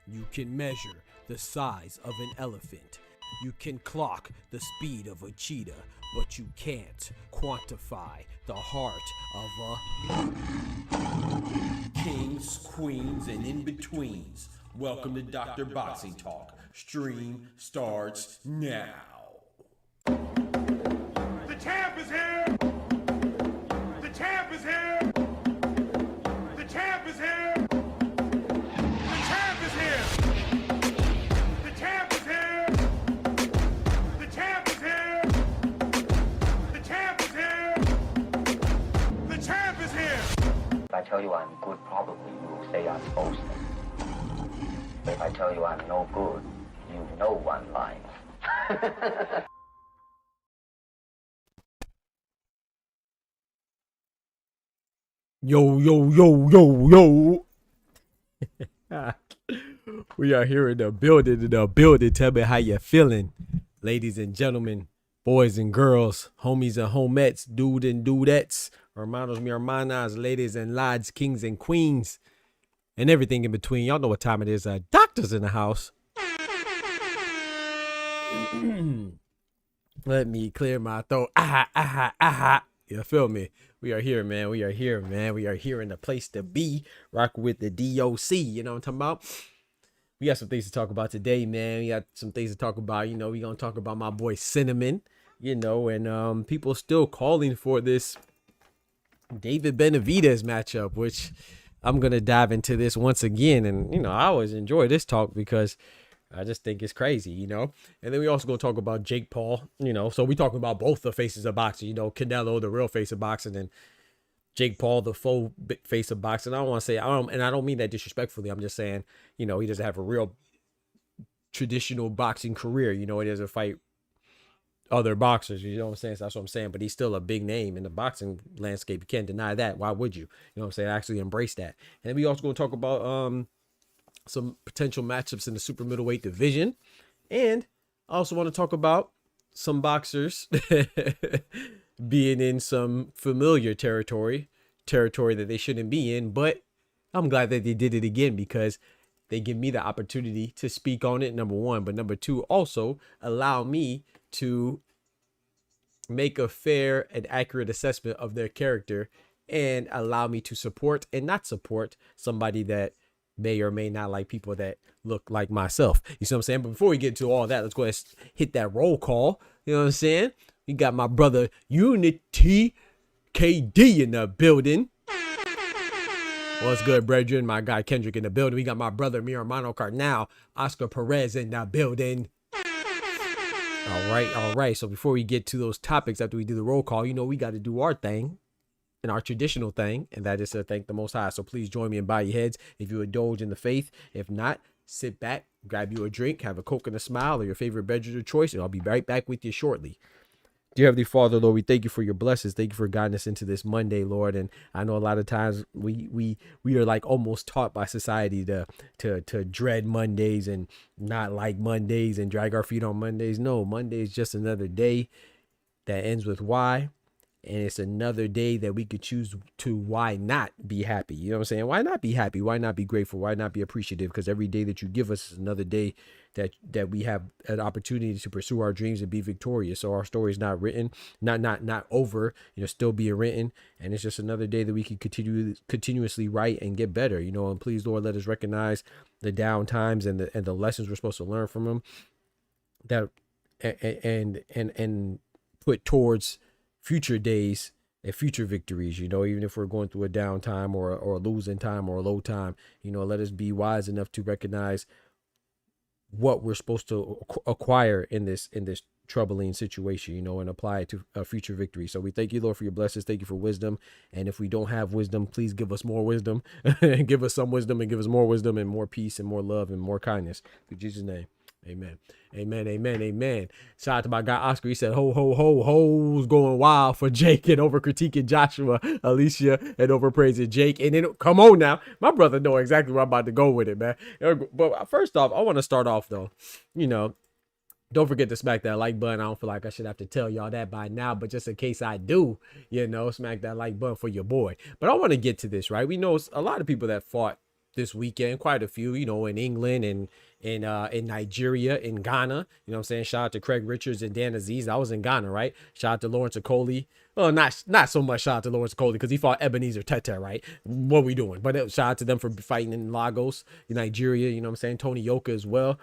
You can measure the size of an elephant. You can clock the speed of a cheetah, but you can't quantify the heart of a kings, queens, and in-betweens. Welcome to Dr. Boxing Talk. Stream starts now. The champ is here! The champ is here! The champ is here! The champ is here! The champ is here! The champ is here! The champ is here! The champ is here! If I tell you I'm good, probably you will say I'm boasting. If I tell you I'm no good, you know one line. Yo, yo, yo, yo, yo. We are here in the building. Tell me how you feeling, ladies and gentlemen, boys and girls, homies and homettes, dude and dudettes, hermanos mi hermanas, ladies and lads, kings and queens, and everything in between. Y'all know what time it is. Doctors in the house. Let me clear my throat. You feel me? We are here, man. We are here in the place to be. Rock with the DOC. You know what I'm talking about? We got some things to talk about today, man. We got some things to talk about. You know, we gonna talk about my boy Cinnamon. You know, and people still calling for this David Benavidez matchup, which I'm gonna dive into this once again. And you know, I always enjoy this talk because I just think it's crazy, you know. And then we also gonna talk about Jake Paul, you know. So we talking about both the faces of boxing, you know, Canelo, the real face of boxing, and Jake Paul, the faux face of boxing. I don't want to say, I don't mean that disrespectfully. I'm just saying, you know, he doesn't have a real traditional boxing career. You know, he doesn't fight other boxers. You know what I'm saying? So that's what I'm saying. But he's still a big name in the boxing landscape. You can't deny that. Why would you? You know what I'm saying? Actually embrace that. And then we also gonna talk about some potential matchups in the super middleweight division. And I also want to talk about some boxers being in some familiar territory that they shouldn't be in. But I'm glad that they did it again because they give me the opportunity to speak on it, number one. But number two, also allow me to make a fair and accurate assessment of their character and allow me to support and not support somebody that may or may not like people that look like myself. You see what I'm saying? But before we get to all that, let's go ahead and hit that roll call. You know what I'm saying? We got my brother Unity KD in the building. What's good, brethren? My guy Kendrick in the building. We got my brother mi hermano Cardinal, Oscar Perez in the building. All right. So before we get to those topics, after we do the roll call, you know, we got to do our thing. in our traditional thing, and that is to thank the Most High. So please join me and bow your heads if you indulge in the faith. If not, sit back, grab you a drink, have a Coke and a smile, or your favorite beverage of choice, and I'll be right back with you shortly. Dear Heavenly Father, Lord, we thank you for your blessings. Thank you for guiding us into this Monday, Lord. And I know a lot of times we are like almost taught by society to dread Mondays and not like Mondays and drag our feet on Mondays. No, Monday is just another day that ends with Y. And it's another day that we could choose to why not be happy. You know what I'm saying? Why not be happy? Why not be grateful? Why not be appreciative? Because every day that you give us is another day that we have an opportunity to pursue our dreams and be victorious. So our story is not written, not over, still being written. And it's just another day that we can continuously write and get better, and please, Lord, let us recognize the down times and the lessons we're supposed to learn from them, that and put towards future days and future victories, even if we're going through a down time or a losing time or a low time, let us be wise enough to recognize what we're supposed to acquire in this troubling situation, and apply it to a future victory. So we thank you, Lord, for your blessings. Thank you for wisdom. And if we don't have wisdom, please give us more wisdom and give us some wisdom and give us more wisdom and more peace and more love and more kindness. In Jesus' name. Amen. Amen. Amen. Amen. Shout out to my guy Oscar. He said, ho, ho, ho, ho's going wild for Jake and over critiquing Joshua, Alicia, and over praising Jake. And then come on now. My brother know exactly where I'm about to go with it, man. But first off, I want to start off though, don't forget to smack that like button. I don't feel like I should have to tell y'all that by now, but just in case I do, smack that like button for your boy. But I want to get to this, right? We know a lot of people that fought this weekend, quite a few, in England and in Nigeria, in Ghana, what I'm saying? Shout out to Craig Richards and Dan Aziz. I was in Ghana, right? Shout out to Lawrence Okoli. Well, not so much shout out to Lawrence Okoli because he fought Ebenezer Tete, right? What we doing? But shout out to them for fighting in Lagos, in Nigeria, what I'm saying? Tony Yoka as well.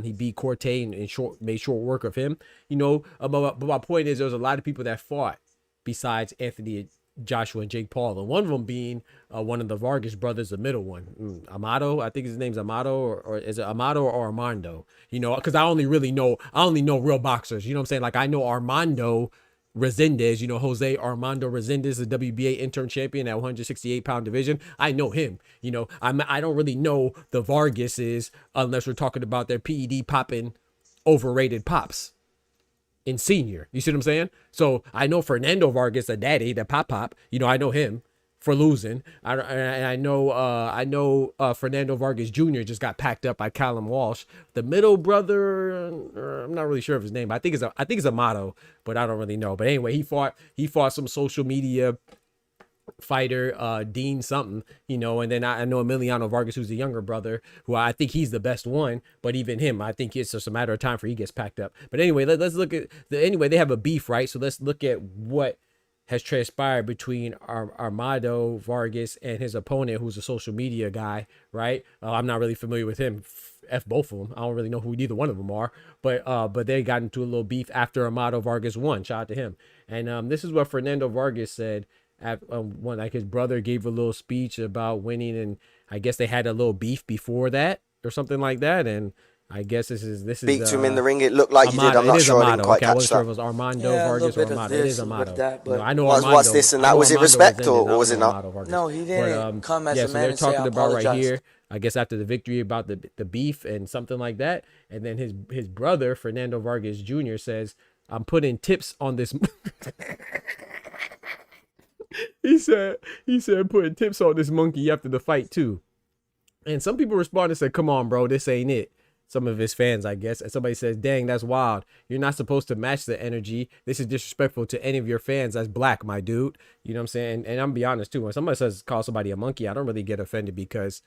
He beat Corte and made short work of him, but my point is there's a lot of people that fought besides Anthony Joshua and Jake Paul, and one of them being one of the Vargas brothers, the middle one, Amato. I think his name's Amato, or is it Amato or Armando? Because I only know real boxers. You know what I'm saying? Like I know Armando Resendez, Jose Armando Resendez, the WBA interim champion at 168-pound division. I know him. I don't really know the Vargases unless we're talking about their PED popping, overrated pops in senior. You see what I'm saying? So I know Fernando Vargas, the daddy, the pop. I know him for losing. I know Fernando Vargas Jr. just got packed up by Callum Walsh. The middle brother, I'm not really sure of his name. I think it's Amato, but I don't really know. But anyway, he fought some social media fighter, Dean something, and then I know Emiliano Vargas, who's the younger brother, who I think he's the best one, but even him, I think it's just a matter of time for he gets packed up. But anyway, let's look at they have a beef, right? So let's look at what has transpired between Armando Vargas and his opponent, who's a social media guy, right? I'm not really familiar with him. F both of them. I don't really know who either one of them are, but they got into a little beef after Armando Vargas won. Shout out to him. And this is what Fernando Vargas said. When like his brother gave a little speech about winning, and I guess they had a little beef before that or something like that, and I guess this is speak to him in the ring. It looked like Amato. You did. I'm not sure. Amato. I didn't quite okay, catch I wasn't that. sure if it was Armando Vargas or Amato. It is Amato. That, but I know what's Armando. this and that? Was it respect or was it not? no, he didn't come as yeah, a so man they're and say, talking I about right apologize. here, I guess after the victory, about the beef and something like that, and then his brother Fernando Vargas Jr. says, "I'm putting tips on this." He said putting tips on this monkey after the fight too. And some people responded and said, "Come on, bro, this ain't it." Some of his fans, I guess. And somebody says, "Dang, that's wild. You're not supposed to match the energy. This is disrespectful to any of your fans that's black, my dude." You know what I'm saying? And I'm gonna be honest too. When somebody says call somebody a monkey, I don't really get offended because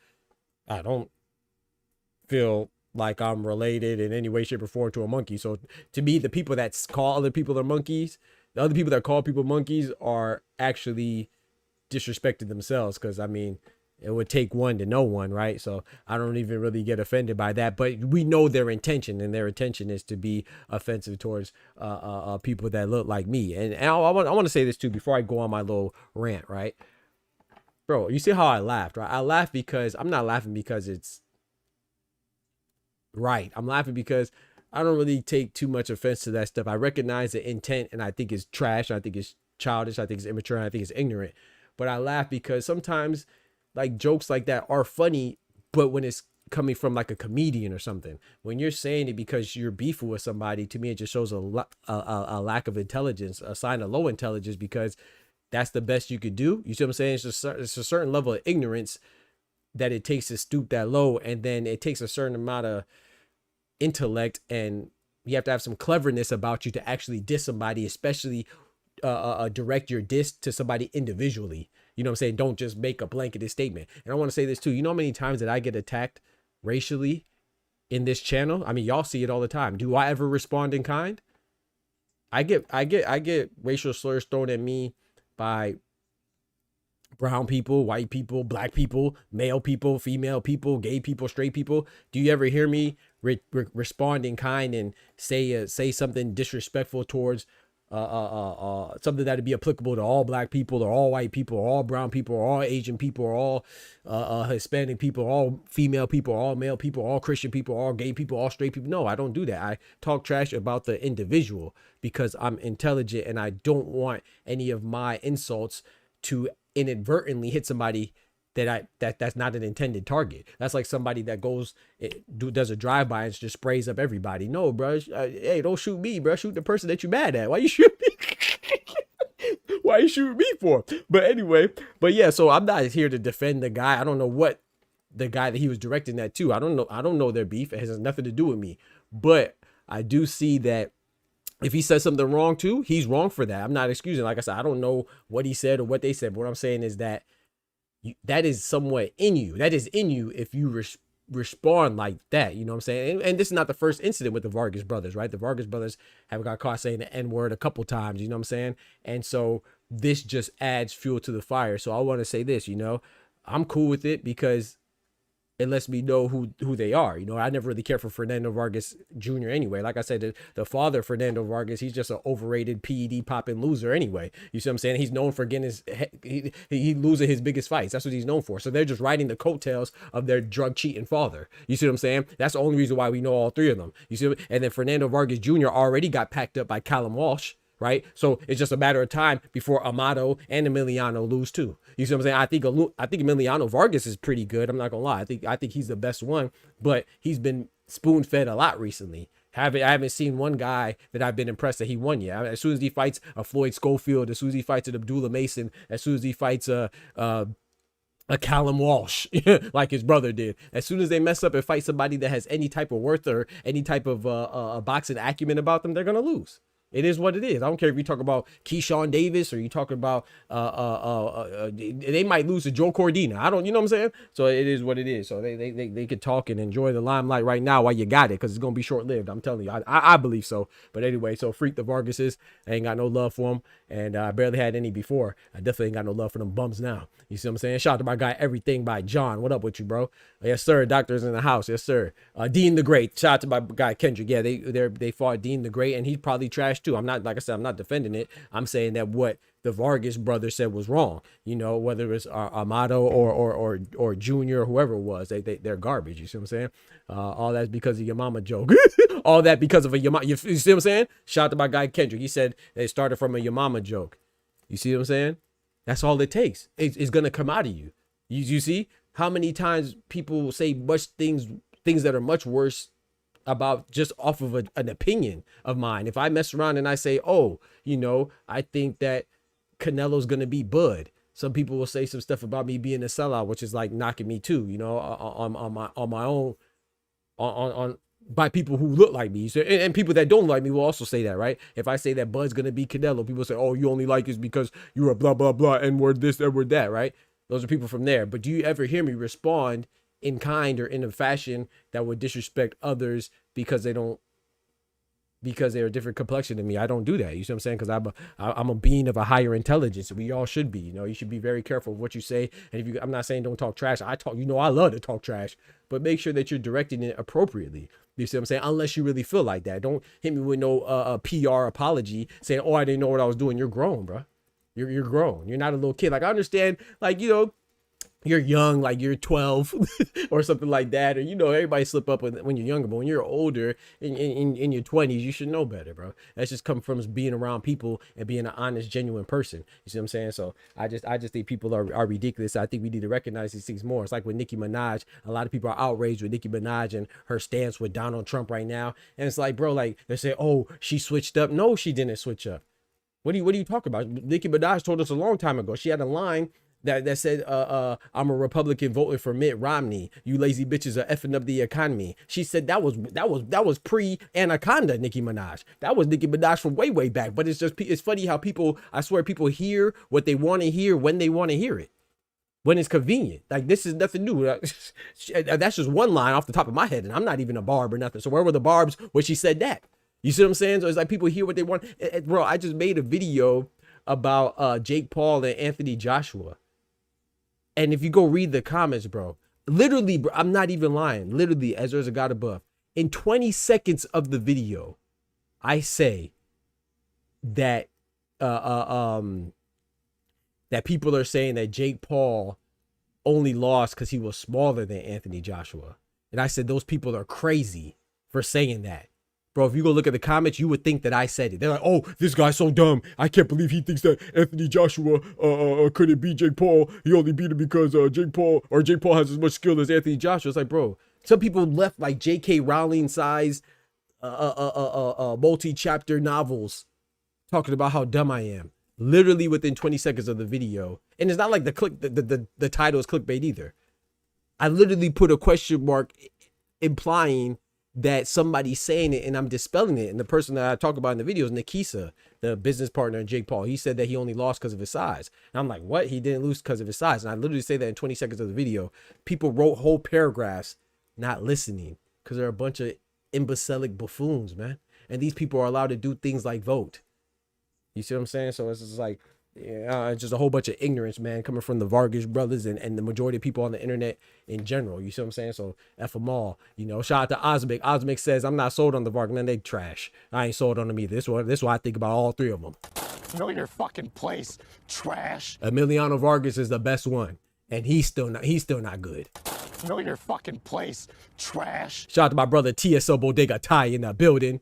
I don't feel like I'm related in any way, shape, or form to a monkey. So to me, the people that call other people are monkeys, the other people that call people monkeys are actually disrespecting themselves, because I mean, it would take one to know one, right? So I don't even really get offended by that, but we know their intention, and their intention is to be offensive towards people that look like me. And I want to say this too before I go on my little rant, right? Bro, you see how I laughed, right? I laughed because I'm not laughing because it's right. I'm laughing because I don't really take too much offense to that stuff. I recognize the intent, and I think it's trash. I think it's childish. I think it's immature. And I think it's ignorant. But I laugh because sometimes like jokes like that are funny, but when it's coming from like a comedian or something, when you're saying it because you're beefing with somebody, to me, it just shows a lack of intelligence, a sign of low intelligence, because that's the best you could do. You see what I'm saying? It's a certain level of ignorance that it takes to stoop that low. And then it takes a certain amount of intellect, and you have to have some cleverness about you to actually diss somebody, especially direct your diss to somebody individually. You know what I'm saying? Don't just make a blanketed statement. And I want to say this too. You know how many times that I get attacked racially in this channel? I mean, y'all see it all the time. Do I ever respond in kind? I get racial slurs thrown at me by brown people, white people, black people, male people, female people, gay people, straight people. Do you ever hear me respond in kind and say something disrespectful towards something that would be applicable to all black people or all white people or all brown people or all Asian people or all Hispanic people, all female people, all male people, all Christian people, all gay people, all straight people? No, I don't do that. I talk trash about the individual because I'm intelligent, and I don't want any of my insults to inadvertently hit somebody that's not an intended target. That's like somebody that does a drive-by and just sprays up everybody. No, bro. Hey, don't shoot me, bro. Shoot the person that you mad at. Why you shoot me? Why you shooting me for? But anyway, yeah. So I'm not here to defend the guy. I don't know what the guy that he was directing that to. I don't know their beef. It has nothing to do with me. But I do see that if he says something wrong too, he's wrong for that. I'm not excusing. Like I said, I don't know what he said or what they said. But what I'm saying is that that is somewhat in you. That is in you if you respond like that. You know what I'm saying? And this is not the first incident with the Vargas brothers, right? The Vargas brothers have got caught saying the N-word a couple times. You know what I'm saying? And so this just adds fuel to the fire. So I want to say this, I'm cool with it because it lets me know who they are. I never really cared for Fernando Vargas Jr. anyway. Like I said, the father, Fernando Vargas, he's just an overrated PED popping loser anyway. You see what I'm saying? He's known for getting he losing his biggest fights. That's what he's known for. So they're just riding the coattails of their drug cheating father. You see what I'm saying? That's the only reason why we know all three of them. You see and then Fernando Vargas Jr. already got packed up by Callum Walsh. Right, so it's just a matter of time before Amato and Emiliano lose too. You see what I'm saying? I think Emiliano Vargas is pretty good. I'm not gonna lie. I think he's the best one, but he's been spoon fed a lot recently. I haven't seen one guy that I've been impressed that he won yet. I mean, as soon as he fights a Floyd Schofield, as soon as he fights an Abdullah Mason, as soon as he fights a Callum Walsh, like his brother did. As soon as they mess up and fight somebody that has any type of worth or any type of boxing acumen about them, they're gonna lose. It is what it is. I don't care if you talk about Keyshawn Davis or you talk about they might lose to Joe Cordina. You know what I'm saying? So it is what it is. So they could talk and enjoy the limelight right now while you got it, because it's gonna be short lived. I'm telling you, I believe so. But anyway, so freak the Vargases. I ain't got no love for them, and I barely had any before. I definitely ain't got no love for them bums now. You see what I'm saying? Shout out to my guy Everything by John. What up with you, bro? Yes sir. Doctor's in the house. Yes sir. Dean the Great. Shout out to my guy Kendrick. Yeah, they fought Dean the Great, and he's probably trash too. I'm not, like I said, I'm not defending it. I'm saying that what the Vargas brothers said was wrong. Whether it's Amato or Junior or whoever it was, they're garbage. You see what I'm saying? All that's because of your mama joke. All that because of you see what I'm saying? Shout out to my guy Kendrick. He said they started from a your mama joke. You see what I'm saying? That's all it takes. It's gonna come out of you. You see how many times people say much things that are much worse about just off of an opinion of mine. If I mess around and I say, I think that Canelo's going to be Bud. Some people will say some stuff about me being a sellout, which is like knocking me too, on my own, by people who look like me. So, and people that don't like me will also say that, right? If I say that Bud's going to be Canelo, people say, oh, you only like us because you're a blah, blah, blah, N-word this, N-word that, right? Those are people from there. But do you ever hear me respond in kind or in a fashion that would disrespect others because they're a different complexion than me? I don't do that. You see what I'm saying? Because I'm a being of a higher intelligence. We all should be. You should be very careful of what you say. And I'm not saying don't talk trash. I love to talk trash, but make sure that you're directing it appropriately. You see what I'm saying? Unless you really feel like that. Don't hit me with no PR apology saying, oh, I didn't know what I was doing. You're grown, bro. You're grown. You're not a little kid. Like, I understand, like, you're young, like you're 12 or something like that, or everybody slip up when you're younger, but when you're older in your 20s, you should know better, bro. That's just come from being around people and being an honest, genuine person. You see what I'm saying? So I just think people are ridiculous. I think we need to recognize these things more. It's like with Nicki Minaj. A lot of people are outraged with Nicki Minaj and her stance with Donald Trump right now, and it's like, bro, like they say, oh, she switched up. No, she didn't switch up. What are you talking about? Nicki Minaj told us a long time ago. She had a line that said, I'm a Republican voting for Mitt Romney. You lazy bitches are effing up the economy. She said that was pre-Anaconda Nicki Minaj. That was Nicki Minaj from way back. But it's funny how people, I swear, people hear what they want to hear when they want to hear it, when it's convenient. Like, this is nothing new. That's just one line off the top of my head, and I'm not even a barb or nothing. So where were the barbs when she said that? You see what I'm saying? So it's like people hear what they want. Bro, I just made a video about Jake Paul and Anthony Joshua. And if you go read the comments, bro, literally, bro, I'm not even lying. Literally, as there's a God above, in 20 seconds of the video, I say that that people are saying that Jake Paul only lost because he was smaller than Anthony Joshua. And I said those people are crazy for saying that. Bro, if you go look at the comments, you would think that I said it. They're like, oh, this guy's so dumb. I can't believe he thinks that Anthony Joshua couldn't beat Jake Paul. He only beat him because Jake Paul has as much skill as Anthony Joshua. It's like, bro, some people left like J.K. Rowling size multi-chapter novels talking about how dumb I am. Literally within 20 seconds of the video. And it's not like the title is clickbait either. I literally put a question mark implying that somebody's saying it and I'm dispelling it. And the person that I talk about in the video is Nikisa, the business partner of Jake Paul. He said that he only lost because of his size. And I'm like, what? He didn't lose because of his size. And I literally say that in 20 seconds of the video. People wrote whole paragraphs not listening because they're a bunch of imbecilic buffoons, man. And these people are allowed to do things like vote. You see what I'm saying? So it's just like, yeah, it's just a whole bunch of ignorance, man, coming from the Vargas brothers and the majority of people on the internet in general. You see what I'm saying? So F them all. Shout out to Osmic. Osmic says, I'm not sold on the Vargas. Man, they trash. I ain't sold on them either. This is what I think about all three of them. Know your fucking place, trash. Emiliano Vargas is the best one. And he's still not good. Know your fucking place, trash. Shout out to my brother TSO Bodega Ty in the building.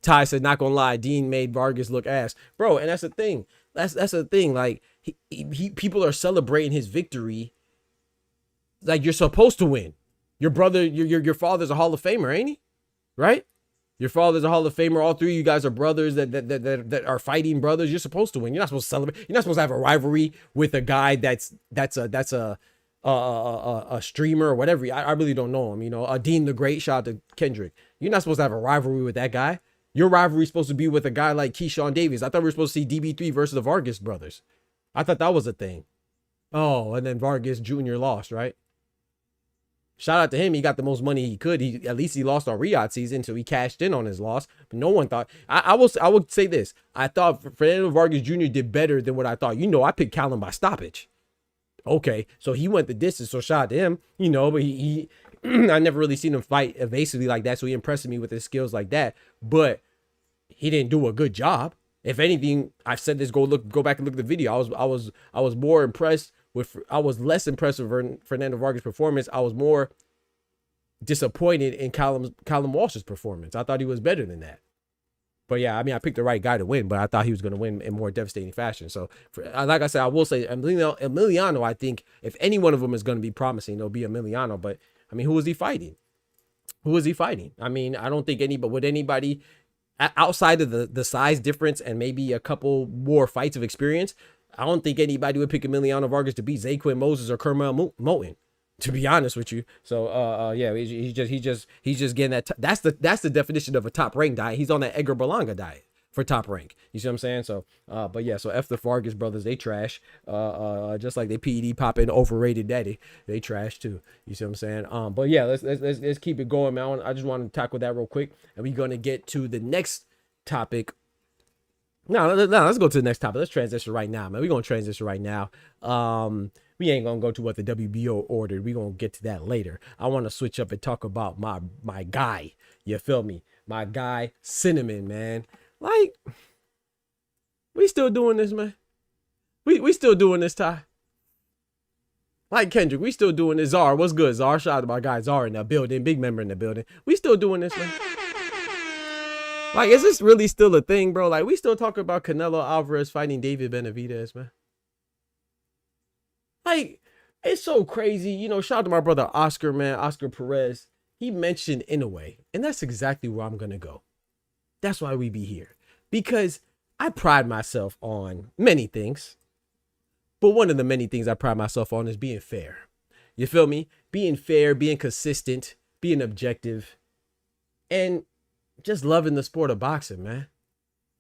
Ty said, not gonna lie, Dean made Vargas look ass, bro. And that's the thing. That's the thing. Like people are celebrating his victory. Like, you're supposed to win. Your brother, your father's a Hall of Famer, ain't he? Right? Your father's a Hall of Famer. All three of you guys are brothers that are fighting brothers. You're supposed to win. You're not supposed to celebrate. You're not supposed to have a rivalry with a guy that's a streamer or whatever. I really don't know him. Dean the Great. Shout out to Kendrick. You're not supposed to have a rivalry with that guy. Your rivalry is supposed to be with a guy like Keyshawn Davis. I thought we were supposed to see DB3 versus the Vargas brothers. I thought that was a thing. Oh, and then Vargas Jr. lost, right? Shout out to him. He got the most money he could. At least he lost on Riyadh season, so he cashed in on his loss. But no one thought. I would say this. I thought Fernando Vargas Jr. did better than what I thought. I picked Callum by stoppage. Okay, so he went the distance. So shout out to him. But he I never really seen him fight evasively like that. So he impressed me with his skills like that. But he didn't do a good job. If anything, I've said this. Go back and look at the video. I was more impressed with. I was less impressed with Fernando Vargas' performance. I was more disappointed in Callum Walsh's performance. I thought he was better than that. But yeah, I picked the right guy to win, but I thought he was going to win in more devastating fashion. So, like I said, I will say Emiliano. I think if any one of them is going to be promising, it'll be Emiliano. But who was he fighting? I don't think anybody outside of the size difference and maybe a couple more fights of experience, I don't think anybody would pick Emiliano Vargas to beat Zaquin Moses or Kermel Moton, to be honest with you. So yeah, he's just getting that. That's the definition of a top rank diet. He's on that Edgar Berlanga diet for top rank. You see what I'm saying? So but yeah, so F the Vargas brothers, they trash. Just like they PED popping overrated daddy, they trash too. You see what I'm saying? But yeah, let's keep it going, man. I just want to tackle that real quick, and we're gonna get to the next topic. No, let's go to the next topic. Let's transition right now, man. We're gonna transition right now. We ain't gonna go to what the WBO ordered. We're gonna get to that later. I want to switch up and talk about my guy. You feel me? My guy, Cinnamon, man. Like, we still doing this, man. We still doing this, Ty. Like Kendrick, we still doing this. Czar, what's good? Czar, shout out to my guy Czar in the building, big member in the building. We still doing this, man. Like, is this really still a thing, bro? Like, we still talking about Canelo Alvarez fighting David Benavidez, man. Like, it's so crazy. You know, shout out to my brother Oscar, man, Oscar Perez. He mentioned Inoue, and that's exactly where I'm going to go. That's why we be here. Because I pride myself on many things. But one of the many things I pride myself on is being fair. You feel me? Being fair, being consistent, being objective, and just loving the sport of boxing, man.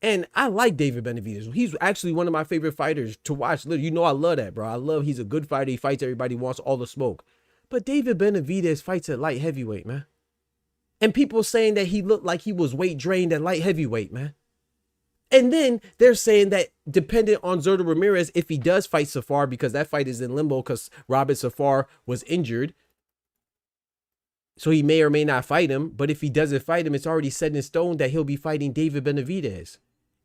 And I like David Benavidez. He's actually one of my favorite fighters to watch. You know I love that, bro. He's a good fighter. He fights everybody, wants all the smoke. But David Benavidez fights at light heavyweight, man. And people saying that he looked like he was weight drained at light heavyweight, man. And then they're saying that dependent on Zurdo Ramirez, if he does fight Safar, because that fight is in limbo because Robert Safar was injured. So he may or may not fight him. But if he doesn't fight him, it's already set in stone that he'll be fighting David Benavidez.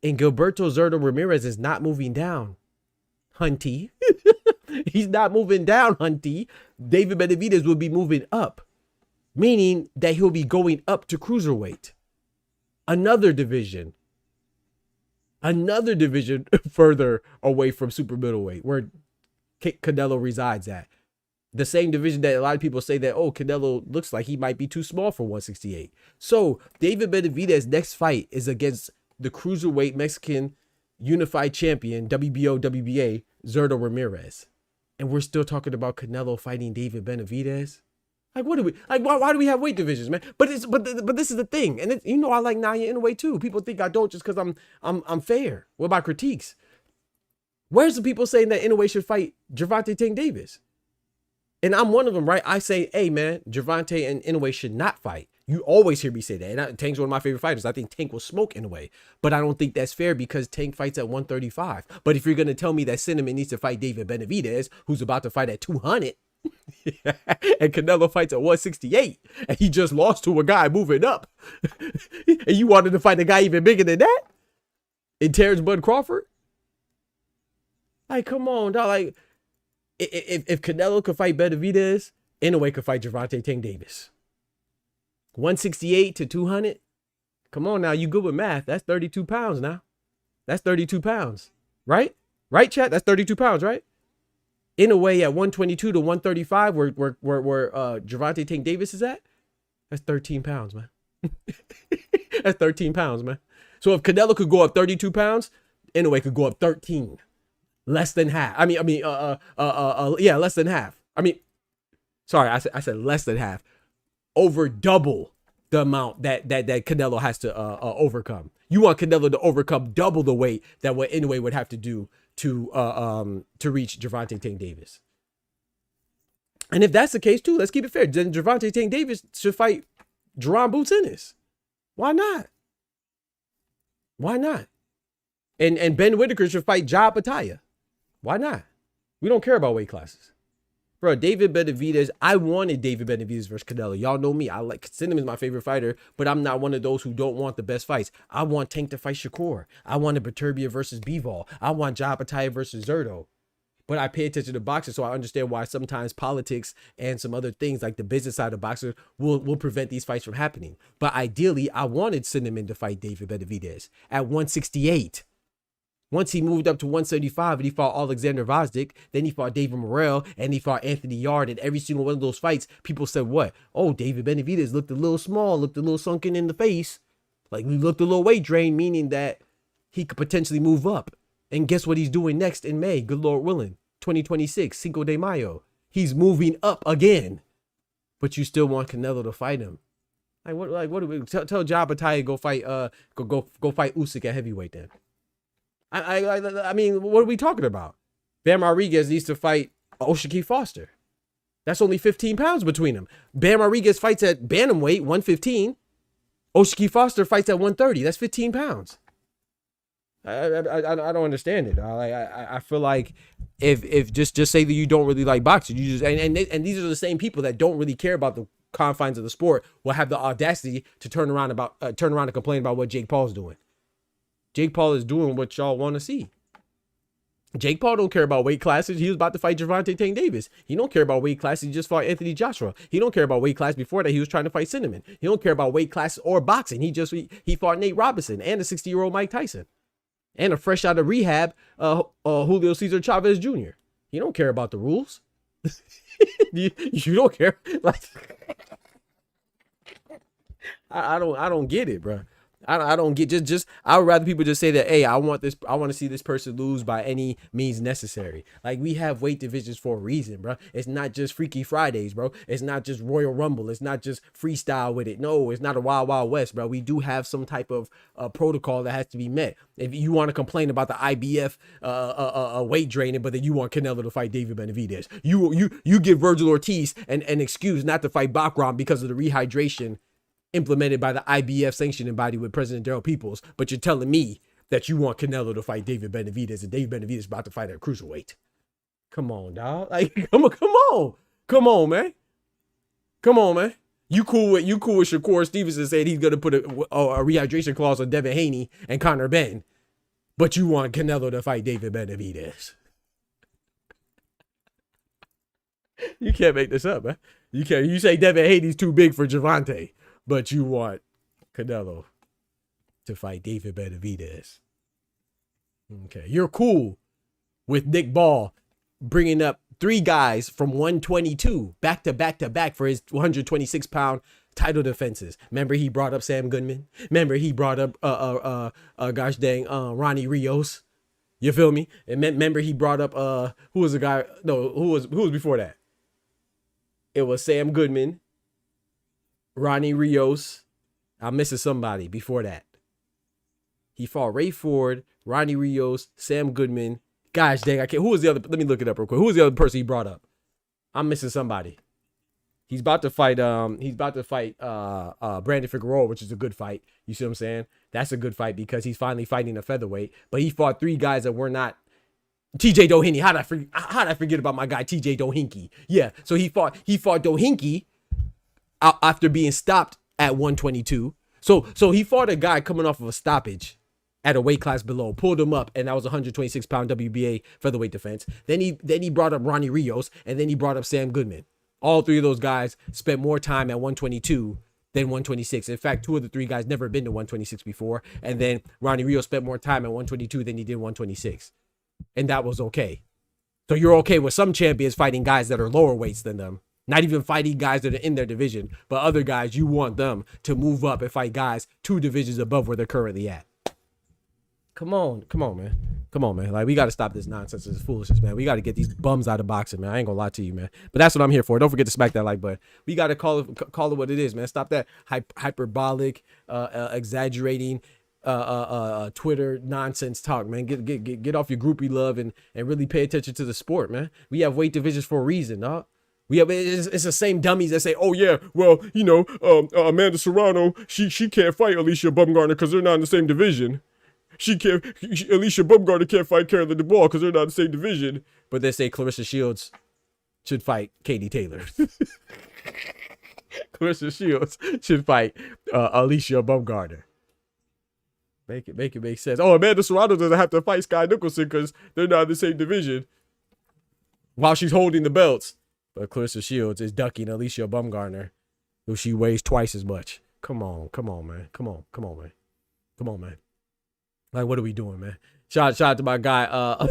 And Gilberto Zurdo Ramirez is not moving down, Hunty. He's not moving down, Hunty. David Benavidez will be moving up, meaning that he'll be going up to cruiserweight. Another division further away from super middleweight, where Canelo resides at. The same division that a lot of people say that, oh, Canelo looks like he might be too small for 168. So David Benavidez's next fight is against the cruiserweight Mexican unified champion, WBO, WBA, Zurdo Ramirez. And we're still talking about Canelo fighting David Benavidez. Like, what do we like? Why do we have weight divisions, man? But this is the thing, and you know I like Naya in a way too. People think I don't just because I'm fair with my critiques. Where's the people saying that Inoue should fight Gervonta Tank Davis? And I'm one of them, right? I say, hey man, Gervonta and Inoue should not fight. You always hear me say that. And Tank's one of my favorite fighters. I think Tank will smoke Inoue, but I don't think that's fair because Tank fights at 135. But if you're gonna tell me that Cinnamon needs to fight David Benavidez, who's about to fight at 200. And Canelo fights at 168 and he just lost to a guy moving up and you wanted to fight a guy even bigger than that in Terrence Bud Crawford. Like, come on, dog. Like, if Canelo could fight Benavidez, Inoue could fight Gervonta Tank Davis. 168 to 200. Come on now, you good with math. That's 32 pounds now. That's 32 pounds, right? Right, chat? That's 32 pounds, right? Inoue at 122 to 135, where Gervonta Tank Davis is at, that's 13 pounds, man. That's 13 pounds, man. So if Canelo could go up 32 pounds, Inoue could go up 13, less than half. Yeah, less than half. Sorry, I said less than half. Over double the amount that Canelo has to overcome. You want Canelo to overcome double the weight that what Inoue would have to do to reach Gervonta Tank Davis. And if that's the case too, let's keep it fair. Then Gervonta Tank Davis should fight Jerron Boots Ennis. Why not? Why not? And Ben Whitaker should fight Ja Pataya. Why not? We don't care about weight classes. Bro, David Benavidez, I wanted David Benavidez versus Canelo. Y'all know me. I like Cinnamon's my favorite fighter, but I'm not one of those who don't want the best fights. I want Tank to fight Shakur. I wanted Beterbiev versus Bivol. I want Ja Pataya versus Zurdo. But I pay attention to boxing, so I understand why sometimes politics and some other things like the business side of boxing will prevent these fights from happening. But ideally, I wanted Cinnamon to fight David Benavidez at 168. Once he moved up to 175 and he fought Alexander Vazdik, then he fought David Morrell and he fought Anthony Yard. And every single one of those fights, people said, what? Oh, David Benavidez looked a little small, looked a little sunken in the face. Like, we looked a little weight drained, meaning that he could potentially move up. And guess what he's doing next in May? Good Lord willing. 2026, Cinco de Mayo. He's moving up again. But you still want Canelo to fight him. What do we tell Ja Pataya go fight go fight Usyk at heavyweight then? I mean, what are we talking about? Bam Rodriguez needs to fight Oshiki Foster. That's only 15 pounds between them. Bam Rodriguez fights at bantamweight, 115. Oshiki Foster fights at 130. That's 15 pounds. I don't understand it. I feel like if just say that you don't really like boxing, you just and these are the same people that don't really care about the confines of the sport will have the audacity to turn around and complain about what Jake Paul's doing. Jake Paul is doing what y'all want to see. Jake Paul don't care about weight classes. He was about to fight Gervonta Tank Davis. He don't care about weight classes. He just fought Anthony Joshua. He don't care about weight class. Before that, he was trying to fight Cinnamon. He don't care about weight classes or boxing. He fought Nate Robinson and a 60-year-old Mike Tyson and a fresh out of rehab Julio Cesar Chavez Jr. He don't care about the rules. you don't care. Like, I don't get it, bro. I don't get just I would rather people just say that, hey, I want to see this person lose by any means necessary. Like, we have weight divisions for a reason, bro. It's not just Freaky Fridays, bro. It's not just Royal Rumble. It's not just freestyle with it. No, it's not a Wild Wild West, bro. We do have some type of protocol that has to be met. If you want to complain about the IBF weight draining, but then you want Canelo to fight David Benavidez, you give Virgil Ortiz an excuse not to fight Bacron because of the rehydration implemented by the IBF sanctioning body with President Daryl Peoples, but you're telling me that you want Canelo to fight David Benavidez, and David Benavidez is about to fight at cruiserweight. Come on, dog. Like, come on, man. You cool with Shakur Stevenson saying he's gonna put a rehydration clause on Devin Haney and Conor Benn, but you want Canelo to fight David Benavidez. You can't make this up, man. You can't. You say Devin Haney's too big for Gervonta, but you want Canelo to fight David Benavidez. Okay. You're cool with Nick Ball bringing up 3 guys from 122 back to back for his 126-pound title defenses. Remember, he brought up Sam Goodman. Remember, he brought up Ronnie Rios. You feel me? And remember, he brought up who was the guy? No, who was before that? It was Sam Goodman, Ronnie Rios. I'm missing somebody before that. He fought Ray Ford, Ronnie Rios, Sam Goodman. Gosh dang, I can't. Who was the other? Let me look it up real quick. Who was the other person he brought up? I'm missing somebody. He's about to fight. Brandon Figueroa, which is a good fight. You see what I'm saying? That's a good fight because he's finally fighting a featherweight. But he fought 3 guys that were not. TJ Doheny. How did I forget about my guy TJ Doheny? Yeah. So he fought Doheny after being stopped at 122. So he fought a guy coming off of a stoppage at a weight class below, pulled him up, and that was a 126-pound WBA featherweight defense. Then he brought up Ronnie Rios, and then he brought up Sam Goodman. All 3 of those guys spent more time at 122 than 126. In fact, 2 of the 3 guys never been to 126 before, and then Ronnie Rios spent more time at 122 than he did 126. And that was okay. So you're okay with some champions fighting guys that are lower weights than them. Not even fighting guys that are in their division, but other guys, you want them to move up and fight guys 2 divisions above where they're currently at. Come on, man. Like, we got to stop this nonsense, this foolishness, man. We got to get these bums out of boxing, man. I ain't gonna lie to you, man. But that's what I'm here for. Don't forget to smack that like button. We got to call it what it is, man. Stop that hyperbolic, exaggerating, Twitter nonsense talk, man. Get off your groupie love and really pay attention to the sport, man. We have weight divisions for a reason, dog. It's the same dummies that say, oh yeah, well, Amanda Serrano, she can't fight Alicia Bumgarner because they're not in the same division. Alicia Bumgarner can't fight Carolyn DeBall because they're not in the same division. But they say Clarissa Shields should fight Katie Taylor. Clarissa Shields should fight Alicia Bumgarner. Make it make sense. Oh, Amanda Serrano doesn't have to fight Sky Nicholson because they're not in the same division while she's holding the belts. But Clarissa Shields is ducking Alicia Bumgarner, who she weighs twice as much. Come on, man. Come on, man. Like, what are we doing, man? Shout out to my guy. Ty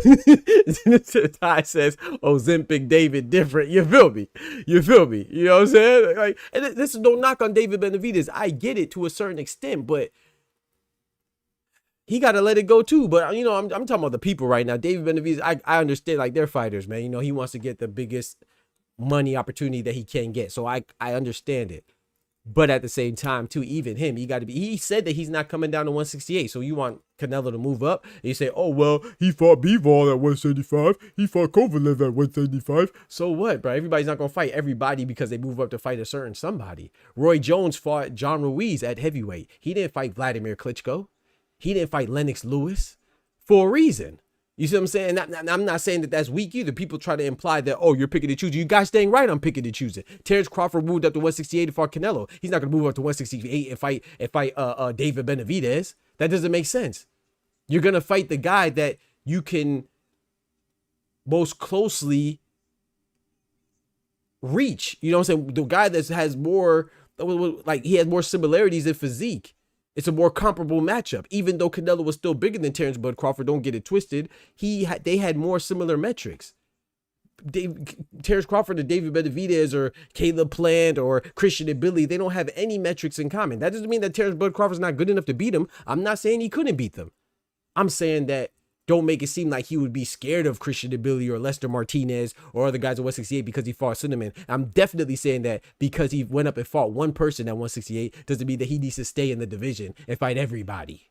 says, Ozempic David different. You feel me? You know what I'm saying? Like, and this is no knock on David Benavidez. I get it to a certain extent, but he got to let it go too. But, I'm talking about the people right now. David Benavidez, I understand, like, they're fighters, man. He wants to get the biggest money opportunity that he can get. So I understand it. But at the same time, too, even him, he said that he's not coming down to 168. So you want Canelo to move up? And you say, oh, well, he fought Bivol at 175. He fought Kovalev at 175. So what, bro? Everybody's not going to fight everybody because they move up to fight a certain somebody. Roy Jones fought John Ruiz at heavyweight. He didn't fight Vladimir Klitschko. He didn't fight Lennox Lewis for a reason. You see what I'm saying? I'm not saying that that's weak either. People try to imply that, oh, you're picking and choosing. You guys staying right on picking and choosing. Terrence Crawford moved up to 168 to fight Canelo. He's not going to move up to 168 and fight David Benavidez. That doesn't make sense. You're going to fight the guy that you can most closely reach. You know what I'm saying? The guy that has more, like, he has more similarities in physique. It's a more comparable matchup. Even though Canelo was still bigger than Terrence Bud Crawford, don't get it twisted. They had more similar metrics. Terrence Crawford or David Benavidez or Caleb Plant or Christian and Billy, they don't have any metrics in common. That doesn't mean that Terrence Bud Crawford's not good enough to beat him. I'm not saying he couldn't beat them. I'm saying that don't make it seem like he would be scared of Christian and Billy or Lester Martinez or other guys at 168 because he fought Cinnamon. I'm definitely saying that because he went up and fought one person at 168 doesn't mean that he needs to stay in the division and fight everybody.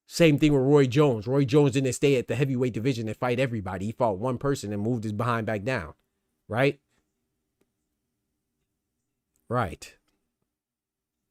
Same thing with Roy Jones. Roy Jones didn't stay at the heavyweight division and fight everybody. He fought one person and moved his behind back down. Right? Right.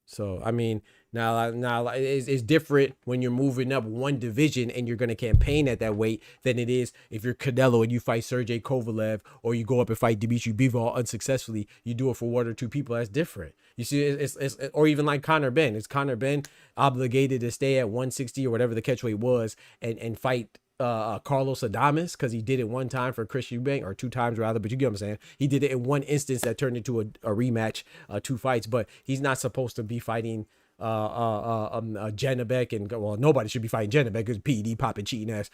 So, I mean, now it's different when you're moving up one division and you're going to campaign at that weight than it is if you're Canelo and you fight Sergey Kovalev or you go up and fight Dmitry Bivol unsuccessfully. You do it for one or two people. That's different. You see, it's or even like Conor Benn. Is Conor Benn obligated to stay at 160 or whatever the catchweight was and fight Carlos Adames because he did it one time for Chris Eubank, or two times rather, but you get what I'm saying. He did it in one instance that turned into a rematch, 2 fights, but he's not supposed to be fighting Janabek, and well, nobody should be fighting Janabek because PED popping cheating ass.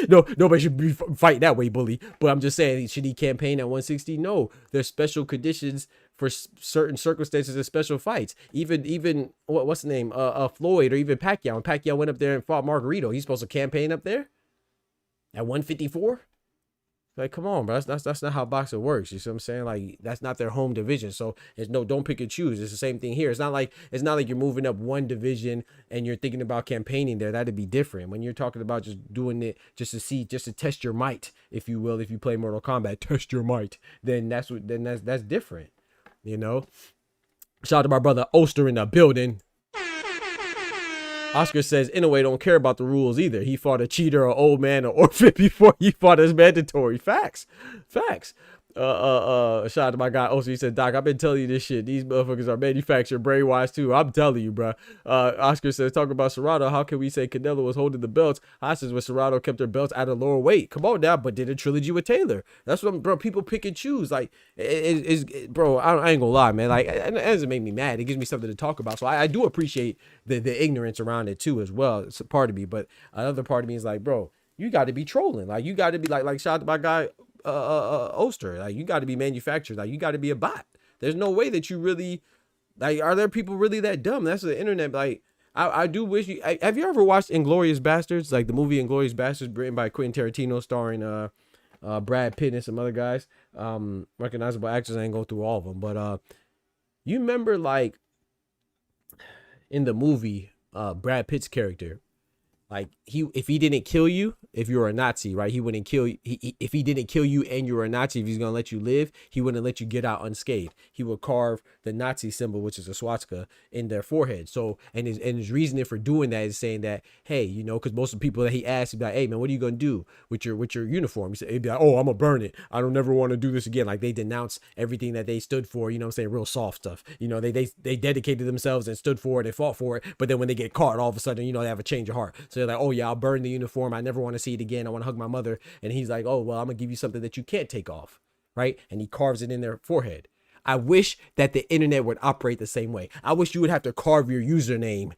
No, nobody should be fighting that way, bully. But I'm just saying, should he campaign at 160? No, there's special conditions for certain circumstances and special fights. Even what's the name? Floyd, or even Pacquiao. When Pacquiao went up there and fought Margarito, he's supposed to campaign up there at 154. Like, come on, bro. That's not how boxing works. You see what I'm saying? Like, that's not their home division. So it's don't pick and choose. It's the same thing here. It's not like you're moving up one division and you're thinking about campaigning there. That'd be different. When you're talking about just doing it just to test your might, if you will, if you play Mortal Kombat, test your might, then that's different. You know? Shout out to my brother Oster in the building. Oscar says, Inoue don't care about the rules either. He fought a cheater, an old man, an orphan before he fought as mandatory. Facts. Shout out to my guy Oscar. He said, Doc, I've been telling you this shit. These motherfuckers are manufactured brainwise too. I'm telling you, bro. Oscar says, talk about Serrato. How can we say Canelo was holding the belts? Hostage when Serrato kept their belts at a lower weight? Come on now, but did a trilogy with Taylor. That's what bro. People pick and choose. Like, bro, I ain't gonna lie, man. Like, it doesn't make me mad. It gives me something to talk about. So I do appreciate the ignorance around it too, as well. It's a part of me, but another part of me is like, bro, you got to be trolling. Like, you got to be like shout out to my guy Oster. Like, you got to be manufactured. Like, you got to be a bot. There's no way that you really, like, are there people really that dumb? That's the internet. Like, I do wish you, have you ever watched Inglourious Bastards? Like the movie Inglourious Bastards, written by Quentin Tarantino, starring Brad Pitt and some other guys, recognizable actors. I ain't go through all of them, but you remember, like, in the movie, Brad Pitt's character, like, if he didn't kill you, if you were a Nazi, right, he wouldn't kill you. If he didn't kill you and you were a Nazi, if he's gonna let you live, he wouldn't let you get out unscathed. He would carve the Nazi symbol, which is a swastika, in their forehead. So, and his reasoning for doing that is saying that, hey, you know, because most of the people that he asked, he'd be like, hey man, what are you gonna do with your uniform? He'd be like, oh, I'm gonna burn it. I don't never want to do this again. Like, they denounce everything that they stood for. You know what I'm saying? Real soft stuff. You know, they dedicated themselves and stood for it and fought for it. But then when they get caught, all of a sudden, you know, they have a change of heart. So they're like, oh yeah, I'll burn the uniform. I never want to see it again. I want to hug my mother. And he's like, oh, well, I'm gonna give you something that you can't take off, right? And he carves it in their forehead. I wish that the internet would operate the same way. I wish you would have to carve your username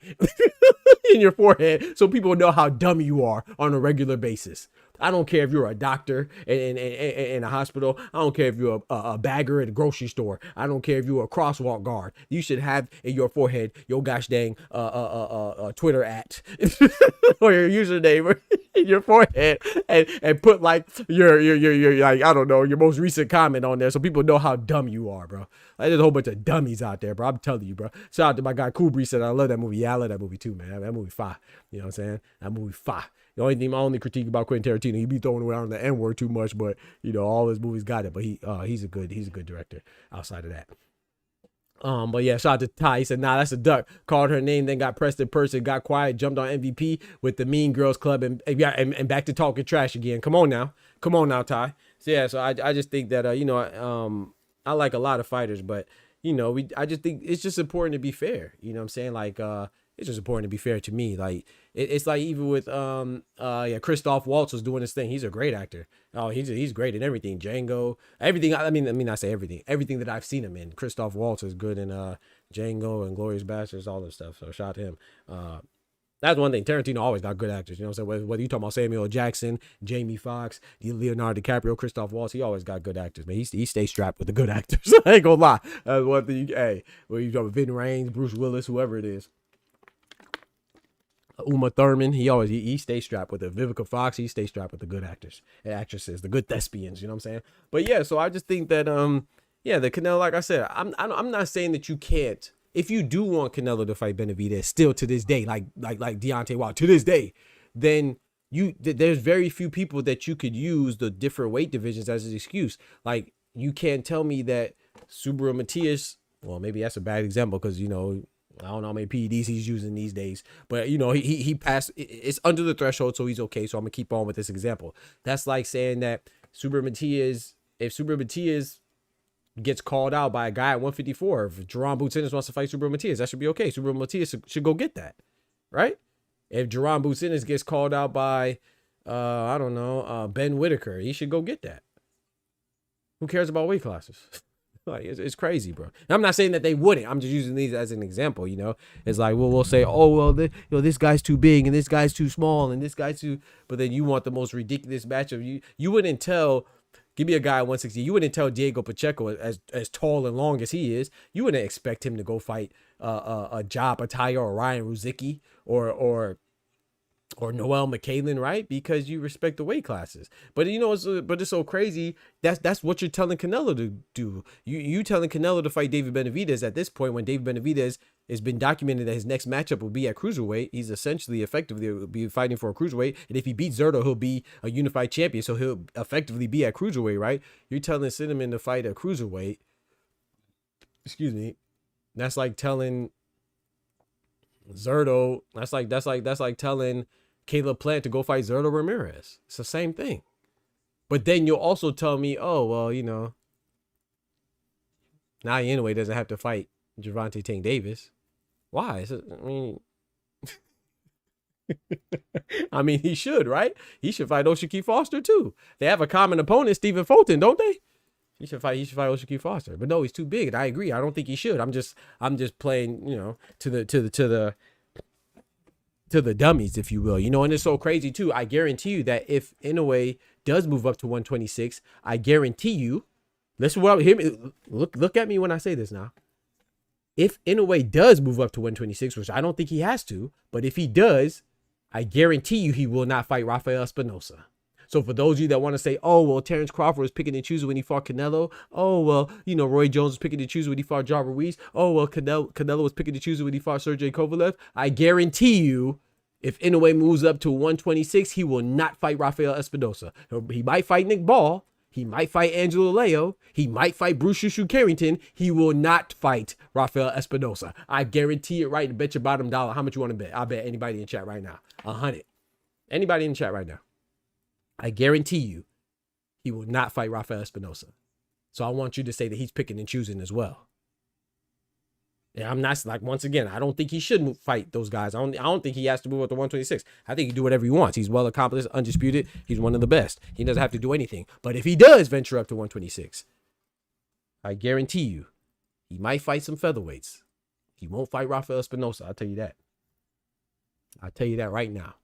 in your forehead so people know how dumb you are on a regular basis. I don't care if you're a doctor in a hospital. I don't care if you're a bagger at a grocery store. I don't care if you're a crosswalk guard. You should have in your forehead your gosh dang Twitter at or your username in your forehead, and put like your like, I don't know, your most recent comment on there so people know how dumb you are, bro. Like, there's a whole bunch of dummies out there, bro. I'm telling you, bro. Shout out to my guy Kubri, said I love that movie. Yeah, I love that movie too, man. That movie fire. You know what I'm saying? That movie fire. My only critique about Quentin Tarantino, he be throwing around the N-word too much, but you know, all his movies got it. But he's a good director outside of that. But yeah, shout out to Ty. He said, nah, that's a duck. Called her name, then got pressed in person, got quiet, jumped on MVP with the Mean Girls Club, and back to talking trash again. Come on now, Ty. So yeah, so I just think that you know, I like a lot of fighters, but you know, I just think it's just important to be fair. You know what I'm saying? Like, It's just important to be fair to me. Like it's like even with Christoph Waltz was doing this thing. He's a great actor. Oh, he's great in everything. Django, everything. I mean, I say everything. Everything that I've seen him in. Christoph Waltz is good in Django and Glorious Bastards, all this stuff. So shout out to him. That's one thing. Tarantino always got good actors. You know what I'm saying? Whether you talking about Samuel L. Jackson, Jamie Foxx, Leonardo DiCaprio, Christoph Waltz, he always got good actors, man. He stays strapped with the good actors. I ain't gonna lie. That's one thing. Hey, when you talk about Vin Rames, Bruce Willis, whoever it is. Uma Thurman, he stays strapped with it. Vivica Fox, he stays strapped with the good actors and actresses, the good thespians. You know what I'm saying? But yeah, so I just think that the Canelo, like I said, I'm not saying that you can't. If you do want Canelo to fight Benavidez still to this day, like Deontay Wilder to this day, then there's very few people that you could use the different weight divisions as an excuse. Like you can't tell me that Subriel Matias, well, maybe that's a bad example because, you know, I don't know how many PEDs he's using these days, but you know, he passed, it's under the threshold, so he's okay. So I'm gonna keep on with this example. That's like saying that Subriel Matias, if Subriel Matias gets called out by a guy at 154, if Jerome Boutinez wants to fight Subriel Matias, that should be okay. Subriel Matias should go get that, right? If Jerome Boutinez gets called out by, I don't know, Ben Whitaker, he should go get that. Who cares about weight classes? Like it's crazy, bro. And I'm not saying that they wouldn't. I'm just using these as an example. You know, it's like we'll say, oh well, this guy's too big and this guy's too small and this guy's too. But then you want the most ridiculous matchup. You wouldn't tell. Give me a guy at 160. You wouldn't tell Diego Pacheco as tall and long as he is. You wouldn't expect him to go fight a Ja Pataya or Ryan Ruzicki or Noel McCalin, right? Because you respect the weight classes. But you know, it's so crazy. That's what you're telling Canelo to do. You telling Canelo to fight David Benavidez at this point when David Benavidez has been documented that his next matchup will be at cruiserweight. He's essentially effectively be fighting for a cruiserweight, and if he beats Zerto, he'll be a unified champion. So he'll effectively be at cruiserweight, right? You're telling Cinnamon to fight a cruiserweight. Excuse me. That's like telling Zerto. That's like telling Caleb Plant to go fight Zerto Ramirez. It's the same thing. But then you'll also tell me, oh, well, you know, now he anyway doesn't have to fight Gervonta Tank Davis. Why? I mean, he should, right? He should fight Oshiki Foster too. They have a common opponent, Stephen Fulton, don't they? He should fight Oshiki Foster. But no, he's too big. And I agree. I don't think he should. I'm just playing, you know, to the dummies, if you will, you know. And it's so crazy too. I guarantee you that if Inoue does move up to 126, I guarantee you, listen, hear me, look at me when I say this now. If Inoue does move up to 126, which I don't think he has to, but if he does, I guarantee you he will not fight Rafael Espinosa. So for those of you that want to say, oh, well, Terrence Crawford was picking and choosing when he fought Canelo. Oh, well, you know, Roy Jones was picking and choosing when he fought John Ruiz. Oh, well, Canelo was picking and choosing when he fought Sergey Kovalev. I guarantee you, if Inoue moves up to 126, he will not fight Rafael Espinosa. He might fight Nick Ball. He might fight Angelo Leo. He might fight Bruce Shushu Carrington. He will not fight Rafael Espinosa. I guarantee it right. Bet your bottom dollar. How much you want to bet? I'll bet anybody in chat right now. 100. Anybody in chat right now. I guarantee you he will not fight Rafael Espinosa. So I want you to say that he's picking and choosing as well. Yeah, I'm not, like, once again, I don't think he should fight those guys. I don't think he has to move up to 126. I think he can do whatever he wants. He's well accomplished, undisputed. He's one of the best. He doesn't have to do anything. But if he does venture up to 126, I guarantee you, he might fight some featherweights. He won't fight Rafael Espinosa. I'll tell you that. I'll tell you that right now.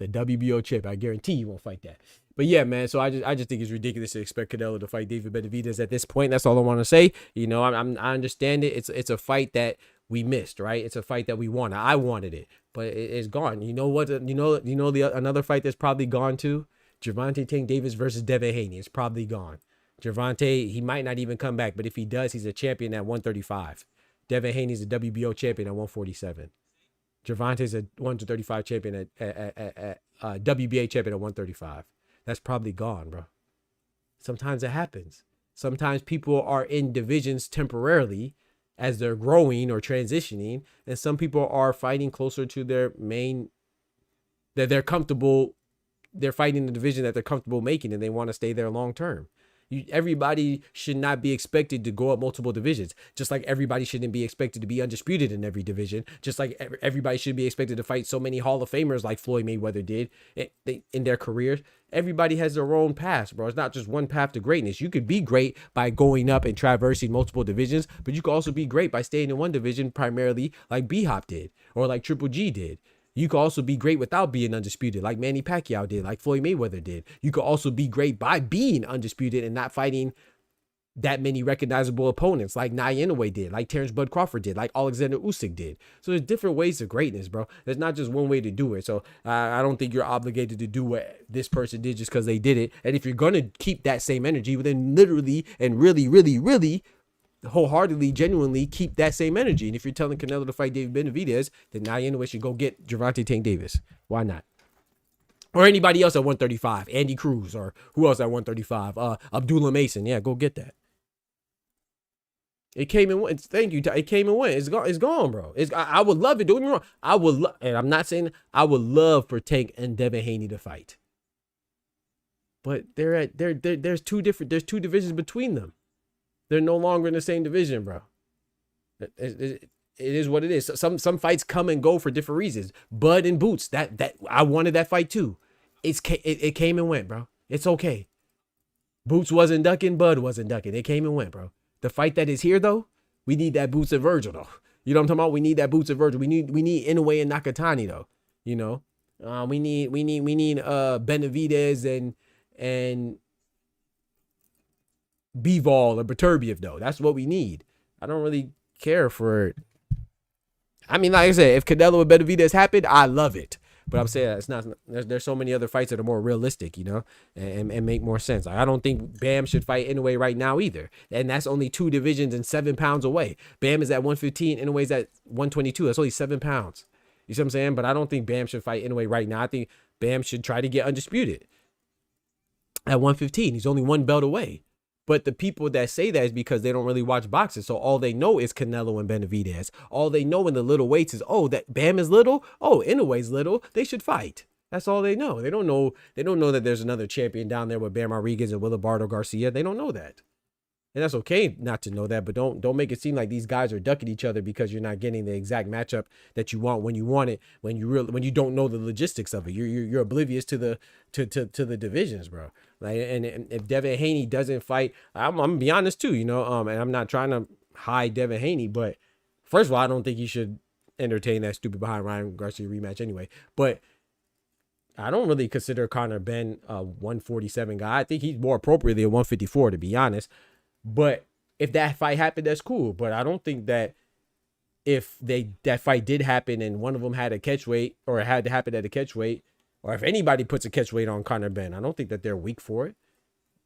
The WBO champ, I guarantee he won't fight that. But yeah, man, so I just think it's ridiculous to expect Canelo to fight David Benavidez at this point. That's all I want to say. You know, I understand it. It's a fight that we missed, right? It's a fight that we wanted. I wanted it, but it's gone. You know what? Another fight that's probably gone too? Gervonta Tank Davis versus Devin Haney. It's probably gone. Gervonta, he might not even come back, but if he does, he's a champion at 135. Devin Haney's a WBO champion at 147. Gervonta's a 135 champion at WBA champion at 135. That's probably gone, bro. Sometimes it happens. Sometimes people are in divisions temporarily as they're growing or transitioning, and some people are fighting closer to their main, that they're comfortable. They're fighting the division that they're comfortable making, and they want to stay there long term. Everybody should not be expected to go up multiple divisions, just like everybody shouldn't be expected to be undisputed in every division, just like everybody should be expected to fight so many Hall of Famers like Floyd Mayweather did in their careers. Everybody has their own path, bro. It's not just one path to greatness. You could be great by going up and traversing multiple divisions, but you could also be great by staying in one division primarily like B-Hop did or like Triple G did. You could also be great without being undisputed, like Manny Pacquiao did, like Floyd Mayweather did. You could also be great by being undisputed and not fighting that many recognizable opponents, like Nye Inoue did, like Terrence Bud Crawford did, like Alexander Usyk did. So there's different ways to greatness, bro. There's not just one way to do it. So I don't think you're obligated to do what this person did just because they did it. And if you're going to keep that same energy, then literally and really, really, really wholeheartedly, genuinely keep that same energy. And if you're telling Canelo to fight David Benavidez, then now Inoue should go get Gervonta Tank Davis. Why not? Or anybody else at 135, Andy Cruz, or who else at 135? Abdullah Mason. Yeah, go get that. It came and went. Thank you. It came and went. It's gone. It's gone, bro. I would love it. Don't get me wrong. I would love, and I'm not saying I would love for Tank and Devin Haney to fight. But there's two divisions between them. They're no longer in the same division, bro. It is what it is. Some fights come and go for different reasons. Bud and Boots, that I wanted that fight too. It came and went, bro. It's okay. Boots wasn't ducking, Bud wasn't ducking. It came and went, bro. The fight that is here though, we need that Boots and Virgil though. You know what I'm talking about? We need that Boots and Virgil. We need Inoue and Nakatani though. You know, we need Benavidez and Bivol or Beterbiev though. That's what we need. I don't really care for it. I mean, like I said, if Canelo and Benavidez happened, I love it. But I'm saying it's not. There's so many other fights that are more realistic, you know, and make more sense. Like, I don't think Bam should fight Inoue right now either, and that's only 2 divisions and 7 pounds away. Bam is at 115, Inoue's at 122. That's only 7 pounds. You see what I'm saying? But I don't think Bam should fight Inoue right now. I think Bam should try to get undisputed at 115. He's only 1 belt away. But the people that say that is because they don't really watch boxing. So all they know is Canelo and Benavidez. All they know in the little weights is, oh, that Bam is little. Oh, Inoue's little. They should fight. That's all they know. They don't know that there's another champion down there with Bam Rodriguez and Wilibardo Garcia. They don't know that. And that's okay not to know that, but don't make it seem like these guys are ducking each other because you're not getting the exact matchup that you want when you want it, when you don't know the logistics of it. You're oblivious to the divisions, bro. Like, and if Devin Haney doesn't fight, I'm gonna be honest too, you know, and I'm not trying to hide Devin Haney, but first of all, I don't think he should entertain that stupid behind Ryan Garcia rematch anyway. But I don't really consider Conor Benn a 147 guy. I think he's more appropriately a 154, to be honest. But if that fight happened, that's cool. But I don't think that if that fight did happen and one of them had a catch weight, or it had to happen at a catch weight, or if anybody puts a catch weight on Conor Benn, I don't think that they're weak for it.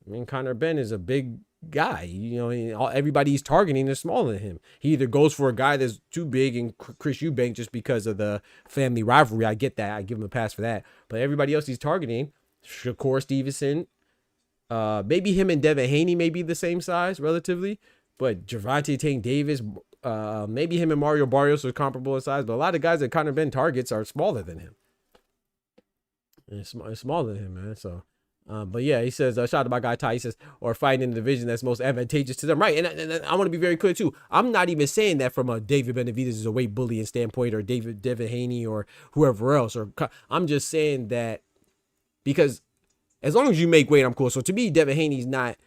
I mean, Conor Benn is a big guy. You know, everybody he's targeting is smaller than him. He either goes for a guy that's too big and Chris Eubank just because of the family rivalry. I get that. I give him a pass for that. But everybody else he's targeting, Shakur Stevenson, maybe him and Devin Haney may be the same size relatively, but Gervonta Tank Davis, maybe him and Mario Barrios are comparable in size, but a lot of guys that Conor Benn targets are smaller than him. It's smaller than him, man. So, but yeah, he says, shout out to my guy Ty. He says, or fighting in the division that's most advantageous to them, right? And I want to be very clear too. I'm not even saying that from a David Benavidez as a weight bullying standpoint, or Devin Haney, or whoever else. Or I'm just saying that because as long as you make weight, I'm cool. So to me, Devin Haney's not.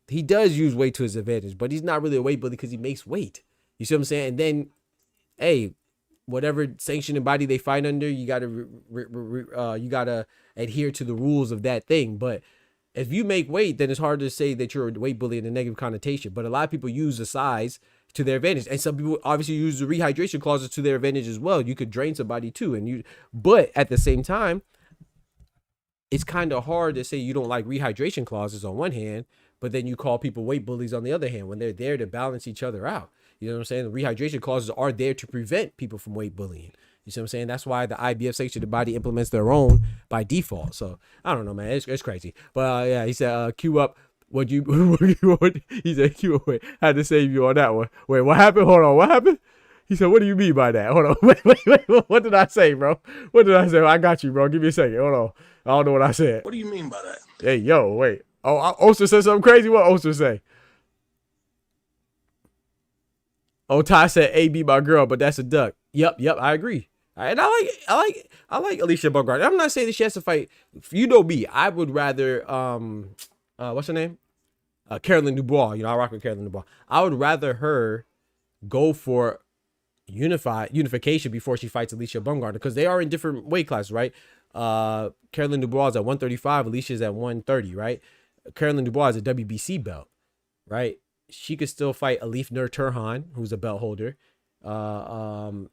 He does use weight to his advantage, but he's not really a weight bully because he makes weight. You see what I'm saying? And then, hey, whatever sanctioning body they fight under, you gotta adhere to the rules of that thing. But if you make weight, then it's hard to say that you're a weight bully in a negative connotation. But a lot of people use the size to their advantage, and some people obviously use the rehydration clauses to their advantage as well. You could drain somebody too, but at the same time, it's kind of hard to say you don't like rehydration clauses on one hand, but then you call people weight bullies on the other hand when they're there to balance each other out. You know what I'm saying? The rehydration clauses are there to prevent people from weight bullying. You see what I'm saying? That's why the IBF sanctioned body implements their own by default. So I don't know, man. It's crazy. But yeah, he said, queue up. He said, queue up. Wait, had to save you on that one. Wait, what happened? Hold on. What happened? He said, what do you mean by that? Hold on. Wait. What did I say, bro? What did I say? I got you, bro. Give me a second. Hold on. I don't know what I said. What do you mean by that? Hey, yo, wait. Oh, Oster said something crazy. What Oster say? Oh, Ty said A be my girl, but that's a duck. Yep, I agree. And I like Alicia Bumgarner. I'm not saying that she has to fight. You know me. I would rather what's her name? Carolyn Dubois. You know, I rock with Carolyn Dubois. I would rather her go for unification before she fights Alicia Bumgarner, because they are in different weight classes, right? Carolyn Dubois is at 135, Alicia's at 130, right? Carolyn Dubois is a WBC belt, right? She could still fight Alif Nur Turhan, who's a belt holder. And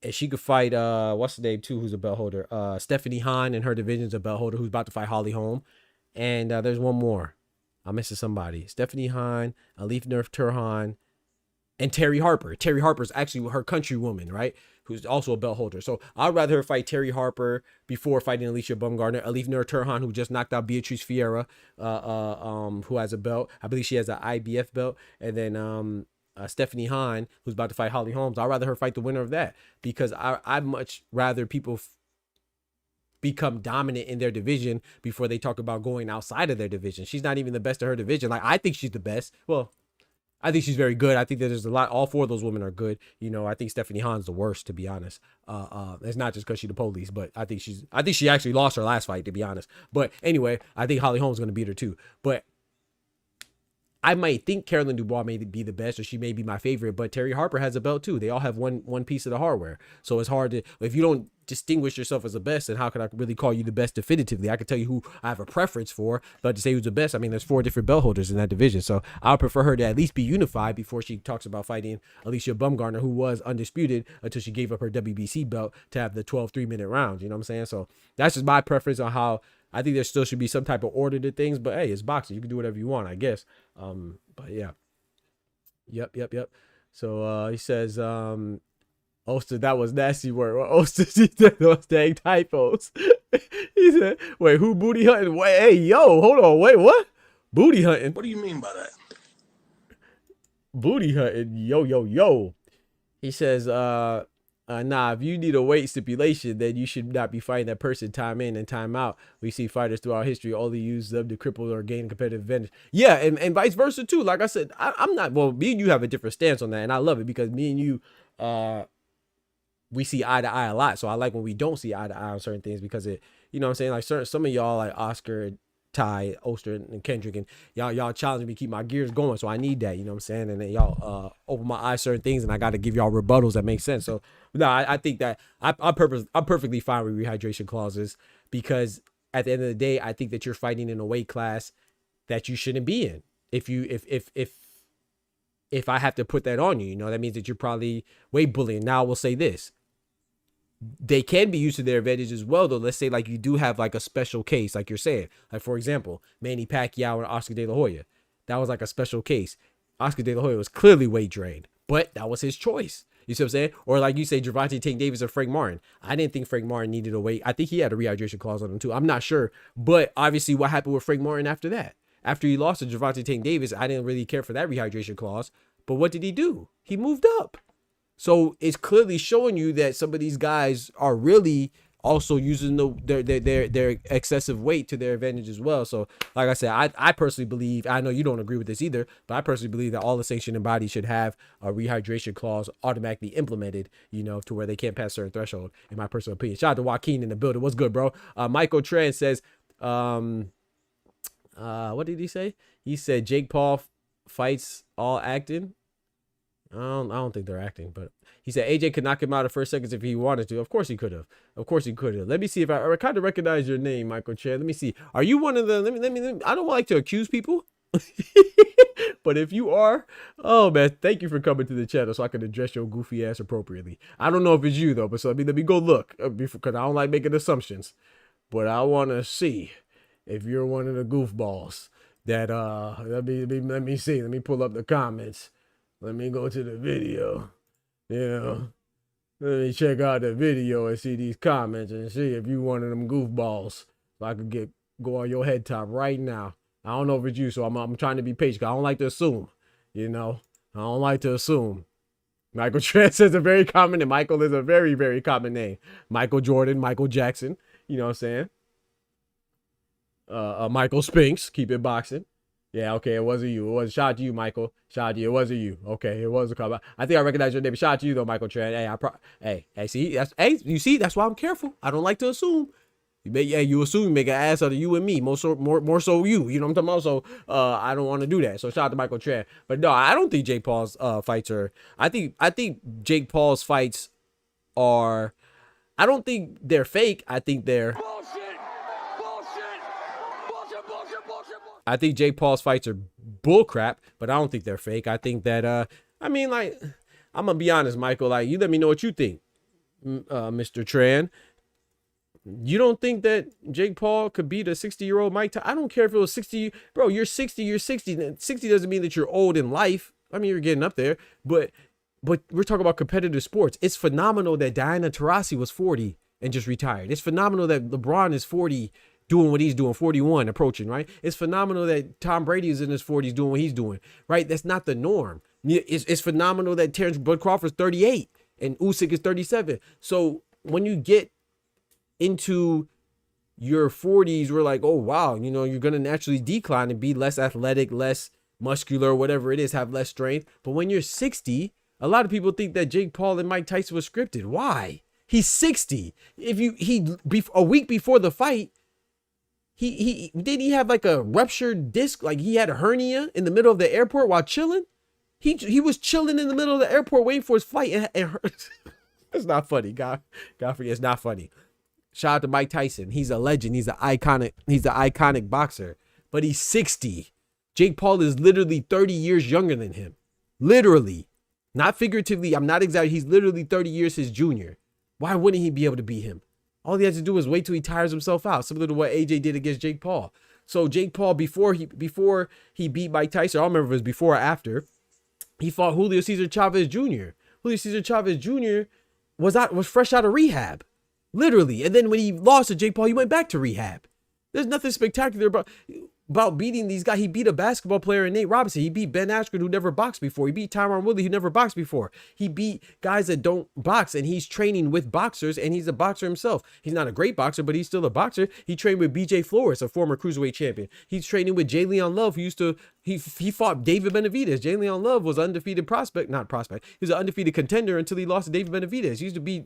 she could fight what's the name too, who's a belt holder? Stephanie Han in her division's a belt holder who's about to fight Holly Holm. And there's one more. I'm missing somebody. Stephanie Han, Alif Nur Turhan, and Terry Harper. Terry Harper's actually her countrywoman, right? Who's also a belt holder. So I'd rather her fight Terry Harper before fighting Alicia Bumgarner. Alif Nur Turhan, who just knocked out Beatrice Fiera, who has a belt. I believe she has an IBF belt. And then Stephanie Han, who's about to fight Holly Holmes. I'd rather her fight the winner of that, because I'd much rather people become dominant in their division before they talk about going outside of their division. She's not even the best of her division. Like, I think she's the best. Well, I think she's very good. I think that there's a lot. All four of those women are good. You know, I think Stephanie Han's the worst, to be honest. It's not just because she's the police, but I think she actually lost her last fight, to be honest. But anyway, I think Holly Holm's going to beat her too. But I might think Carolyn Dubois may be the best, or she may be my favorite, but Terry Harper has a belt too. They all have one piece of the hardware. So it's hard to, if you don't distinguish yourself as the best, then how can I really call you the best definitively? I can tell you who I have a preference for, but to say who's the best, I mean, there's 4 different belt holders in that division. So I would prefer her to at least be unified before she talks about fighting Alicia Bumgarner, who was undisputed until she gave up her WBC belt to have the 12 3-minute rounds. You know what I'm saying? So that's just my preference on how. I think there still should be some type of order to things, but hey, it's boxing. You can do whatever you want, I guess. But yeah. Yep. So he says, Oster, that was nasty word. Well, Oster, he said those dang typos. He said, wait, who booty hunting? Wait, hey, yo, hold on. Wait, what? Booty hunting? What do you mean by that? Booty hunting. Yo. He says, nah, if you need a weight stipulation, then you should not be fighting that person time in and time out. We see fighters throughout history only use them to cripple or gain competitive advantage. Yeah, and vice versa too. Like I said, I'm not, well, me and you have a different stance on that, and I love it because me and you, we see eye to eye a lot. So I like when we don't see eye to eye on certain things, because it, you know what I'm saying? Like some of y'all, like Oscar, Ty, Oster, and Kendrick, and y'all challenge me to keep my gears going, so I need that, you know what I'm saying? And then y'all open my eyes certain things, and I got to give y'all rebuttals that make sense. So no, I think that I'm perfectly fine with rehydration clauses, because at the end of the day, I think that you're fighting in a weight class that you shouldn't be in. If I have to put that on you, you know, that means that you're probably weight bullying. Now I will say this. They can be used to their advantage as well, though. Let's say like you do have like a special case, like you're saying, like for example, Manny Pacquiao and Oscar De La Hoya. That was like a special case. Oscar De La Hoya was clearly weight drained, but that was his choice. You see what I'm saying? Or like you say, Gervonta Tank Davis or Frank Martin. I didn't think Frank Martin needed a weight. I think he had a rehydration clause on him too. I'm not sure, but obviously what happened with Frank Martin after that? After he lost to Gervonta Tank Davis, I didn't really care for that rehydration clause. But what did he do? He moved up. So it's clearly showing you that some of these guys are really also using their excessive weight to their advantage as well. So like I said, I personally believe, I know you don't agree with this either, but I personally believe that all the sanctioning bodies should have a rehydration clause automatically implemented, you know, to where they can't pass a certain threshold, in my personal opinion. Shout out to Joaquin in the building. What's good, bro? Michael Tran says, what did he say? He said Jake Paul fights all acting. I don't think they're acting, but he said AJ could knock him out in first seconds if he wanted to. Of course he could have. Let me see if I kind of recognize your name, Michael Chan. Let me see. Are you one of the? Let me. I don't like to accuse people, but if you are, oh man, thank you for coming to the channel so I can address your goofy ass appropriately. I don't know if it's you though, but so let me go look because I don't like making assumptions, but I want to see if you're one of the goofballs that let me see. Let me pull up the comments. Let me go to the video, you know, let me check out the video and see these comments and see if you one of them goofballs. So I could go on your head top right now. I don't know if it's you, so I'm trying to be patient. I don't like to assume, you know. I don't like to assume. Michael Trent is a very common name. Michael is a very, very common name. Michael Jordan, Michael Jackson. You know what I'm saying? Michael Spinks. Keep it boxing. Yeah, okay, it wasn't you. It was shout out to you, Michael. Shout out to you. It wasn't you. Okay, it was a call. I think I recognize your name. Shout out to you though, Michael Trent. Hey, see, you see, that's why I'm careful. I don't like to assume. You assume you make an ass out of you and me, more so you. You know what I'm talking about? So I don't want to do that. So shout out to Michael Trent. But no, I don't think Jake Paul's fights are. I think Jake Paul's fights are. I don't think they're fake. I think they're. I think Jake Paul's fights are bullcrap, but I don't think they're fake. I think that I mean, like, I'm gonna be honest, Michael. Like, you let me know what you think, Mr. Tran. You don't think that Jake Paul could beat a 60-year-old Mike Tyson? I don't care if it was 60. Bro, you're 60. You're 60. 60 doesn't mean that you're old in life. I mean, you're getting up there, but we're talking about competitive sports. It's phenomenal that Diana Taurasi was 40 and just retired. It's phenomenal that LeBron is 40. Doing what he's doing, 41 approaching, right? It's phenomenal that Tom Brady is in his 40s doing what he's doing, right? That's not the norm. It's phenomenal that Terrence Bud Crawford's 38 and Usyk is 37. So when you get into your 40s, we're like, oh, wow, you know, you're going to naturally decline and be less athletic, less muscular, whatever it is, have less strength. But when you're 60, a lot of people think that Jake Paul and Mike Tyson was scripted. Why? He's 60. A week before the fight, he have like a ruptured disc, like he had a hernia in the middle of the airport while chilling. He was chilling in the middle of the airport waiting for his flight and it's not funny. God forget, it's not funny. Shout out to Mike Tyson. He's a legend. He's an iconic boxer, but he's 60. Jake Paul is literally 30 years younger than him. Literally, not figuratively. I'm not exaggerating. He's literally 30 years his junior. Why wouldn't he be able to beat him? All he has to do is wait till he tires himself out, similar to what AJ did against Jake Paul. So Jake Paul, before he beat Mike Tyson, I don't remember if it was before or after, he fought Julio Cesar Chavez Jr. Julio Cesar Chavez Jr. was fresh out of rehab, literally. And then when he lost to Jake Paul, he went back to rehab. There's nothing spectacular about beating these guys. He beat a basketball player in Nate Robinson. He beat Ben Askren, who never boxed before. He beat Tyron Woodley, who never boxed before. He beat guys that don't box, and he's training with boxers, and he's a boxer himself. He's not a great boxer, but he's still a boxer. He trained with BJ Flores, a former cruiserweight champion. He's training with Jay Leon Love, who he fought David Benavidez. Jay Leon Love was an undefeated prospect. He was an undefeated contender until he lost to David Benavidez. He used to be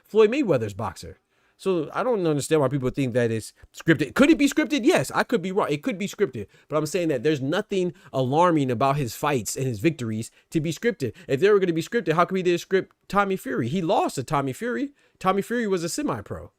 Floyd Mayweather's boxer. So I don't understand why people think that it's scripted. Could it be scripted? Yes, I could be wrong. It could be scripted. But I'm saying that there's nothing alarming about his fights and his victories to be scripted. If they were going to be scripted, how come he didn't script Tommy Fury? He lost to Tommy Fury. Tommy Fury was a semi-pro.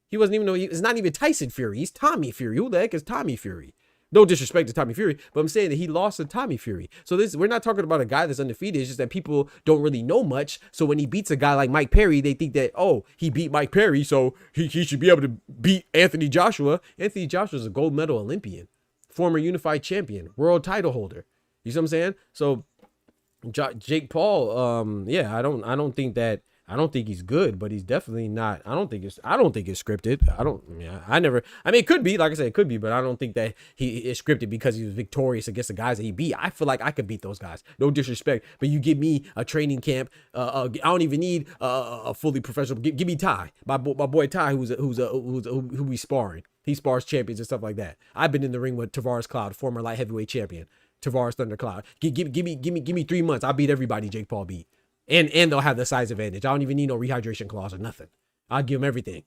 He wasn't even, it's not even Tyson Fury. He's Tommy Fury. Who the heck is Tommy Fury? No disrespect to Tommy Fury, but I'm saying that he lost to Tommy Fury. So we're not talking about a guy that's undefeated. It's just that people don't really know much. So when he beats a guy like Mike Perry, they think that, oh, he beat Mike Perry, so he should be able to beat Anthony Joshua. Anthony Joshua is a gold medal Olympian, former unified champion, world title holder. You see what I'm saying? So Jake Paul, I don't think he's good, but he's definitely not. I don't think it's scripted. It could be, like I said, it could be, but I don't think that he is scripted because he was victorious against the guys that he beat. I feel like I could beat those guys. No disrespect, but you give me a training camp. I don't even need a fully professional. Give me Ty, my boy Ty, who we sparring. He spars champions and stuff like that. I've been in the ring with Tavares Cloud, former light heavyweight champion. Tavares Thundercloud. Give me 3 months. I'll beat everybody Jake Paul beat. And they'll have the size advantage. I don't even need no rehydration clause or nothing. I'll give them everything.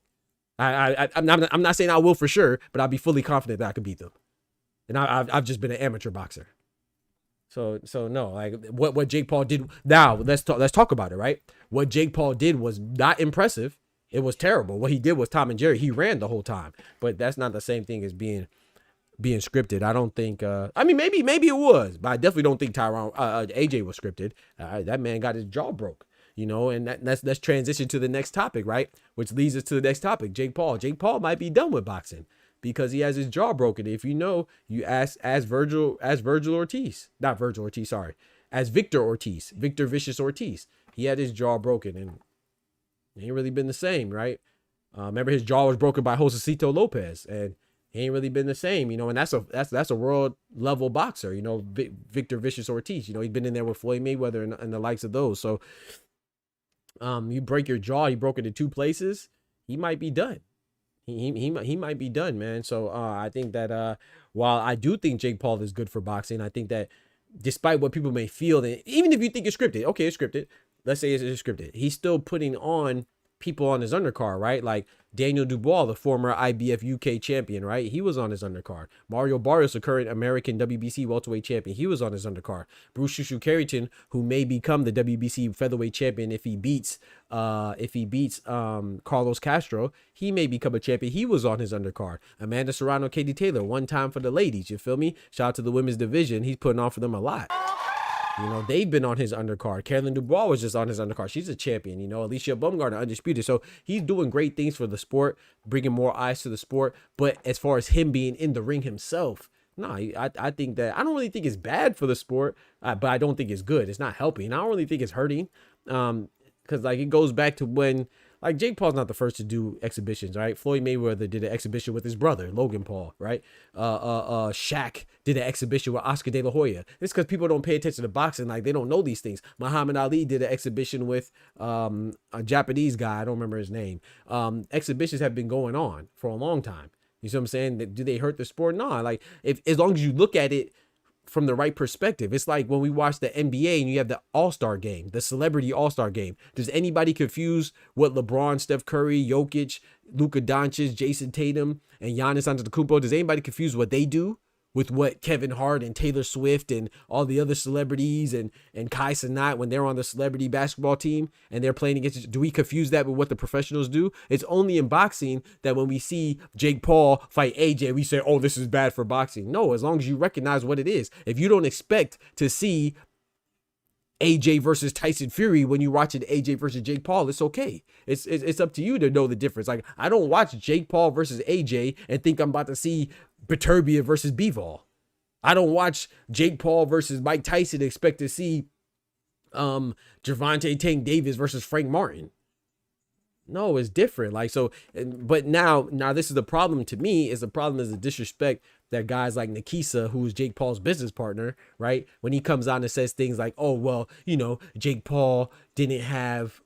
I'm not saying I will for sure, but I'll be fully confident that I can beat them. And I've just been an amateur boxer. So no, like what Jake Paul did. Now let's talk about it, right? What Jake Paul did was not impressive. It was terrible. What he did was Tom and Jerry. He ran the whole time, but that's not the same thing as being scripted. I don't think maybe it was, but I definitely don't think AJ was scripted. That man got his jaw broke, and let's transition to the next topic, right? Which leads us to the next topic. Jake Paul might be done with boxing because he has his jaw broken. If you ask as Victor Ortiz, Victor Vicious Ortiz, he had his jaw broken and he ain't really been the same, right? Remember his jaw was broken by Josecito Lopez and he ain't really been the same, and that's a world level boxer, Victor Vicious Ortiz, he's been in there with Floyd Mayweather and the likes of those. So You break your jaw, he broke it in 2 places, he might be done. He might be done, man. So I think that while I do think Jake Paul is good for boxing, I think that despite what people may feel, that even if you think it's scripted, okay, it's scripted. Let's say it's scripted. He's still putting on people on his undercard, right? Like Daniel Dubois, the former IBF UK champion, right? He was on his undercard. Mario Barrios, the current American WBC welterweight champion, he was on his undercard. Bruce Shushu Carrington, who may become the WBC featherweight champion if he beats Carlos Castro, he may become a champion. He was on his undercard. Amanda Serrano, Katie Taylor, one time for the ladies. You feel me? Shout out to the women's division. He's putting on for them a lot. You know, they've been on his undercard. Carolyn Dubois was just on his undercard. She's a champion. You know, Alicia Baumgartner, undisputed. So he's doing great things for the sport, bringing more eyes to the sport. But as far as him being in the ring himself, no, I think that I don't really think it's bad for the sport, but I don't think it's good. It's not helping. I don't really think it's hurting. Because like it goes back to when like Jake Paul's not the first to do exhibitions, right? Floyd Mayweather did an exhibition with his brother, Logan Paul, right? Shaq did an exhibition with Oscar De La Hoya. It's because people don't pay attention to boxing, like they don't know these things. Muhammad Ali did an exhibition with a Japanese guy, I don't remember his name. Exhibitions have been going on for a long time. You see what I'm saying? Do they hurt the sport? No, like if as long as you look at it from the right perspective. It's like when we watch the NBA and you have the All-Star game, the celebrity All-Star game. Does anybody confuse what LeBron, Steph Curry, Jokic, Luka Doncic, Jason Tatum, and Giannis Antetokounmpo, does anybody confuse what they do with what Kevin Hart and Taylor Swift and all the other celebrities and Kai Cenat when they're on the celebrity basketball team and they're playing against? Do we confuse that with what the professionals do? It's only in boxing that when we see Jake Paul fight AJ, we say, oh, this is bad for boxing. No, as long as you recognize what it is. If you don't expect to see AJ versus Tyson Fury when you watch it AJ versus Jake Paul, it's okay. It's up to you to know the difference. Like I don't watch Jake Paul versus AJ and think I'm about to see Beterbiev versus Bivol. I don't watch Jake Paul versus Mike Tyson and expect to see Gervonta Tank Davis versus Frank Martin. No, it's different. Like so, but now this is the problem to me. Is the problem is the disrespect that guys like Nikisa, who is Jake Paul's business partner, right? When he comes out and says things like, "Oh well, you know, Jake Paul didn't have,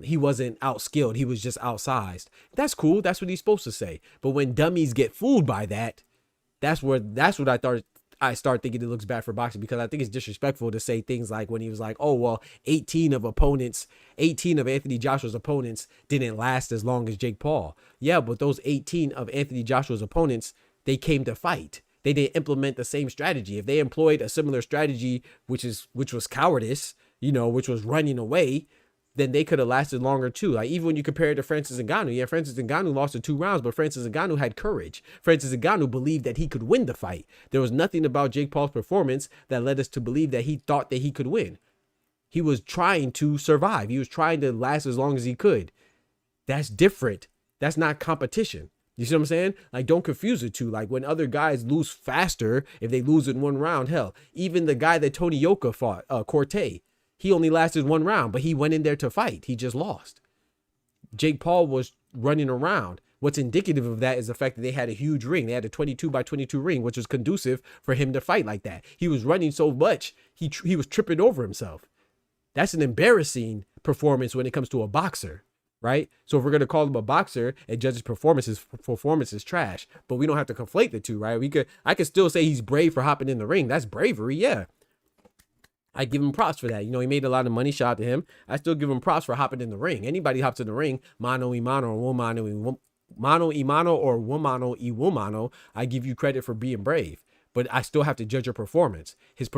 he wasn't outskilled. He was just outsized." That's cool. That's what he's supposed to say. But when dummies get fooled by that, that's what I start thinking it looks bad for boxing, because I think it's disrespectful to say things like when he was like, oh, well, 18 of Anthony Joshua's opponents didn't last as long as Jake Paul. Yeah, but those 18 of Anthony Joshua's opponents, they came to fight. They didn't implement the same strategy. If they employed a similar strategy, which was cowardice, you know, which was running away, then they could have lasted longer too. Like even when you compare it to Francis Ngannou, yeah, Francis Ngannou lost in 2 rounds, but Francis Ngannou had courage. Francis Ngannou believed that he could win the fight. There was nothing about Jake Paul's performance that led us to believe that he thought that he could win. He was trying to survive. He was trying to last as long as he could. That's different. That's not competition. You see what I'm saying? Like, don't confuse the two. Like when other guys lose faster, if they lose in 1 round, hell, even the guy that Tony Yoka fought, Corte, he only lasted 1 round, but he went in there to fight. He just lost. Jake Paul was running around. What's indicative of that is the fact that they had a huge ring. They had a 22 by 22 ring, which was conducive for him to fight like that. He was running so much, he was tripping over himself. That's an embarrassing performance when it comes to a boxer, right? So if we're going to call him a boxer and judge his performance is trash, but we don't have to conflate the two, right? I could still say he's brave for hopping in the ring. That's bravery, yeah. I give him props for that. You know, he made a lot of money. Shout out to him. I still give him props for hopping in the ring. Anybody hops in the ring, mano y mano or mano y mano or womano y womano, I give you credit for being brave. But I still have to judge your performance. His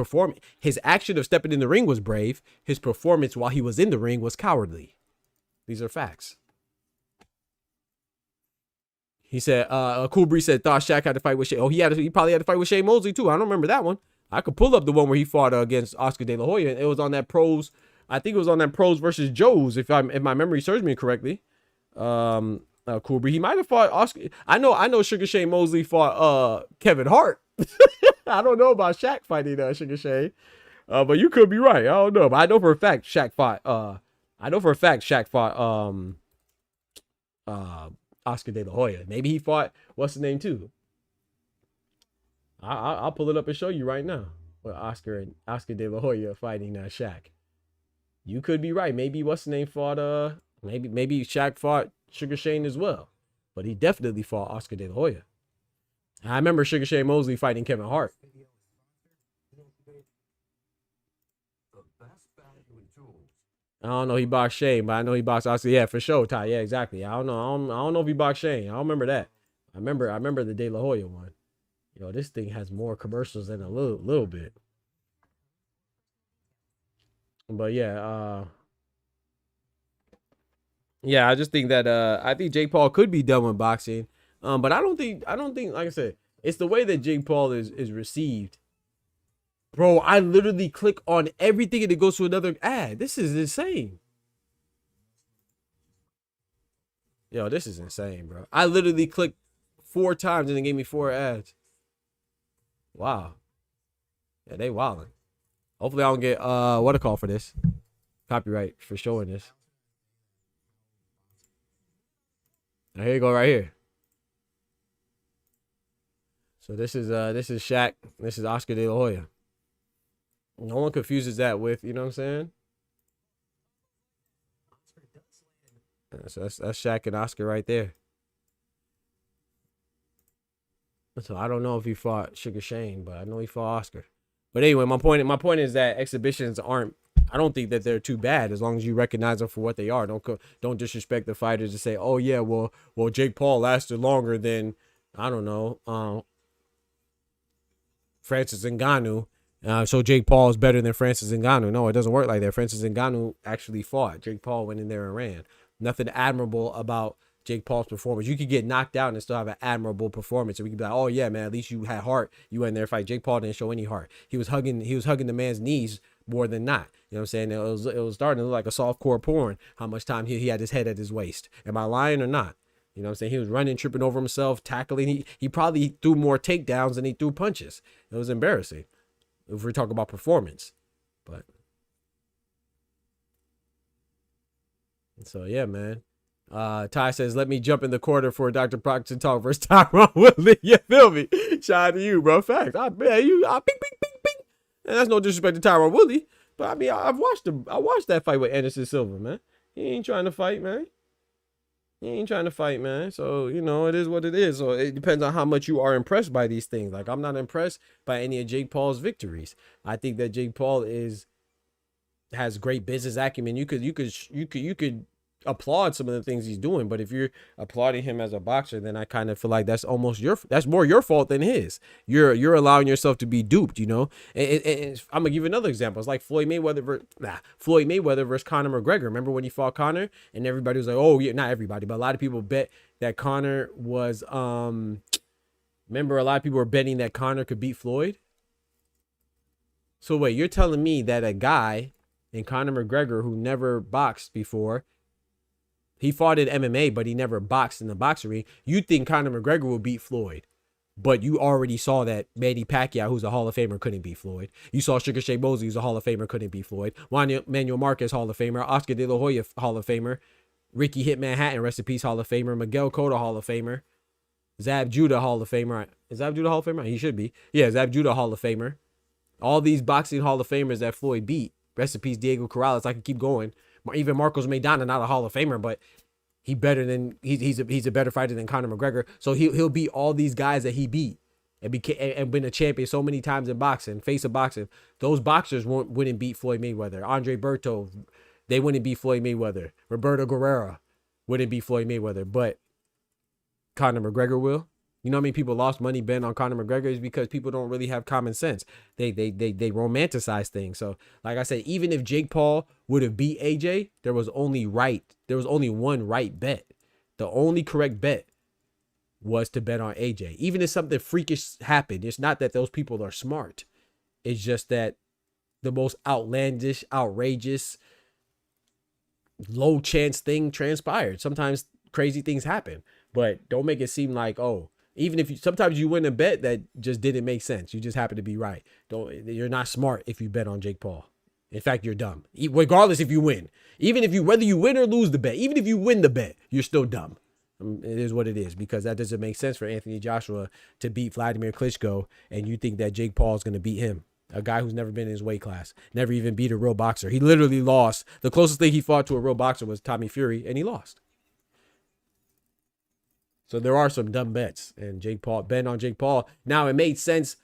action of stepping in the ring was brave. His performance while he was in the ring was cowardly. These are facts. He said, Cool Breeze said, thought Shaq had to fight with Shea. Oh, he probably had to fight with Shea Mosley too. I don't remember that one. I could pull up the one where he fought against Oscar De La Hoya. It was on that pros. I think it was on that pros versus Joe's, if my memory serves me correctly. Cool Breeze. He might have fought Oscar. I know Sugar Shane Mosley fought Kevin Hart. I don't know about Shaq fighting Sugar Shane. But you could be right. I don't know. But I know for a fact Shaq fought Oscar De La Hoya. Maybe he fought what's his name too. I'll pull it up and show you right now. Well, Oscar De La Hoya fighting Shaq. You could be right. Maybe what's the name fought maybe Shaq fought Sugar Shane as well. But he definitely fought Oscar De La Hoya. I remember Sugar Shane Mosley fighting Kevin Hart. I don't know he boxed Shane, but I know he boxed Oscar. Yeah, for sure, Ty. Yeah, exactly. I don't know if he boxed Shane. I don't remember that. I remember the De La Hoya one. Yo, this thing has more commercials than a little bit. But yeah, yeah, I just think that I think Jake Paul could be done with boxing. But I don't think like I said, it's the way that Jake Paul is received. Bro, I literally click on everything and it goes to another ad. This is insane. Yo, this is insane, bro. I literally clicked 4 times and it gave me 4 ads. Wow. Yeah, they wildin'. Hopefully I don't get what a call for this. Copyright for showing this. Now here you go right here. So this is Shaq. This is Oscar De La Hoya. No one confuses that with, you know what I'm saying? So that's Shaq and Oscar right there. So I don't know if he fought Sugar Shane, but I know he fought Oscar. But anyway, my point is that exhibitions aren't. I don't think that they're too bad as long as you recognize them for what they are. Don't disrespect the fighters and say, oh yeah, well Jake Paul lasted longer than, I don't know, Francis Ngannou. So Jake Paul is better than Francis Ngannou. No, it doesn't work like that. Francis Ngannou actually fought. Jake Paul went in there and ran. Nothing admirable about Jake Paul's performance. You could get knocked out and still have an admirable performance. And we could be like, oh yeah, man, at least you had heart. You went in there to fight. Jake Paul didn't show any heart. He was hugging the man's knees more than not. You know what I'm saying? It was starting to look like a softcore porn. How much time he had his head at his waist. Am I lying or not? You know what I'm saying? He was running, tripping over himself, tackling. He probably threw more takedowns than he threw punches. It was embarrassing if we're talking about performance. But so yeah, man. Ty says, let me jump in the corner for Dr. Boxing Talk versus Tyron Woodley. You feel me? Shout out to you, bro. Facts. I bet you. Bing, bing, bing, bing. And that's no disrespect to Tyron Woodley, but I mean, I watched that fight with Anderson Silva, man. He ain't trying to fight, man. So, you know, it is what it is. So it depends on how much you are impressed by these things. Like, I'm not impressed by any of Jake Paul's victories. I think that Jake Paul has great business acumen. You could applaud some of the things he's doing, but if you're applauding him as a boxer, then I kind of feel like that's more your fault than his. You're allowing yourself to be duped, you know. And I'm gonna give you another example. It's like Floyd Mayweather versus Conor McGregor. Remember when he fought Conor, and everybody was like, oh yeah, not everybody, but a lot of people bet that Conor was remember a lot of people were betting that Conor could beat Floyd. So wait, you're telling me that a guy in Conor McGregor who never boxed before, he fought in MMA, but he never boxed in the boxing ring, you think Conor McGregor will beat Floyd. But you already saw that Manny Pacquiao, who's a Hall of Famer, couldn't beat Floyd. You saw Sugar Shane Mosley, who's a Hall of Famer, couldn't beat Floyd. Juan Manuel Marquez, Hall of Famer. Oscar De La Hoya, Hall of Famer. Ricky Hitman Hatton, rest in peace, Hall of Famer. Miguel Cotto, Hall of Famer. Zab Judah, Hall of Famer. Is Zab Judah Hall of Famer? He should be. Yeah, Zab Judah, Hall of Famer. All these boxing Hall of Famers that Floyd beat. Rest in peace, Diego Corrales. I can keep going. Even Marcos Maidana, not a Hall of Famer, but he's a better fighter than Conor McGregor. So he'll beat all these guys that he beat and been a champion so many times in boxing, face of boxing. Those boxers wouldn't beat Floyd Mayweather. Andre Berto, they wouldn't beat Floyd Mayweather. Roberto Guerrero wouldn't beat Floyd Mayweather, but Conor McGregor will. You know how many people lost money betting on Conor McGregor is because people don't really have common sense. They romanticize things. So, like I said, even if Jake Paul would have beat AJ, there was only one right bet. The only correct bet was to bet on AJ. Even if something freakish happened, it's not that those people are smart. It's just that the most outlandish, outrageous, low chance thing transpired. Sometimes crazy things happen, but don't make it seem like, oh, even if sometimes you win a bet that just didn't make sense. You just happen to be right. You're not smart if you bet on Jake Paul. In fact, you're dumb. Regardless if you win. Whether you win or lose the bet, even if you win the bet, you're still dumb. It is what it is, because that doesn't make sense for Anthony Joshua to beat Vladimir Klitschko and you think that Jake Paul is going to beat him. A guy who's never been in his weight class, never even beat a real boxer. He literally lost. The closest thing he fought to a real boxer was Tommy Fury, and he lost. So there are some dumb bets, and Jake Paul, bet on Jake Paul. Now, it made sense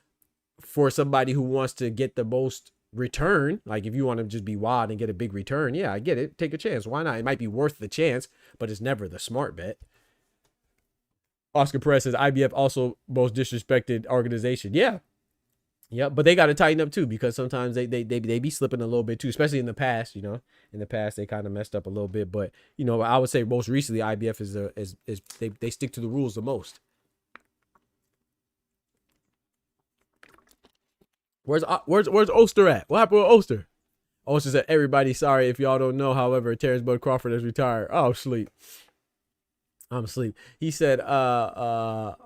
for somebody who wants to get the most return. Like if you want to just be wild and get a big return, yeah, I get it. Take a chance. Why not? It might be worth the chance, but it's never the smart bet. Oscar Perez says IBF also most disrespected organization. Yeah. Yeah, but they got to tighten up too, because sometimes they be slipping a little bit too, especially in the past. You know, in the past they kind of messed up a little bit, but you know, I would say most recently IBF is they stick to the rules the most. Where's Oster at? What happened with Oster? Oster said, "Everybody, sorry if y'all don't know. However, Terrence Bud Crawford is retired." Oh, I'm asleep. He said, what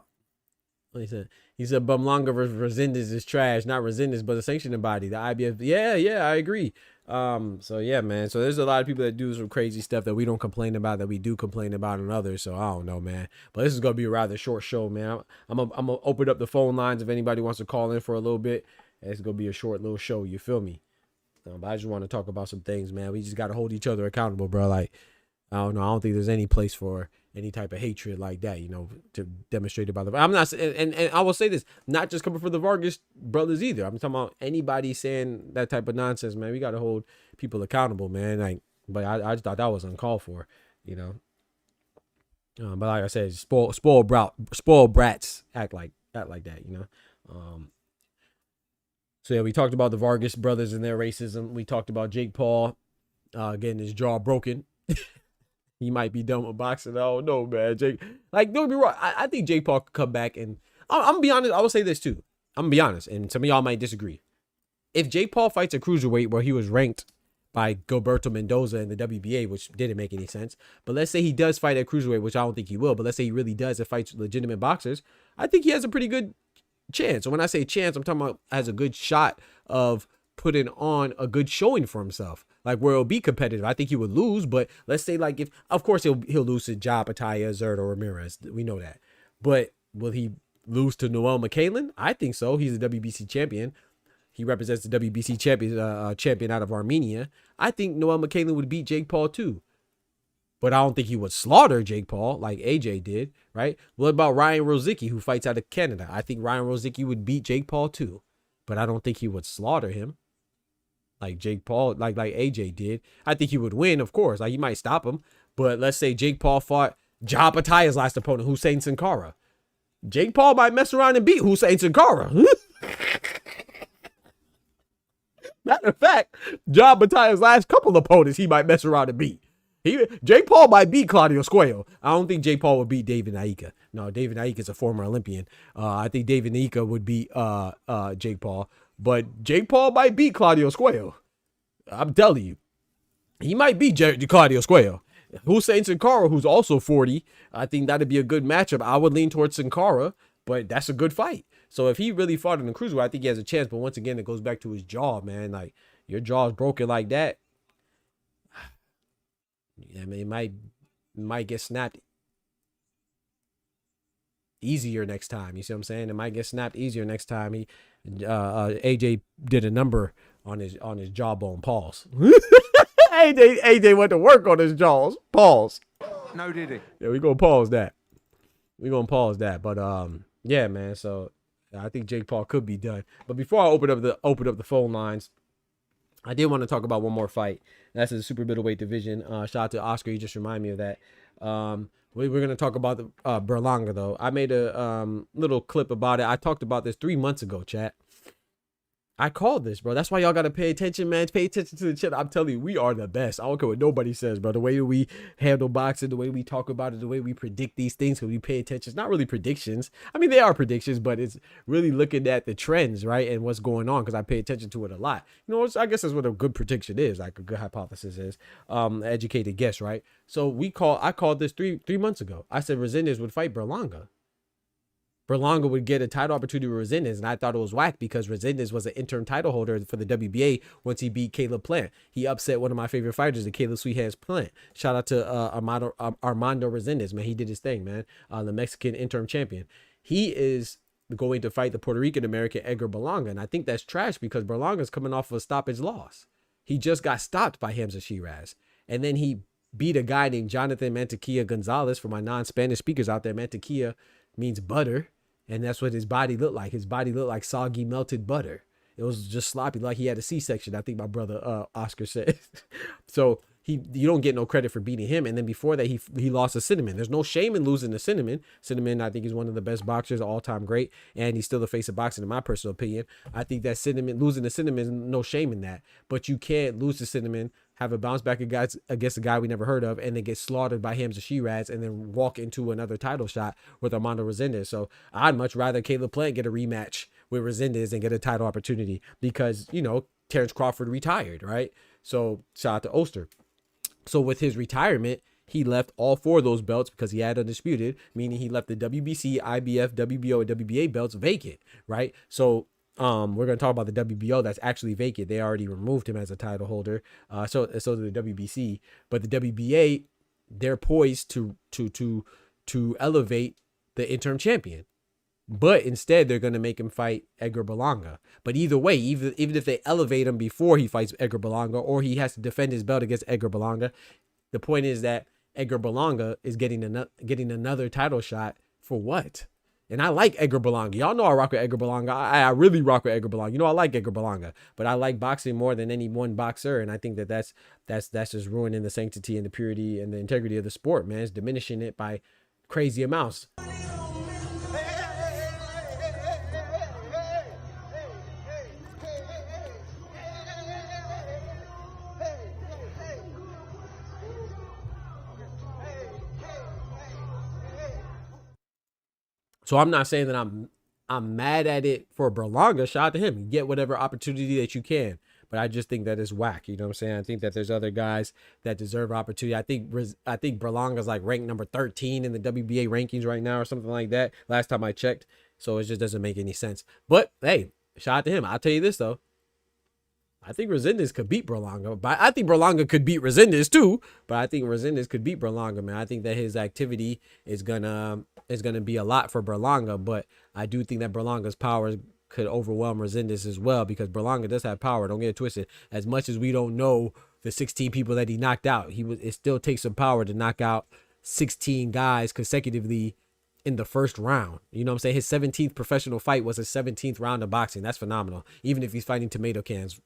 he said? He said Bumlanga versus Resendez is trash. Not Resendez, but the sanctioning body, the IBF. Yeah, I agree. So yeah, man. So there's a lot of people that do some crazy stuff that we don't complain about, that we do complain about in others. So I don't know, man. But this is gonna be a rather short show, man. I'm gonna open up the phone lines if anybody wants to call in for a little bit. It's gonna be a short little show. You feel me? But I just want to talk about some things, man. We just gotta hold each other accountable, bro. Like, I don't know. I don't think there's any place for any type of hatred like that, you know, to demonstrated by the. I'm not, and I will say this, not just coming from the Vargas brothers either. I'm talking about anybody saying that type of nonsense, man. We got to hold people accountable, man. Like, but I just thought that was uncalled for, you know. But like I said, spoiled brats act like that, you know. So yeah, we talked about the Vargas brothers and their racism. We talked about Jake Paul getting his jaw broken. He might be done with boxing. I don't know, man. Jake, like, don't be wrong. I think Jake Paul could come back, and I'm gonna be honest. I will say this too. I'm gonna be honest, and some of y'all might disagree. If Jake Paul fights a cruiserweight where he was ranked by Gilberto Mendoza in the WBA, which didn't make any sense, but let's say he does fight at cruiserweight, which I don't think he will, but let's say he really does and fights legitimate boxers, I think he has a pretty good chance. And when I say chance, I'm talking about has a good shot of putting on a good showing for himself, like where it'll be competitive. I think he would lose, but let's say, like, if, of course he'll lose to Ja Pataya, Zerd, or Ramirez. We know that. But will he lose to Noel McCain? I think so. He's a WBC champion. He represents the WBC champion out of Armenia. I think Noel McCain would beat Jake Paul too. But I don't think he would slaughter Jake Paul like AJ did, right? What about Ryan Rozicki, who fights out of Canada? I think Ryan Rozicki would beat Jake Paul too, but I don't think he would slaughter him like Jake Paul, like AJ did. I think he would win, of course. Like, he might stop him. But let's say Jake Paul fought Ja Pataya's last opponent, Hussein Sankara. Jake Paul might mess around and beat Hussein Sankara. Matter of fact, Ja Pataya's last couple opponents, he might mess around and beat. Jake Paul might beat Claudio Squayo. I don't think Jake Paul would beat David Naika. No, David Naika is a former Olympian. I think David Naika would beat Jake Paul. But Jake Paul might beat Claudio Squayo. I'm telling you. He might beat Claudio Squayo. Hussein Sankara, who's also 40, I think that'd be a good matchup. I would lean towards Sankara, but that's a good fight. So if he really fought in the cruiserweight, I think he has a chance. But once again, it goes back to his jaw, man. Like, your jaw's broken like that. I mean, it might get snapped easier next time. You see what I'm saying? It might get snapped easier next time. AJ did a number on his jawbone. Pause. AJ went to work on his jaws. Pause. No, did he? Yeah, we're gonna pause that. But yeah, man. So I think Jake Paul could be done. But before I open up the phone lines, I did want to talk about one more fight. That's in the super middleweight division. Shout out to Oscar. You just remind me of that. We're going to talk about the Berlanga, though. I made a little clip about it. I talked about this 3 months ago, chat. I called this, bro. That's why y'all got to pay attention, man. Pay attention to the chat. I'm telling you, we are the best. I don't care what nobody says, bro. The way that we handle boxing, the way we talk about it, the way we predict these things, because we pay attention. It's not really predictions. I mean, they are predictions, but it's really looking at the trends, right, and what's going on, because I pay attention to it a lot. You know, I guess that's what a good prediction is, like a good hypothesis is. Educated guess, right? So I called this three months ago. I said Resendez would fight Berlanga. Berlanga would get a title opportunity with Resendez, and I thought it was whack because Resendez was an interim title holder for the WBA once he beat Caleb Plant. He upset one of my favorite fighters, the Caleb Sweet Hands Plant. Shout out to Armando Resendez, man. He did his thing, man. The Mexican interim champion. He is going to fight the Puerto Rican American Edgar Berlanga. And I think that's trash because Berlanga's coming off of a stoppage loss. He just got stopped by Hamza Shiraz. And then he beat a guy named Jonathan Mantequilla Gonzalez. For my non-Spanish speakers out there, Mantequilla means butter. And that's what his body looked like. His body looked like soggy melted butter. It was just sloppy, like he had a C-section, I think my brother Oscar said. So you don't get no credit for beating him. And then before that, he lost to Cinnamon. There's no shame in losing to Cinnamon. Cinnamon, I think, is one of the best boxers, all-time great, and he's still the face of boxing in my personal opinion. I think that losing to Cinnamon, no shame in that. But you can't lose to Cinnamon, have a bounce back against a guy we never heard of, and then get slaughtered by Hamza Shiraz, and then walk into another title shot with Armando Resendez. So I'd much rather Caleb Plant get a rematch with Resendez and get a title opportunity because, you know, Terrence Crawford retired, right? So shout out to Oster. So with his retirement, he left all 4 of those belts because he had undisputed, meaning he left the WBC, IBF, WBO, and WBA belts vacant, right? So we're going to talk about the WBO that's actually vacant. They already removed him as a title holder. So did the WBC, but the WBA, they're poised to elevate the interim champion. But instead, they're going to make him fight Edgar Berlanga. But either way, even if they elevate him before he fights Edgar Berlanga, or he has to defend his belt against Edgar Berlanga, the point is that Edgar Berlanga is getting another title shot for what? And I like Edgar Berlanga. Y'all know I rock with Edgar Berlanga. I really rock with Edgar Berlanga. You know I like Edgar Berlanga, but I like boxing more than any one boxer, and I think that's just ruining the sanctity and the purity and the integrity of the sport, man. It's diminishing it by crazy amounts. So I'm not saying that I'm mad at it for Berlanga. Shout out to him. You get whatever opportunity that you can. But I just think that is whack. You know what I'm saying? I think that there's other guys that deserve opportunity. I think Berlanga's like ranked number 13 in the WBA rankings right now or something like that. Last time I checked. So it just doesn't make any sense. But hey, shout out to him. I'll tell you this though. I think Resendez could beat Berlanga, but I think Berlanga could beat Resendez too. But I think Resendez could beat Berlanga, man. I think that his activity is gonna be a lot for Berlanga, but I do think that Berlanga's power could overwhelm Resendez as well because Berlanga does have power. Don't get it twisted. As much as we don't know the 16 people that he knocked out, it still takes some power to knock out 16 guys consecutively in the first round. You know what I'm saying? His 17th professional fight was his 17th round of boxing. That's phenomenal. Even if he's fighting tomato cans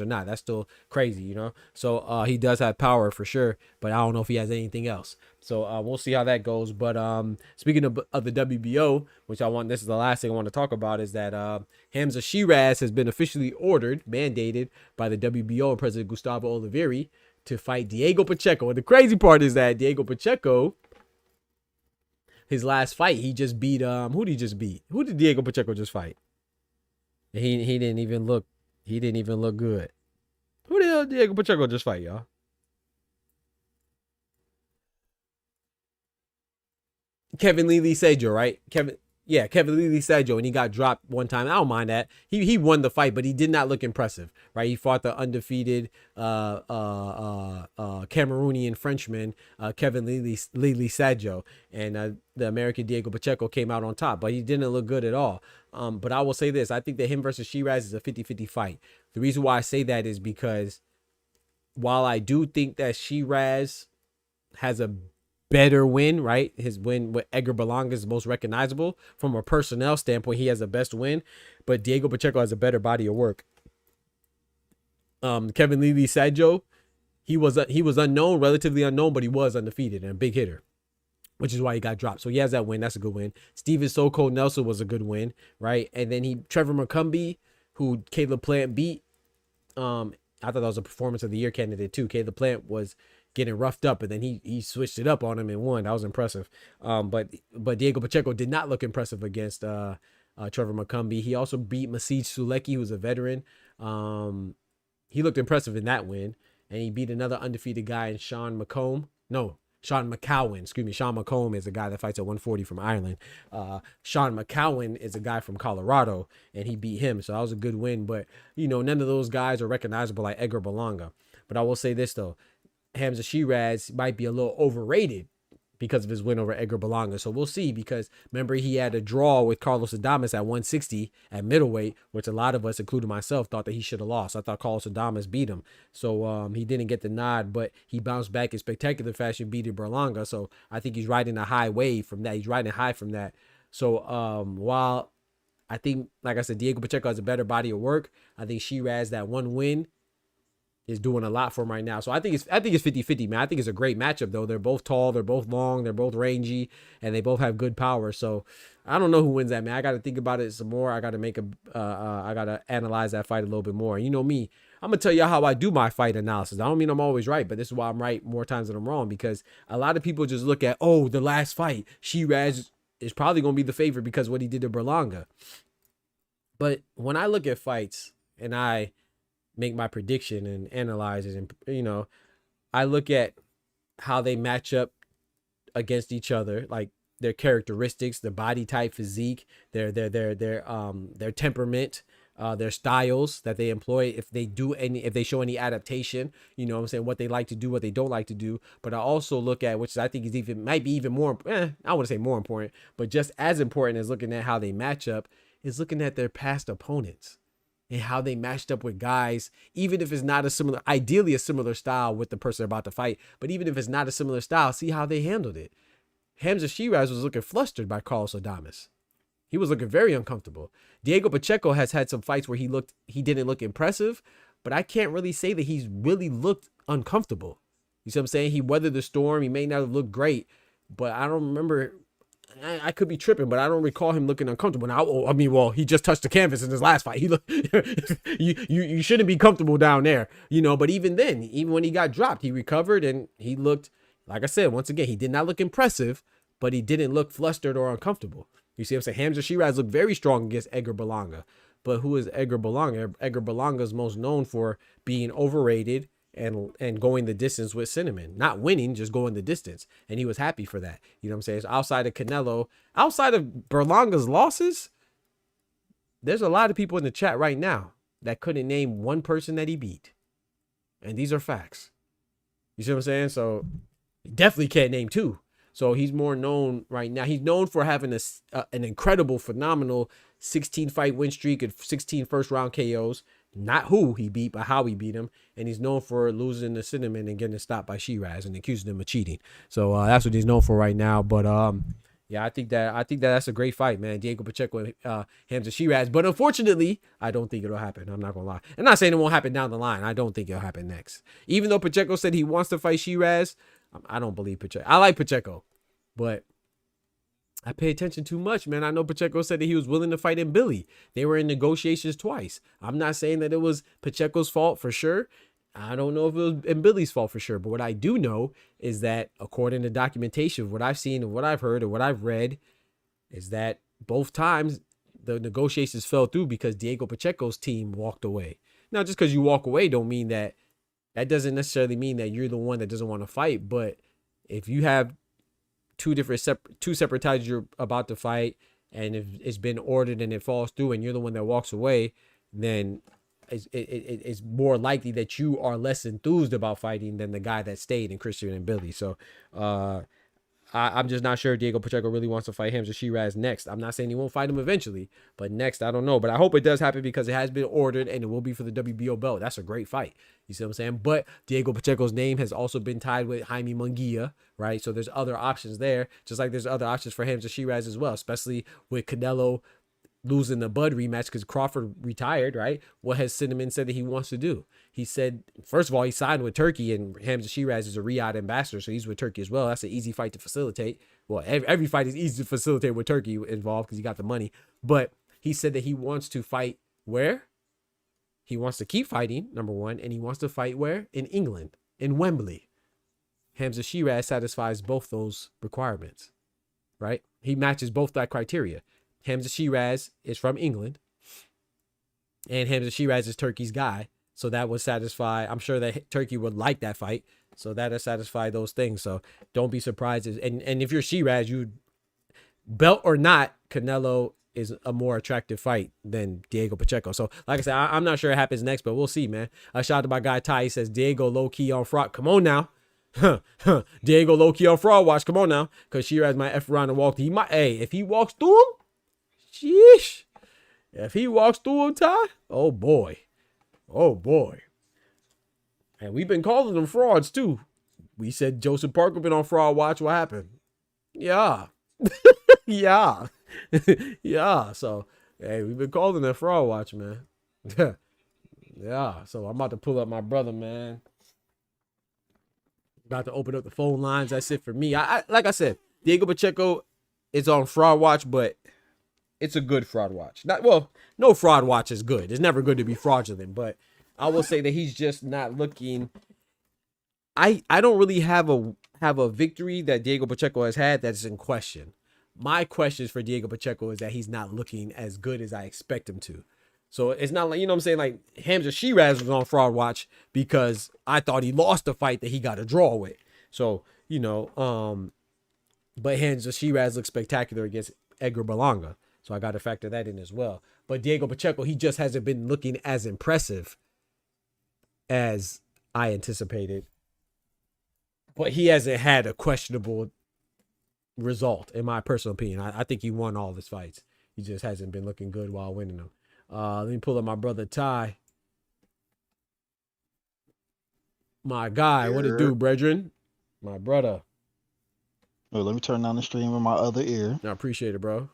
or not, that's still crazy, you know? So he does have power for sure, but I don't know if he has anything else. So we'll see how that goes. But speaking of the WBO, this is the last thing I want to talk about, is that Hamza Shiraz has been officially mandated by the WBO and President Gustavo Oliveira to fight Diego Pacheco. And the crazy part is that Diego Pacheco, his last fight, he just beat who did he just beat? Who did Diego Pacheco just fight? He didn't even look good. Who the hell did Diego Pacheco just fight, y'all? Kevin Lee Sejo, right? Kevin Lee Sejo, and he got dropped one time. I don't mind that. He won the fight, but he did not look impressive, right? He fought the undefeated Cameroonian Frenchman, Kevin Lee Sejo, and the American Diego Pacheco came out on top, but he didn't look good at all. But I will say this. I think that him versus Shiraz is a 50-50 fight. The reason why I say that is because while I do think that Shiraz has a better win, right? His win with Edgar Berlanga is the most recognizable. From a personnel standpoint, he has the best win, but Diego Pacheco has a better body of work. Kevin Lee Sejo, he was unknown, relatively unknown, but he was undefeated and a big hitter, which is why he got dropped. So he has that win. That's a good win. Steven So Cold Nelson was a good win, right? And then Trevor McCumbee, who Caleb Plant beat. I thought that was a performance of the year candidate too. Caleb Plant was getting roughed up, and then he switched it up on him and won. That was impressive. But Diego Pacheco did not look impressive against Trevor McCumbee. He also beat Masij Sulecki, who's a veteran. He looked impressive in that win, and he beat another undefeated guy, Sean McComb. No, Sean McCowan. Excuse me. Sean McComb is a guy that fights at 140 from Ireland. Sean McCowan is a guy from Colorado, and he beat him. So that was a good win. But, you know, none of those guys are recognizable like Edgar Berlanga. But I will say this, though. Hamza Shiraz might be a little overrated because of his win over Edgar Berlanga. So we'll see, because remember, he had a draw with Carlos Adames at 160 at middleweight, which a lot of us, including myself, thought that he should have lost. I thought Carlos Adames beat him. So he didn't get the nod, but he bounced back in spectacular fashion, beating Berlanga. So I think he's riding a high wave from that. He's riding high from that. So while I think, like I said, Diego Pacheco has a better body of work, I think Shiraz, that one win, is doing a lot for him right now. So I think it's 50-50, man. I think it's a great matchup, though. They're both tall, they're both long, they're both rangy, and they both have good power. So I don't know who wins that, man. I got to think about it some more. I got to I got to analyze that fight a little bit more. And you know me, I'm going to tell you how I do my fight analysis. I don't mean I'm always right, but this is why I'm right more times than I'm wrong, because a lot of people just look at, oh, the last fight, Shiraz is probably going to be the favorite because of what he did to Berlanga. But when I look at fights and I make my prediction and analyze it, and you know, I look at how they match up against each other, like their characteristics, their body type, physique, their temperament, their styles that they employ, if they show any adaptation, you know what I'm saying, what they like to do, what they don't like to do. But I also look at, which I think is might be even more, I wouldn't say more important, but just as important as looking at how they match up, is looking at their past opponents and how they matched up with guys, even if it's not a similar, ideally a similar style with the person they're about to fight, but even if it's not a similar style, see how they handled it. Hamza Shiraz was looking flustered by Carlos Adames. He was looking very uncomfortable. Diego Pacheco has had some fights where he didn't look impressive, but I can't really say that he's really looked uncomfortable. You see what I'm saying? He weathered the storm. He may not have looked great, but I don't remember. I could be tripping, but I don't recall him looking uncomfortable. Now, I mean, well, he just touched the canvas in his last fight. He looked, you shouldn't be comfortable down there, you know. But even then, even when he got dropped, he recovered and he looked, like I said, once again, he did not look impressive, but he didn't look flustered or uncomfortable. You see what I'm saying? Hamza Shiraz looked very strong against Edgar Berlanga. But who is Edgar Berlanga? Edgar Berlanga is most known for being overrated and going the distance with Cinnamon. Not winning, just going the distance. And he was happy for that. You know what I'm saying? So outside of Canelo, outside of Berlanga's losses, there's a lot of people in the chat right now that couldn't name one person that he beat. And these are facts. You see what I'm saying? So he definitely can't name two. So he's more known right now. He's known for having an incredible, phenomenal 16-fight win streak and 16 first-round KOs. Not who he beat, but how he beat him. And he's known for losing to Cinnamon and getting stopped by Shiraz and accusing him of cheating. So that's what he's known for right now. But yeah, I think that's a great fight, man. Diego Pacheco and Hamza Shiraz. But unfortunately, I don't think it'll happen. I'm not gonna lie. I'm not saying it won't happen down the line. I don't think it'll happen next. Even though Pacheco said he wants to fight Shiraz, I don't believe Pacheco. I like Pacheco, but I pay attention too much, man. I know Pacheco said that he was willing to fight in Billy. They were in negotiations twice. I'm not saying that it was Pacheco's fault for sure. I don't know if it was in Billy's fault for sure. But what I do know is that according to documentation, what I've seen and what I've heard and what I've read is that both times the negotiations fell through because Diego Pacheco's team walked away. Now, just because you walk away don't mean that doesn't necessarily mean that you're the one that doesn't want to fight. But if you have two separate times you're about to fight, and if it's been ordered and it falls through and you're the one that walks away, then it's more likely that you are less enthused about fighting than the guy that stayed in Christian and Billy. So I'm just not sure Diego Pacheco really wants to fight Hamza Shiraz next. I'm not saying he won't fight him eventually, but next, I don't know. But I hope it does happen because it has been ordered and it will be for the WBO belt. That's a great fight. You see what I'm saying? But Diego Pacheco's name has also been tied with Jaime Munguia, right? So there's other options there, just like there's other options for Hamza Shiraz as well, especially with Canelo losing the Bud rematch because Crawford retired, right? What has Cinnamon said that he wants to do? He said, first of all, he signed with Turkey, and Hamza Shiraz is a Riyadh ambassador, so he's with Turkey as well. That's an easy fight to facilitate. Well, every fight is easy to facilitate with Turkey involved because you got the money. But he said that he wants to fight where? He wants to keep fighting, number one, and he wants to fight where? In England, in Wembley. Hamza Shiraz satisfies both those requirements, right? He matches both that criteria. Hamza Shiraz is from England, and Hamza Shiraz is Turkey's guy. So that would satisfy, I'm sure that Turkey would like that fight. So that'll satisfy those things. So don't be surprised. And if you're Shiraz, you belt or not, Canelo is a more attractive fight than Diego Pacheco. So like I said, I'm not sure it happens next, but we'll see, man. Shout out to my guy Ty. He says, Diego low-key on Frock. Come on now. Diego low-key on fraud watch. Come on now. Because Shiraz might F around and walk. He might, hey, if he walks through him, sheesh. If he walks through him, Ty, oh boy. Oh boy. And we've been calling them frauds too. We said Joseph Parker been on fraud watch. What happened? Yeah. Yeah. Yeah. So, hey, we've been calling that fraud watch, man. Yeah. So I'm about to pull up my brother, man. About to open up the phone lines. That's it for me. I like I said, Diego Pacheco is on fraud watch, but it's a good fraud watch. No fraud watch is good. It's never good to be fraudulent, but I will say that he's just not looking. I don't really have a victory that Diego Pacheco has had that's in question. My questions for Diego Pacheco is that he's not looking as good as I expect him to. So it's not like, you know what I'm saying, like Hamza Shiraz was on fraud watch because I thought he lost the fight that he got a draw with. So, you know, but Hamza Shiraz looked spectacular against Edgar Berlanga. So I got to factor that in as well. But Diego Pacheco, he just hasn't been looking as impressive as I anticipated. But he hasn't had a questionable result, in my personal opinion. I think he won all his fights. He just hasn't been looking good while winning them. Let me pull up my brother Ty. My guy, what it do, brethren? My brother. Oh, let me turn down the stream with my other ear. I appreciate it, bro.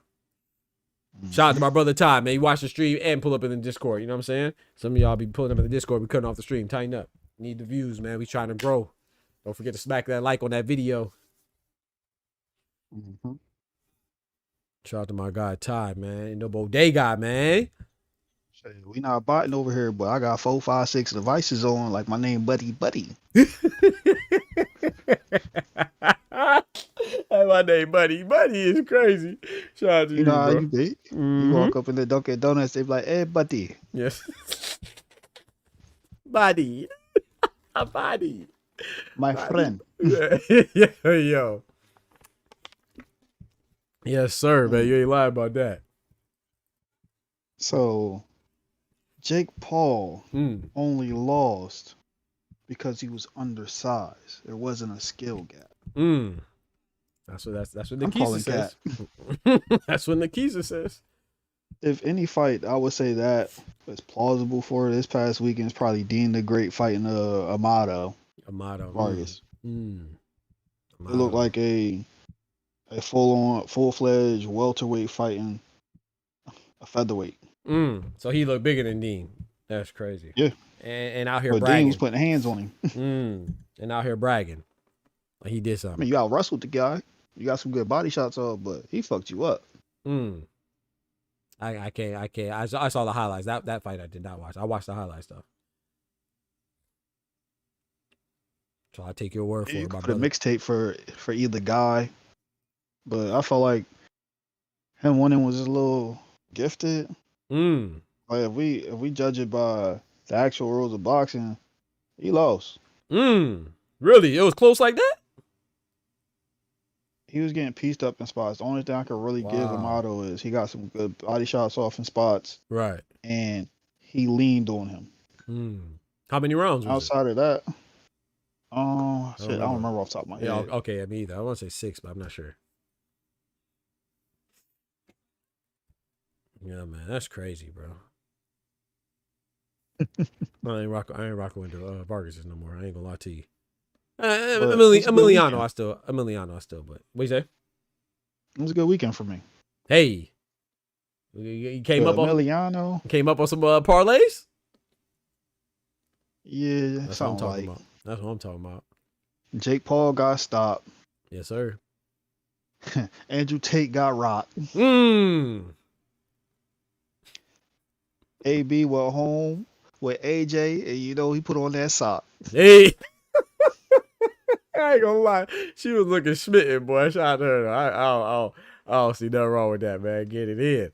Shout out to my brother Ty, man. You watch the stream and pull up in the Discord. You know what I'm saying? Some of y'all be pulling up in the Discord. We cutting off the stream. Tighten up. Need the views, man. We trying to grow. Don't forget to smack that like on that video. Mm-hmm. Shout out to my guy Ty, man. No bodega, man. We not botting over here, but I got 4, 5, 6 devices on, like my name Buddy. My name Buddy. Buddy is crazy. Shout out to you, know how bro. you be. You walk up in the Dunkin' Donuts, they be like, "Hey, Buddy." Yes. Buddy. A buddy. My friend. Yeah, yo. Yes, sir, man. You ain't lying about that. So, Jake Paul only lost because he was undersized. There wasn't a skill gap. That's what Nikisa says. That's what Nikisa says. If any fight, I would say that was plausible for this past weekend is probably Dean the Great fighting Amado Vargas. It looked like a full-fledged welterweight fighting a featherweight. So he looked bigger than Dean. That's crazy. Yeah. And out here but bragging. Dean was putting hands on him. And out here bragging. Like he did something. I mean, you out wrestled the guy. You got some good body shots off, but he fucked you up. I can't. I saw the highlights. That fight I did not watch. I watched the highlight stuff. So I take your word for it. Put a mixtape for either guy, but I felt like him winning was just a little gifted. Like if we judge it by the actual rules of boxing, he lost. Really? It was close like that? He was getting pieced up in spots. The only thing I could really give Amado is he got some good body shots off in spots. Right. And he leaned on him. How many rounds was outside of that? I don't remember off the top of my head. Yeah, okay, me either. I want to say 6, but I'm not sure. Yeah, man, that's crazy, bro. I ain't rocking with the Vargas no more. I ain't gonna lie to you. Emiliano, I still, but what you say? It was a good weekend for me. Hey, you came up Emiliano. Came up on some parlays. Yeah, that's what I'm talking about. That's what I'm talking about. Jake Paul got stopped. Yes, sir. Andrew Tate got rocked. AB went home with AJ, and he put on that sock. Hey. I ain't gonna lie. She was looking smitten, boy. Shout out to her. I don't see nothing wrong with that, man. Get it in.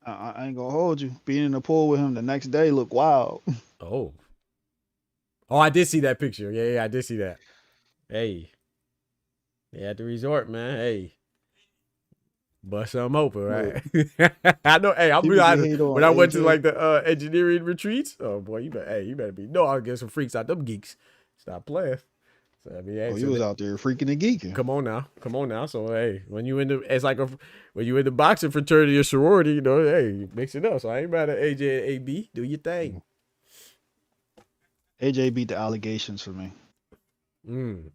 I ain't gonna hold you. Being in the pool with him the next day looked wild. Oh, I did see that picture. Yeah, I did see that. Hey. They at the resort, man. Hey. Bust something open, right? I know. Hey, I'll be honest. When I went to like the engineering retreats, oh boy, you better be. No, I'll get some freaks out. Them geeks. Stop playing. So, I mean, hey, Oh, so you was out there freaking and geeking. come on now. So hey, when you in the, it's like when you in the boxing fraternity or sorority, you know, hey, mix it up. So I ain't mad at AJ and AB. Do your thing. AJ beat the allegations for me. You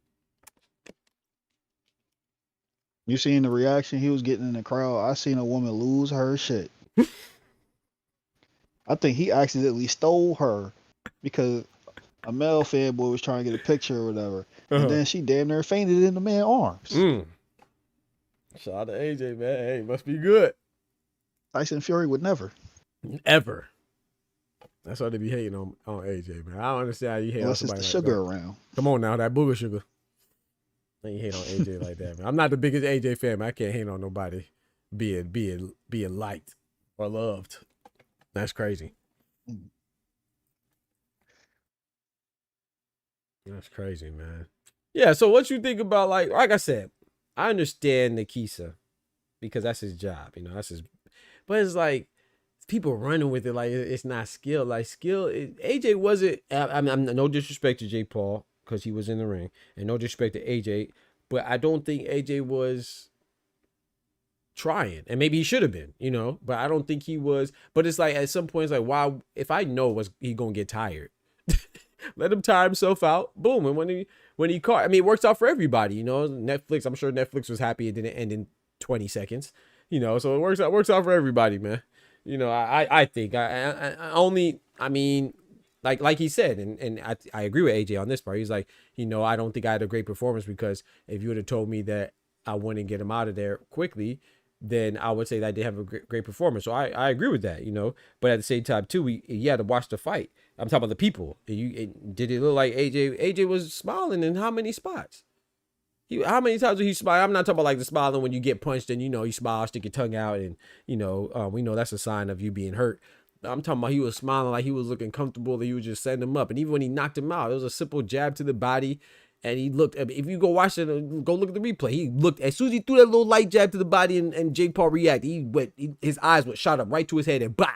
seen the reaction he was getting in the crowd? I seen a woman lose her shit. I think he accidentally stole her because a male fanboy was trying to get a picture or whatever, and then she damn near fainted in the man's arms. Shout out to AJ, man. Hey, must be good. Tyson Fury would never. Ever. That's why they be hating on AJ, man. I don't understand how you hate Unless on it's somebody the like sugar that. around. Come on now, that booger sugar. You hate on AJ like that, man. I'm not the biggest AJ fan, man. I can't hate on nobody being liked or loved. That's crazy. That's crazy, man. Yeah, so what you think about, like I said, I understand Nikisa because that's his job, you know, that's his, but it's like people running with it like it's not skill. Like AJ wasn't, I mean, I'm no disrespect to Jake Paul because he was in the ring, and no disrespect to AJ, but I don't think AJ was trying, and maybe he should have been, you know, but I don't think he was. But it's like at some point it's like, why, if I know he gonna get tired, let him tire himself out, boom. And when he caught, I mean, it works out for everybody, you know. Netflix, I'm sure Netflix was happy it didn't end in 20 seconds, you know, so it works out for everybody, man. You know, I think I mean, like he said, and I agree with AJ on this part. He's like, you know, I don't think I had a great performance because if you would have told me that I wouldn't get him out of there quickly, then I would say that I did have a great performance. So I agree with that, you know. But at the same time, too, you had to watch the fight. I'm talking about the people. Did it look like AJ was smiling in how many spots? How many times did he smile? I'm not talking about like the smiling when you get punched and, you know, you smile, stick your tongue out, and, you know, we know that's a sign of you being hurt. I'm talking about he was smiling like he was looking comfortable, that he was just setting him up. And even when he knocked him out, it was a simple jab to the body. And he looked, if you go watch it, go look at the replay, he looked, as soon as he threw that little light jab to the body and Jake Paul reacted, his eyes shot up right to his head and bow,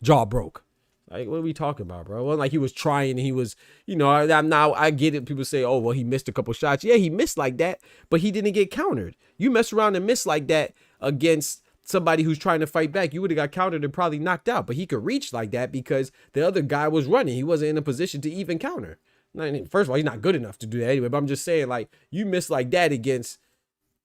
jaw broke. Like, what are we talking about, bro? It wasn't like he was trying and he was, you know, I get it. People say, oh, well, he missed a couple shots. Yeah, he missed like that, but he didn't get countered. You mess around and miss like that against somebody who's trying to fight back, you would have got countered and probably knocked out. But he could reach like that because the other guy was running. He wasn't in a position to even counter. First of all, he's not good enough to do that anyway, but I'm just saying, like, you miss like that against,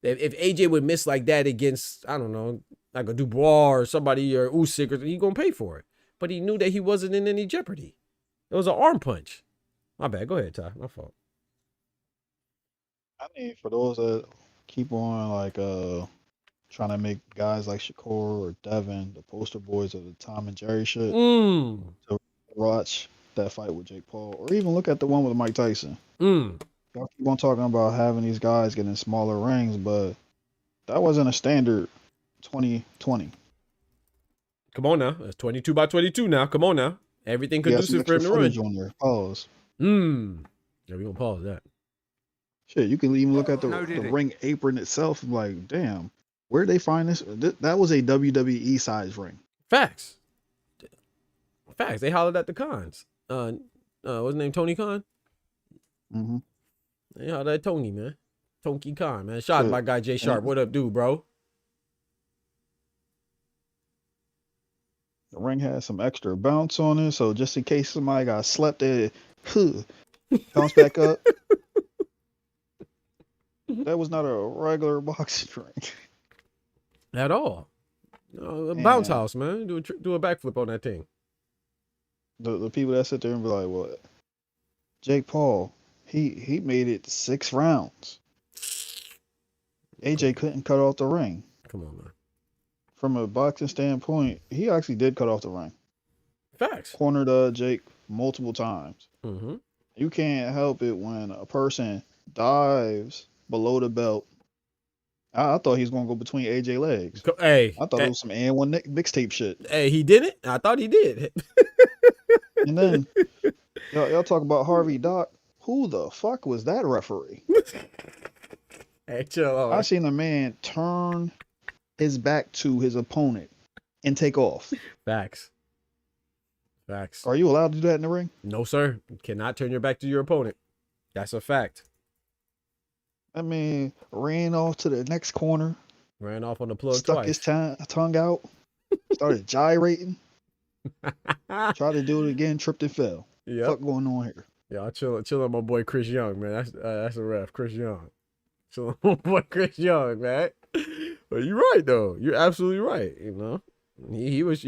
if AJ would miss like that against, I don't know, like a Dubois or somebody or Usyk, he's going to pay for it. But he knew that he wasn't in any jeopardy. It was an arm punch. My bad. Go ahead, Ty. My fault. I mean, for those that keep on like trying to make guys like Shakur or Devin the poster boys of the Tom and Jerry shit, to watch that fight with Jake Paul, or even look at the one with Mike Tyson. Y'all keep on talking about having these guys getting smaller rings, but that wasn't a standard 2020. Come on now. It's 22 by 22 now. Come on now. Everything conducive for him to run. On there. Pause. Yeah, we're going to pause that. Shit, you can even look at the ring apron itself. Like, damn, where did they find this? That was a WWE size ring. Facts. They hollered at the Khans. What's his name? Tony Khan? Mm-hmm. They hollered at Tony, man. Tony Khan, man. Shout out to my guy Jay Sharp. What up, dude, bro? The ring has some extra bounce on it, so just in case somebody got slept, it bounce back up. That was not a regular boxing ring at all. A bounce house, man. Do a backflip on that thing. The people that sit there and be like, "Well, Jake Paul, he made it 6 rounds. AJ couldn't cut off the ring." Come on, man. From a boxing standpoint, he actually did cut off the ring. Facts. Cornered Jake multiple times. Mm-hmm. You can't help it when a person dives below the belt. I thought he was going to go between AJ legs. Hey. I thought it was some N1 mixtape shit. Hey, he didn't? I thought he did. And then, y'all talk about Harvey Doc. Who the fuck was that referee? Hey, chill. I seen a man turn his back to his opponent and take off. Facts. Are you allowed to do that in the ring? No, sir. You cannot turn your back to your opponent. That's a fact. I mean, ran off to the next corner, Ran off on the plug stuck twice. his tongue out, started gyrating, tried to do it again, tripped and fell. Yep. Fuck going on here? Yeah, chill on my boy Chris Young, man. That's a ref, Chris Young. Chill on my boy Chris Young, man. But you're right though. You're absolutely right. You know, he was.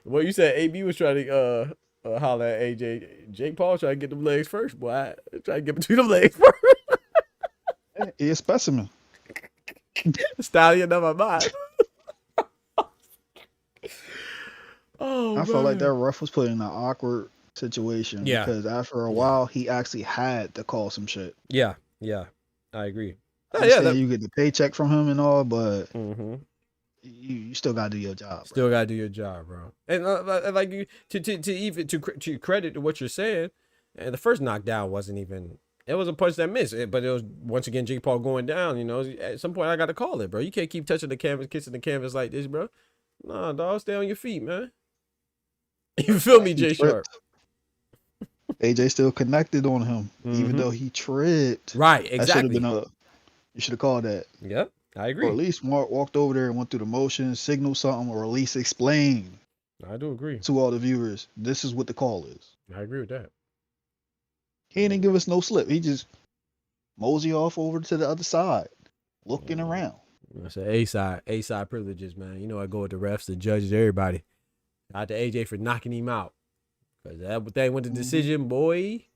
Well, you said AB was trying to holler at AJ. Jake Paul tried to get them legs first, boy. I tried to get between them legs first. He a specimen. Stallion of my mind. Oh, I felt like that ref was put in an awkward situation. Yeah. Because after a while, he actually had to call some shit. Yeah, I agree. I understand you get the paycheck from him and all, but you still gotta do your job. Still gotta do your job, bro. And like you to credit to what you're saying, and the first knockdown wasn't even. It was a punch that missed, but it was once again Jake Paul going down. You know, at some point I got to call it, bro. You can't keep touching the canvas, kissing the canvas like this, bro. Nah, dog, stay on your feet, man. You feel me, Jay Sharp? AJ still connected on him, even though he tripped. Right, exactly. You should have called that. Yep, I agree. Or at least Mark walked over there and went through the motions, signaled something, or at least explain. I do agree. To all the viewers, this is what the call is. I agree with that. He didn't give us no slip. He just mosey off over to the other side, looking around. That's A side privileges, man. You know I go with the refs, the judges, everybody. Out to AJ for knocking him out. Cause that thing went to decision, boy.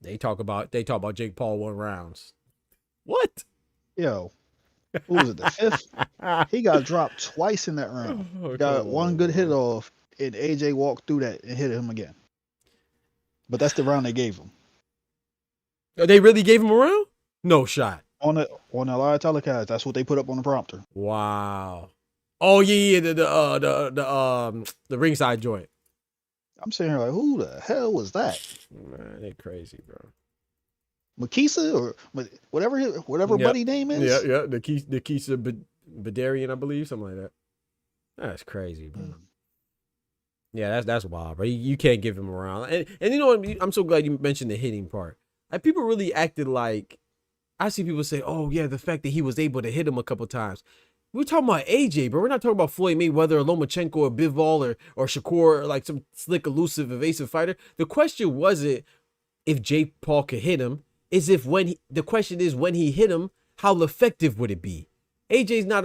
They talk about Jake Paul won rounds. What? Yo, who was it? The fifth? He got dropped twice in that round. Got one good hit off, and AJ walked through that and hit him again. But that's the round they gave him. They really gave him a round? No shot. On the live telecast, that's what they put up on the prompter. Wow. Oh yeah, the ringside joint. I'm sitting here like, who the hell was that? Man, they crazy, bro. Makisa or whatever buddy name is. Yeah, the Kisa Badarian, I believe, something like that. That's crazy, bro. Yeah, that's wild, bro. You can't give him a round. And you know what? I'm so glad you mentioned the hitting part. Like people really acted like I see people say, "Oh yeah, the fact that he was able to hit him a couple times." We're talking about AJ, bro. We're not talking about Floyd Mayweather or Lomachenko or Bivol or Shakur or like some slick, elusive, evasive fighter. The question wasn't if Jake Paul could hit him. The question is when he hit him, how effective would it be? AJ's not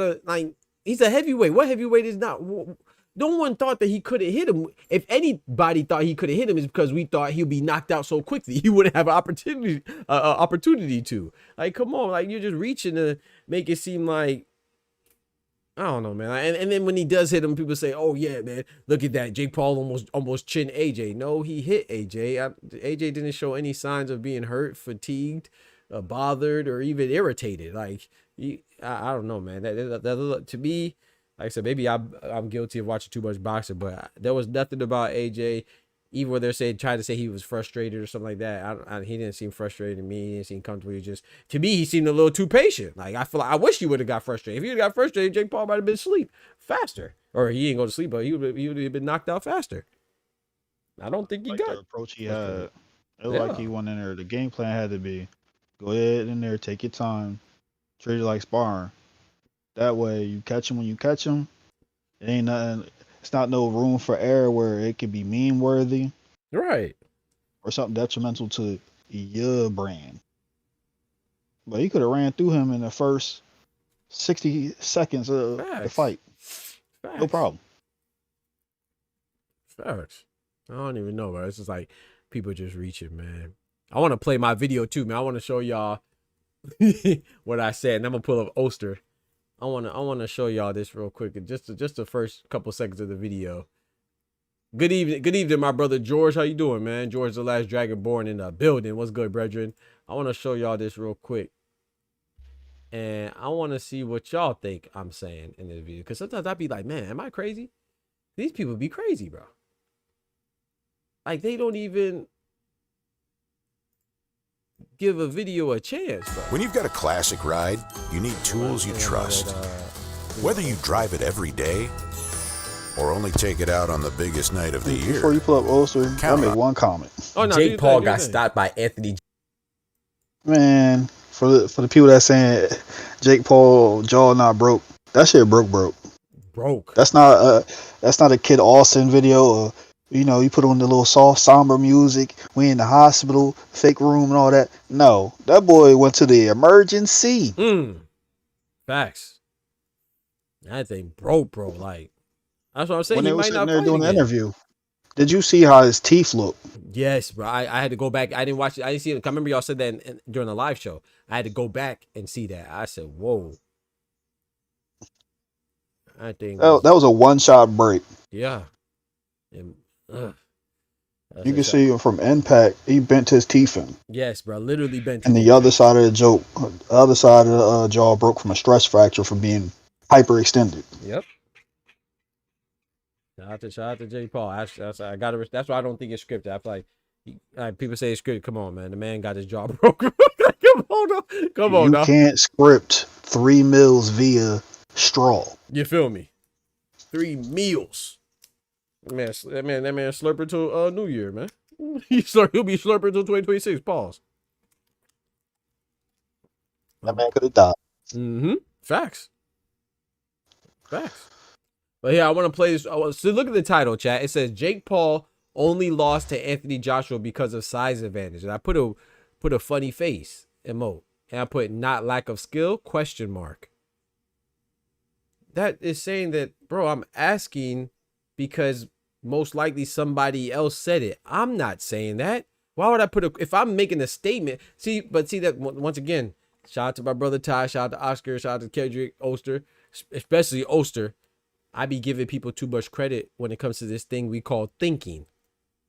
he's a heavyweight. What heavyweight is not? No one thought that he couldn't hit him. If anybody thought he could have hit him, it's because we thought he'd be knocked out so quickly he wouldn't have an opportunity to. Like, come on, like you're just reaching to make it seem like. I don't know, man. And then when he does hit him, people say, "Oh yeah, man, look at that. Jake Paul almost chinned AJ." No, he hit AJ. AJ didn't show any signs of being hurt, fatigued, bothered, or even irritated. Like, I don't know, man. That to me, like I said, maybe I'm guilty of watching too much boxing, but there was nothing about AJ. Even when they're trying to say he was frustrated or something like that, he didn't seem frustrated to me. He didn't seem comfortable. To me, he seemed a little too patient. Like, I feel like I wish he would have got frustrated. If he would have got frustrated, Jake Paul might have been asleep faster. Or he ain't go to sleep, but he would have been knocked out faster. I don't think he got the approach he had. It was like he went in there. The game plan had to be, go ahead in there, take your time, treat it like sparring. That way, you catch him when you catch him. It ain't nothing. It's not no room for error where it could be meme worthy, right, or something detrimental to your brand. But he could have ran through him in the first 60 seconds of the fight. Facts. No problem. Facts. I don't even know, bro. It's just like people just reaching, man. I want to play my video too, man. I want to show y'all what I said, and I'm gonna pull up Oster. I want to show y'all this real quick. Just the first couple seconds of the video. Good evening, my brother George. How you doing, man? George, the last dragon born in the building. What's good, brethren? I want to show y'all this real quick, and I want to see what y'all think I'm saying in this video. Because sometimes I'd be like, man, am I crazy? These people be crazy, bro. Like they don't even give a video a chance, bro. When you've got a classic ride, you need tools you trust. Whether you drive it every day or only take it out on the biggest night of the year. Before you pull up Oster, I made one comment. Oh, no, Jake Paul got stopped by Anthony. Man, for the people that saying Jake Paul jaw not broke, that shit broke. Broke. That's not a Kid Austin video or you put on the little soft somber music. We in the hospital, fake room and all that. No, that boy went to the emergency. Facts. That thing broke, bro. Like that's what I'm saying. When He they were might sitting not there fight doing the again. interview, did you see how his teeth look? Yes, bro. I had to go back. I didn't watch it. I didn't see it. I remember y'all said that during the live show. I had to go back and see that. I said, "Whoa." I think That was a one-shot break. yeah. And, You can see him from impact. He bent his teeth in. yes, bro. Literally bent. And the other side of the jaw broke from a stress fracture from being hyperextended. Yep. Shout out to Jake Paul. That's why I don't think it's scripted. I feel like people say it's scripted. Come on, man. The man got his jaw broken. Come on, You can't script 3 meals via straw. You feel me? 3 meals. Man, that man slurping till New Year, man. He'll be slurping till 2026. Pause. That man could have died. Facts. But yeah, I want to play this. So look at the title, chat. It says Jake Paul only lost to Anthony Joshua because of size advantage. And I put a funny face emote. And I put not lack of skill, ? That is saying that, bro, I'm asking because most likely somebody else said it. I'm not saying that. Why would I if I'm making a statement? See that once again, shout out to my brother Ty, shout out to Oscar, shout out to Kendrick, Oster, especially Oster. I be giving people too much credit when it comes to this thing we call thinking.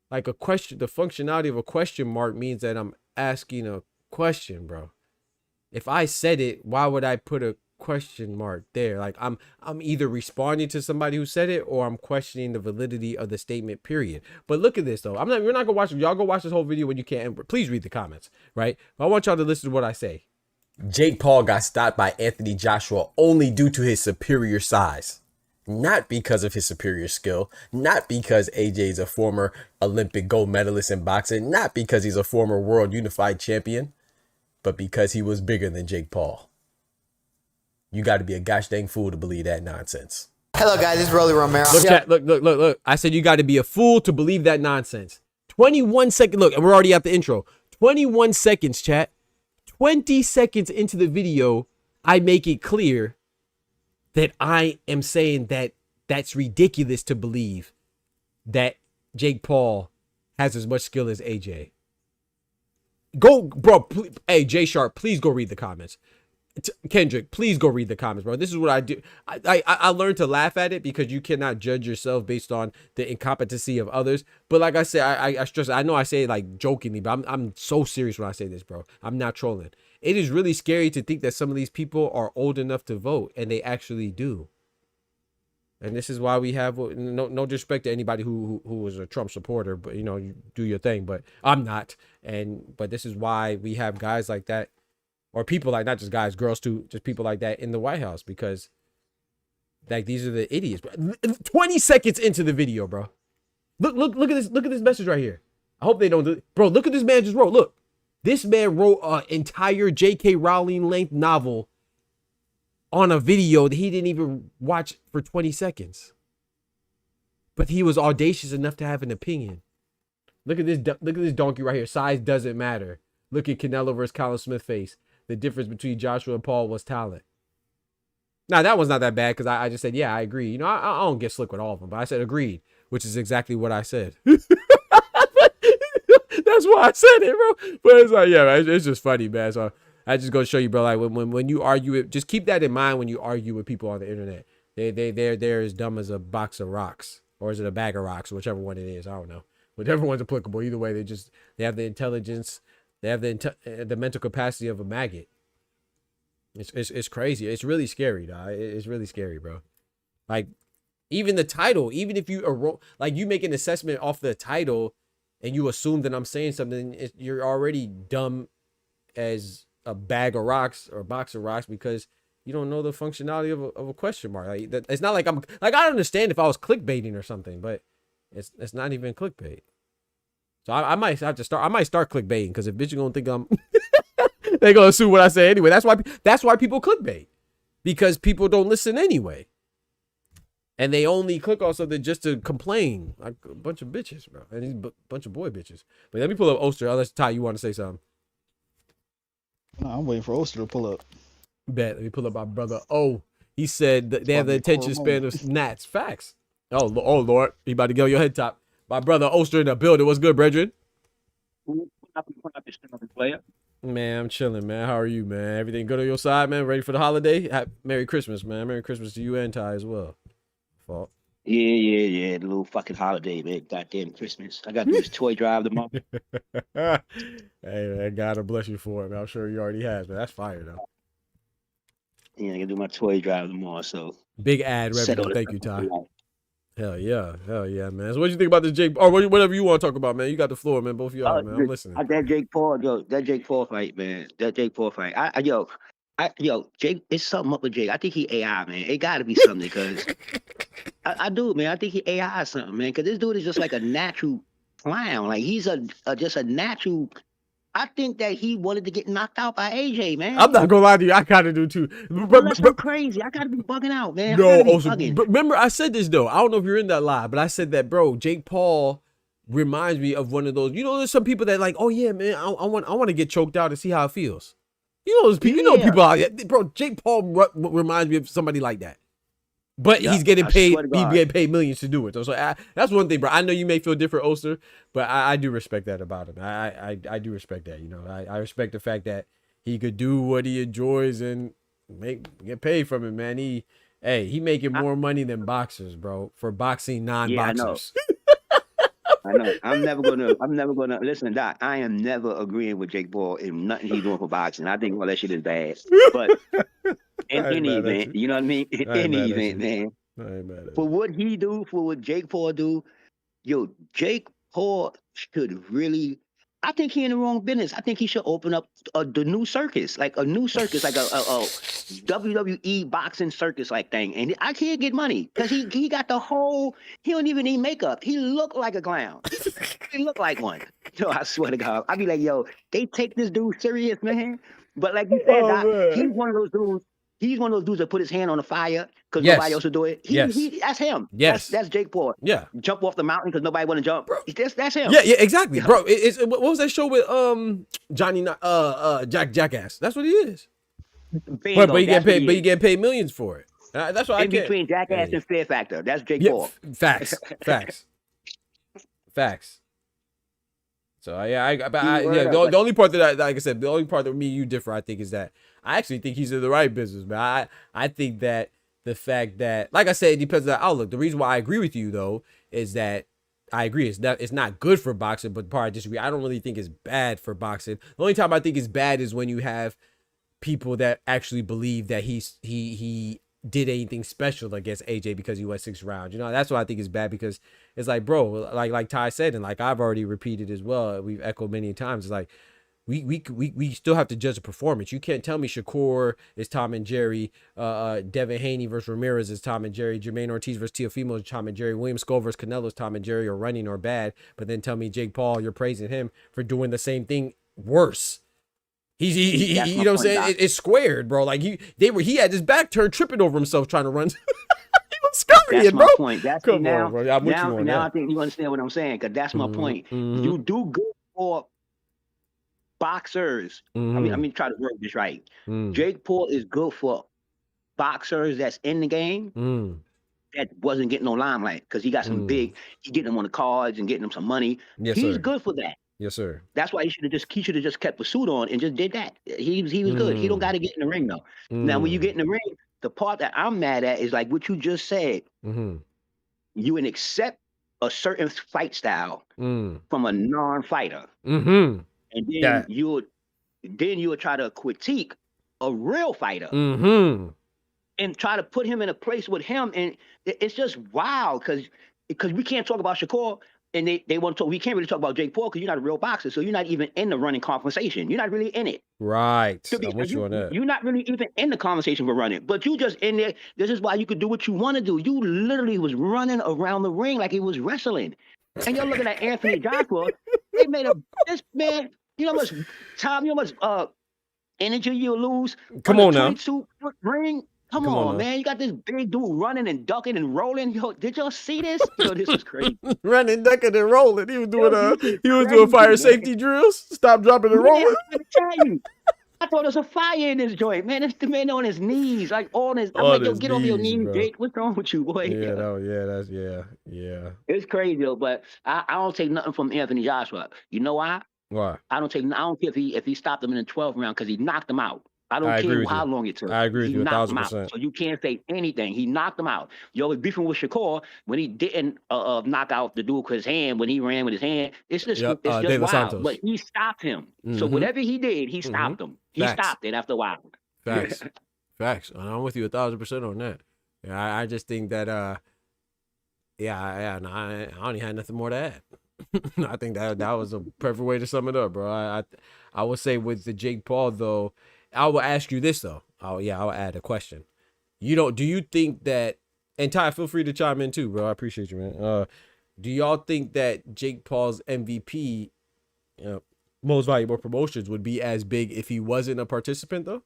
Like a question, the functionality of a question mark means that I'm asking a question, bro. If I said it, why would I put a question mark there? Like I'm either responding to somebody who said it or I'm questioning the validity of the statement, period. But look at this though. We're not gonna watch it. Y'all go watch this whole video when you can. Please read the comments, right? I want y'all to listen to what I say. Jake Paul got stopped by Anthony Joshua only due to his superior size. Not because of his superior skill, not because AJ is a former Olympic gold medalist in boxing, not because he's a former world unified champion, but because he was bigger than Jake Paul. You got to be a gosh dang fool to believe that nonsense. Hello guys, this is Rolly Romero. Look, chat, look. I said you got to be a fool to believe that nonsense. 21 seconds. Look, and we're already at the intro. 21 seconds, chat. 20 seconds into the video, I make it clear that I am saying that that's ridiculous to believe that Jake Paul has as much skill as AJ. Go, bro. Hey, Jay Sharp, please go read the comments. Kendrick, please go read the comments, bro. This is what I do. I learned to laugh at it because you cannot judge yourself based on the incompetency of others. But like I said, I stress. I know I say it like jokingly, but I'm so serious when I say this, bro. I'm not trolling. It is really scary to think that some of these people are old enough to vote, and they actually do. And this is why we have no disrespect to anybody who was a Trump supporter, but you do your thing. But I'm not, but this is why we have guys like that, or people like, not just guys, girls too, just people like that in the White House, because like these are the idiots. Bro. 20 seconds into the video, bro. Look at this. Look at this message right here. I hope they don't do it. Bro, look at this man just wrote. Look. This man wrote an entire J.K. Rowling length novel on a video that he didn't even watch for 20 seconds. But he was audacious enough to have an opinion. Look at this donkey right here. Size doesn't matter. Look at Canelo versus Colin Smith face. The difference between Joshua and Paul was talent. Now, that one's not that bad because I just said, yeah, I agree. I don't get slick with all of them, but I said agreed, which is exactly what I said. That's why I said it, bro. But it's like, yeah, man, it's just funny, man. So I just go show you, bro. Like when you argue it, just keep that in mind when you argue with people on the internet. They're as dumb as a box of rocks, or is it a bag of rocks, whichever one it is. I don't know. Whichever one's applicable. Either way, they have the intelligence, they have the mental capacity of a maggot. It's crazy. It's really scary, dog. It's really scary, bro. Like even the title, even if you you make an assessment off the title. And you assume that I'm saying something, you're already dumb as a bag of rocks or a box of rocks because you don't know the functionality of a question mark. Like, it's not like I understand if I was clickbaiting or something, but it's not even clickbait. So I might have to start. I might start clickbaiting because if bitch you gonna think I'm They gonna assume what I say anyway. That's why people clickbait, because people don't listen anyway, and they only click on something just to complain, like a bunch of bitches, bro, and these bunch of boy bitches. But let me pull up Oster. Unless Ty, you want to say something? No, I'm waiting for Oster to pull up. Bet. Let me pull up my brother. Oh, he said that they have the attention span of gnats. Facts. Oh Lord, he about to get on your head top. My brother Oster in the building. What's good, brethren? Man, I'm chilling, man. How are you, man? Everything good on your side, man? Ready for the holiday? Merry Christmas, man. Merry Christmas to you and Ty as well. Fault. Yeah. The little fucking holiday, man. Goddamn Christmas. I got to do this toy drive tomorrow. Hey, man, God bless you for it, man. I'm sure you already has, man. That's fire, though. Yeah, I got to do my toy drive tomorrow, so. Big ad revenue. Thank you, Ty. Hell yeah, man. So what do you think about this Jake, or whatever you want to talk about, man? You got the floor, man. Both of y'all, man. I'm listening. That Jake Paul fight, man. Jake, it's something up with Jake. I think he AI, man. It got to be something, because I do, man. I think he AI something, man. Because this dude is just like a natural clown. Like, he's just a natural. I think that he wanted to get knocked out by AJ, man. I'm not gonna lie to you. I kind of do too. That's so crazy. I gotta be bugging out, man. No, also, remember I said this though. I don't know if you're in that live, but I said that, bro. Jake Paul reminds me of one of those. You know, there's some people that like, oh yeah, man, I want to get choked out and see how it feels. You know those people. Yeah. You know people out there, bro. Jake Paul reminds me of somebody like that. But he's getting paid. He's getting paid millions to do it. So that's one thing, bro. I know you may feel different, Oster, but I do respect that about him. I do respect that. You know, I respect the fact that he could do what he enjoys and get paid from it, man. He making more money than boxers, bro, for boxing non-boxers. I know. I'm never gonna listen, Doc. I am never agreeing with Jake Paul in nothing he's doing for boxing. I think all that shit is bad. But in any event, you know what I mean? In any event, man. For what he do, for what Jake Paul do, Jake Paul should really. I think he in the wrong business. I think he should open up the new circus, like a WWE boxing circus like thing. And I can't get money because he got the whole. He don't even need makeup. He look like a clown. He look like one. I swear to God, I be like, they take this dude serious, man. But like you said, Doc, he's one of those dudes. He's one of those dudes that put his hand on the fire because nobody else will do it. That's him. Yes. That's Jake Paul. Yeah. Jump off the mountain because nobody want to jump. Bro. That's him. Yeah, exactly. Bro, what was that show with Johnny Jackass? That's what he is. Bingo, but you get paid millions for it. That's what I get. In between Jackass and Fear Factor. That's Jake Paul. Facts. So the only part that like I said, the only part that me and you differ, I think, is that I actually think he's in the right business, man. I think that the fact that, like I said, it depends on the outlook. The reason why I agree with you though is that I agree it's not good for boxing, but part I disagree. I don't really think it's bad for boxing. The only time I think it's bad is when you have people that actually believe that he did anything special against AJ because he went 6 rounds. You know, that's what I think is bad, because it's like, bro, like Ty said, and like I've already repeated as well, we've echoed many times, it's like we still have to judge the performance. You can't tell me Shakur is Tom and Jerry, Devin Haney versus Ramirez is Tom and Jerry, Jermaine Ortiz versus Teofimo is Tom and Jerry, William Skull versus Canelo is Tom and Jerry, or running or bad, but then tell me Jake Paul, you're praising him for doing the same thing worse. He you know what I'm saying? It's squared, bro. Like he had his back turned, tripping over himself trying to run. He was scurrying, that's bro. My point. That's Come now, on, bro. I'm with you on now that. I think you understand what I'm saying, because that's my point. You do good for boxers. I mean, try to work this right. Jake Paul is good for boxers that's in the game that wasn't getting no limelight, because he got some big. He getting them on the cards and getting them some money. Yes, he's sir. good for that. Yes, sir. That's why he should have just kept the suit on and just did that. He was good. He don't got to get in the ring though. Now, when you get in the ring, the part that I'm mad at is like what you just said. You would accept a certain fight style from a non-fighter, and then you would try to critique a real fighter and try to put him in a place with him, and it's just wild because we can't talk about Shakur. And they want to talk. We can't really talk about Jake Paul because you're not a real boxer, so you're not even in the running conversation. You're not really in it. Right. I'm with you on that. You're not really even in the conversation for running, but you just in there. This is why you could do what you want to do. You literally was running around the ring like he was wrestling, and you're looking at Anthony Joshua. They made this man. You know how much time? You know how much And until you lose Come on on the now. 22-foot ring. Come on on, now. man. You got this big dude running and ducking and rolling. Yo, did y'all see this? Yo, this is crazy. Running, ducking, and rolling. He was doing Yo, this is he was doing crazy, fire man. safety drills. Stop, dropping, and Yeah, rolling. I'm trying to tell you. I thought there was a fire in this joint, man. This the man on his knees, like on his. I'm On like, yo, his get off your knees, knees, bro. Jake. What's wrong with you, boy? Yeah, no, yeah, that's yeah. It's crazy though, but I don't take nothing from Anthony Joshua. You know why? Why? I don't care if he stopped him in the 12th round because he knocked him out. I don't care how long it took. I agree with He you knocked him out. 1,000%. So you can't say anything. He knocked him out. Yo, was beefing with Shakur when he didn't knock out the dude with his hand when he ran with his hand. It's just Yep, it's De just Los wild. Santos. But he stopped him. So Mhm. whatever he did, he stopped him. He Facts. stopped it after a while. Facts. Facts. And I'm with you 1,000% on that. Yeah, I just think that no, I only had nothing more to add. I think that was a perfect way to sum it up, bro. I would say with the Jake Paul though, I will ask you this though. I'll add a question. Do you think that, and Ty, feel free to chime in too, bro. I appreciate you, man. Do y'all think that Jake Paul's MVP, most valuable promotions, would be as big if he wasn't a participant though?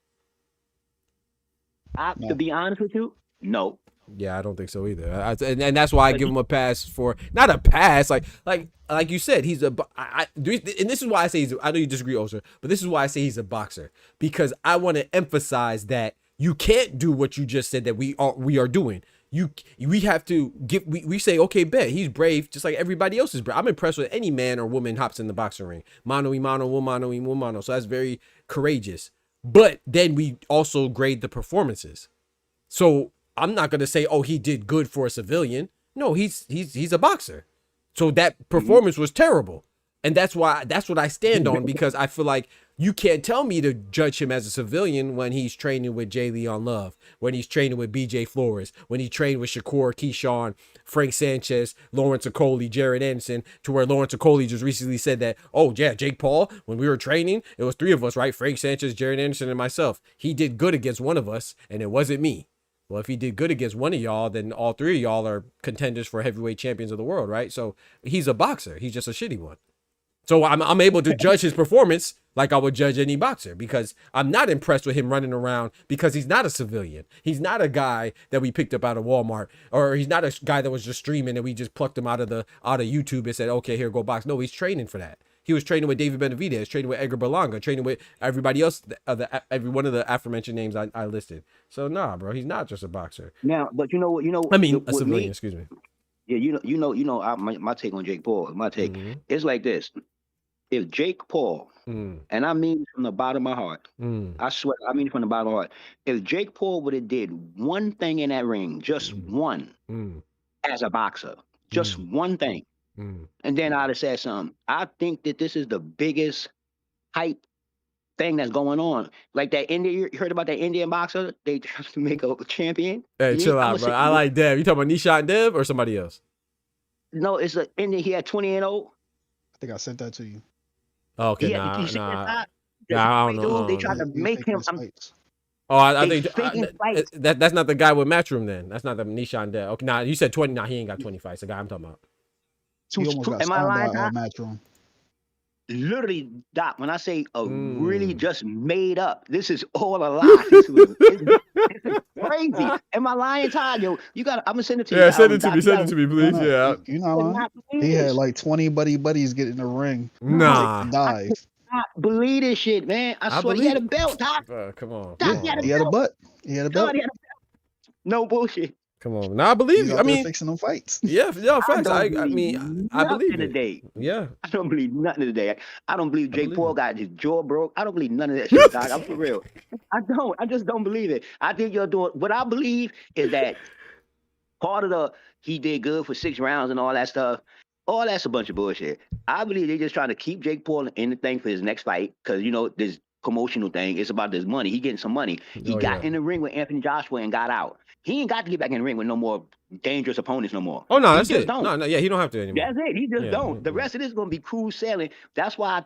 To be honest with you, no. Yeah, I don't think so either. And that's why I give him a pass for, not a pass, like you said, he's and this is why I say I know you disagree, Oser, but this is why I say he's a boxer, because I want to emphasize that you can't do what you just said that we are doing. We have to we say, okay, bet he's brave just like everybody else is brave. I'm impressed with any man or woman hops in the boxing ring, mano y mano, woman y woman, so that's very courageous. But then we also grade the performances. So I'm not gonna say, oh, he did good for a civilian. No, he's a boxer. So that performance was terrible. And that's what I stand on, because I feel like you can't tell me to judge him as a civilian when he's training with Jay Leon Love, when he's training with BJ Flores, when he trained with Shakur, Keyshawn, Frank Sanchez, Lawrence Okoli, Jared Anderson, to where Lawrence Okoli just recently said that, oh yeah, Jake Paul, when we were training, it was 3 of us, right? Frank Sanchez, Jared Anderson, and myself. He did good against one of us, and it wasn't me. Well, if he did good against one of y'all, then all 3 of y'all are contenders for heavyweight champions of the world, right? So he's a boxer. He's just a shitty one. So I'm able to judge his performance like I would judge any boxer, because I'm not impressed with him running around, because he's not a civilian. He's not a guy that we picked up out of Walmart, or he's not a guy that was just streaming and we just plucked him out of YouTube and said, okay, here, go box. No, he's training for that. He was training with David Benavidez, training with Edgar Berlanga, training with everybody else, every one of the aforementioned names I listed. So nah, bro, he's not just a boxer. Now, but you know. I mean, a civilian. Excuse me. Yeah, you know. My take on Jake Paul. My take is like this: if Jake Paul, and I mean from the bottom of my heart, I swear, I mean from the bottom of my heart, if Jake Paul would have did one thing in that ring, just one, as a boxer, just one thing. And then I'd have said something. I think that this is the biggest hype thing that's going on. Like that Indian, you heard about that Indian boxer? They tried to make a champion. Hey, chill out, bro. I like Dev. You talking about Nishat Dev or somebody else? No, it's an Indian. He had 20-0. I think I sent that to you. Oh, okay, Nah, I don't know. They tried to make him. Oh, I think that's not the guy with Matchroom then. That's not the Nishan Dev. Okay, you said 20. Nah, he ain't got 20 fights. The guy I'm talking about. He almost got Am I lying, by Matchroom. Literally, Doc, when I say really just made up, this is all a lie. This is crazy. Am I lying, Todd? Yo, I'm gonna send it to you. Yeah, send it to me. Send it to me, please. No, you know, he had like 20 buddies get in the ring. Nah. Dive. I believe this shit, man. I swear he had a belt, Doc. Come on. Doc, He had a butt. He had a belt. No bullshit. Come on. Nah, I believe you. I mean, fixing them fights. Yeah, facts. I mean, I believe it. Today. Yeah. I don't believe nothing today. I don't believe Jake Paul got his jaw broke. I don't believe none of that shit, Doc. I'm for real. I don't. I just don't believe it. I think you're doing. What I believe is that part of he did good for 6 rounds and all that stuff. All that's a bunch of bullshit. I believe they're just trying to keep Jake Paul in the thing for his next fight, because this promotional thing. It's about this money. He getting some money. He got in the ring with Anthony Joshua and got out. He ain't got to get back in the ring with no more dangerous opponents no more. Oh no, that's it. Don't. No, he don't have to anymore. That's it. He just don't. The rest of this is gonna be cruise sailing. That's why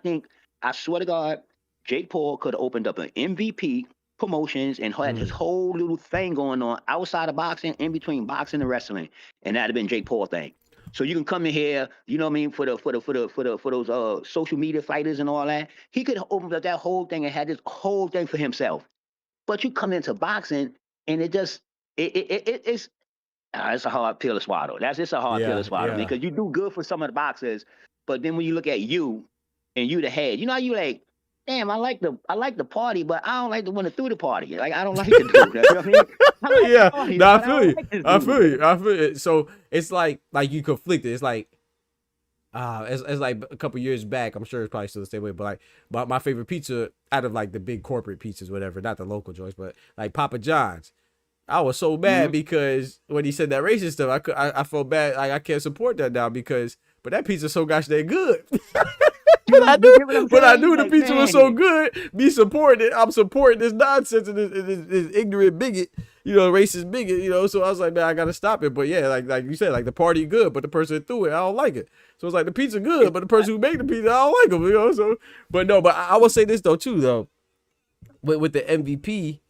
I swear to God, Jake Paul could have opened up an MVP promotions and had this whole little thing going on outside of boxing, in between boxing and wrestling, and that'd have been Jake Paul thing. So you can come in here, you know what I mean, for those social media fighters and all that. He could open up that whole thing and had this whole thing for himself. But you come into boxing and it's a hard pill to swallow. That's just a hard pill to swallow because you do good for some of the boxers, but then when you look at you and you the head, you know how you like, damn, I like the party, but I don't like the one that threw the party. Like I don't like the dude. You know what I mean? I like the party, I but feel don't you. like this I dude. feel you. I feel it. So it's like you conflicted. It's like it's like a couple years back. I'm sure it's probably still the same way, but like my favorite pizza out of like the big corporate pizzas, whatever, not the local joints, but like Papa John's. I was so mad because when he said that racist stuff, I felt bad. Like I can't support that now but that pizza's so gosh dang good. But I knew the pizza was so good. I'm supporting this nonsense and this ignorant bigot, racist bigot, So I was like, man, I gotta stop it. But yeah, like you said, like the party good, but the person that threw it, I don't like it. So it's like the pizza good, but the person who made the pizza, I don't like them, So, but I will say this though too, with the MVP.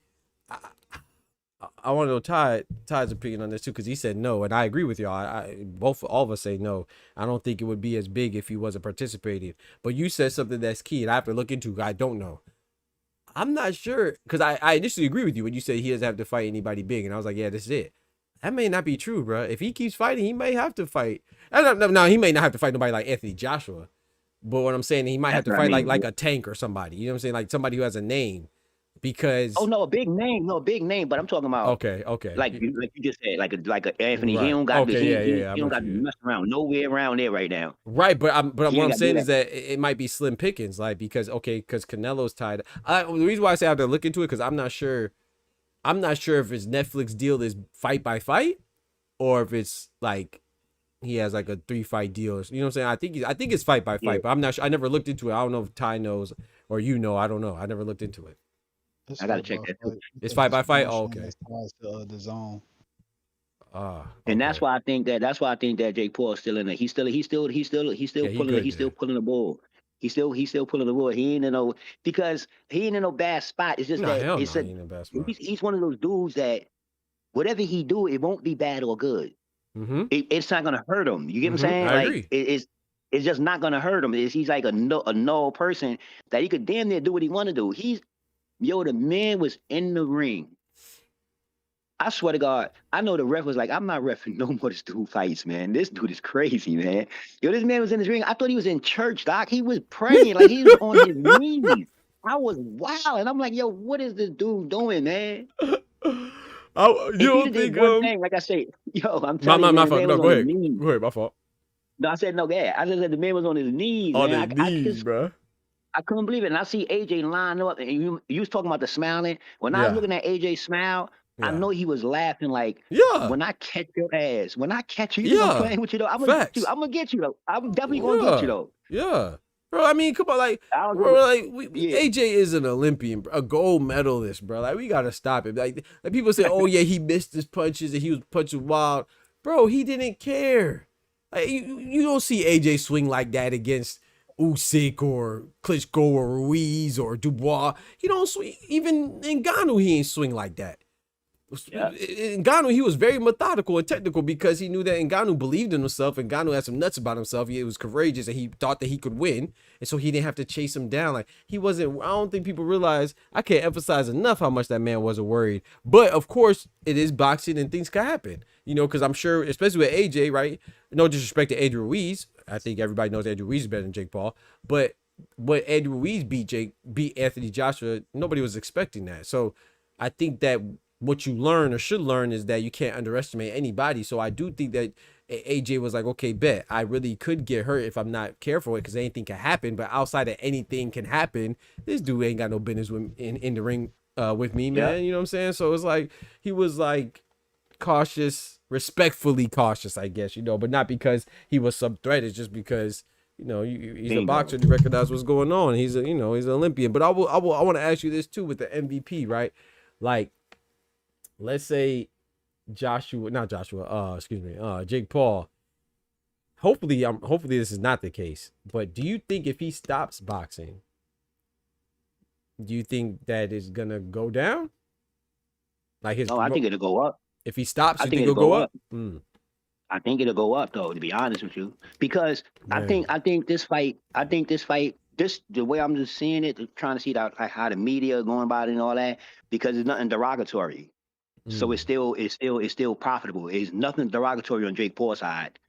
I want to know Ty's opinion on this too, because he said no, and I agree with y'all. All of us say no. I don't think it would be as big if he wasn't participating. But you said something that's key, and I have to look into. I don't know. I'm not sure because I initially agree with you when you said he doesn't have to fight anybody big, and I was like, yeah, this is it. That may not be true, bro. If he keeps fighting, he may have to fight. No, he may not have to fight nobody like Anthony Joshua, but what I'm saying, he might have to fight like a Tank or somebody. You know what I'm saying? Like somebody who has a name. Because a big name, but I'm talking about okay, like you just said, like a Anthony. Right. He don't got he don't got to mess around nowhere around there right now. Right, but what I'm saying is that it might be slim pickings, like because Canelo's tied. The reason why I say I have to look into it because I'm not sure if his Netflix deal is fight by fight or if it's like he has like a 3-fight deal. You know what I'm saying? I think it's fight by fight, but I'm not sure. I never looked into it. I don't know if Ty knows or I don't know. I never looked into it. I gotta check that. It's fight by fight. Oh, okay. The zone. Okay. And that's why I think that Jake Paul is still in it. He's still pulling the ball. He's still pulling the ball. He ain't in no bad spot. It's just he ain't in a bad spot. He's one of those dudes that whatever he do, it won't be bad or good. Mm-hmm. It's not gonna hurt him. You get what I'm saying? I agree. It's just not gonna hurt him. He's like a null person that he could damn near do what he want to do. The man was in the ring. I swear to God, I know the ref was like, I'm not reffing no more this dude fights, man. This dude is crazy, man. This man was in his ring. I thought he was in church, Doc. He was praying like he was on his knees. I was wild. And I'm like, yo, what is this dude doing, man? You don't think one thing, like I say, I'm telling you, my fault. No, go ahead. Go ahead, my fault. No, I said no, yeah. I just said the man was on his knees. On his knees, bro. I couldn't believe it. And I see AJ line up, and you was talking about the smiling. When I was looking at AJ smile, I know he was laughing like, when I catch your ass, when I catch you, I'm playing with you though. I'm gonna get you though. I'm definitely gonna get you though. Yeah. Bro, I mean, come on, AJ is an Olympian, a gold medalist, bro. Like, we gotta stop it. Like people say, oh yeah, he missed his punches and he was punching wild. Bro, he didn't care. Like, you don't see AJ swing like that against Usyk or Klitschko or Ruiz or Dubois. He don't swing. Even Ngannou, he ain't swing like that. Ngannou, he was very methodical and technical because he knew that Ngannou believed in himself. Ngannou had some nuts about himself. He was courageous and he thought that he could win. And so he didn't have to chase him down. Like, he wasn't, I don't think people realize, I can't emphasize enough how much that man wasn't worried. But of course, it is boxing and things can happen. Because I'm sure, especially with AJ, right? No disrespect to Andrew Ruiz. I think everybody knows Andrew Ruiz is better than Jake Paul. But when Andrew Ruiz beat Anthony Joshua, nobody was expecting that. So I think that what you learn or should learn is that you can't underestimate anybody. So I do think that AJ was like, okay, bet I really could get hurt if I'm not careful because anything can happen. But outside of anything can happen, this dude ain't got no business in the ring with me, man. You know what I'm saying? So it's like he was like cautious, respectfully cautious, I guess, but not because he was some threat. It's just because he's a boxer. You recognize what's going on. He's he's an Olympian. But I want to ask you this too with the MVP, right? Like, let's say Jake Paul. Hopefully this is not the case. But do you think if he stops boxing, do you think that is gonna go down? Like I think it'll go up. If he stops, you think it'll go up? I think it'll go up though, to be honest with you, because Man. I think this fight, this the way I'm just seeing it, trying to see that like how the media going about it and all that, because it's nothing derogatory. So Mm. it's still profitable. It's nothing derogatory on Jake Paul's side.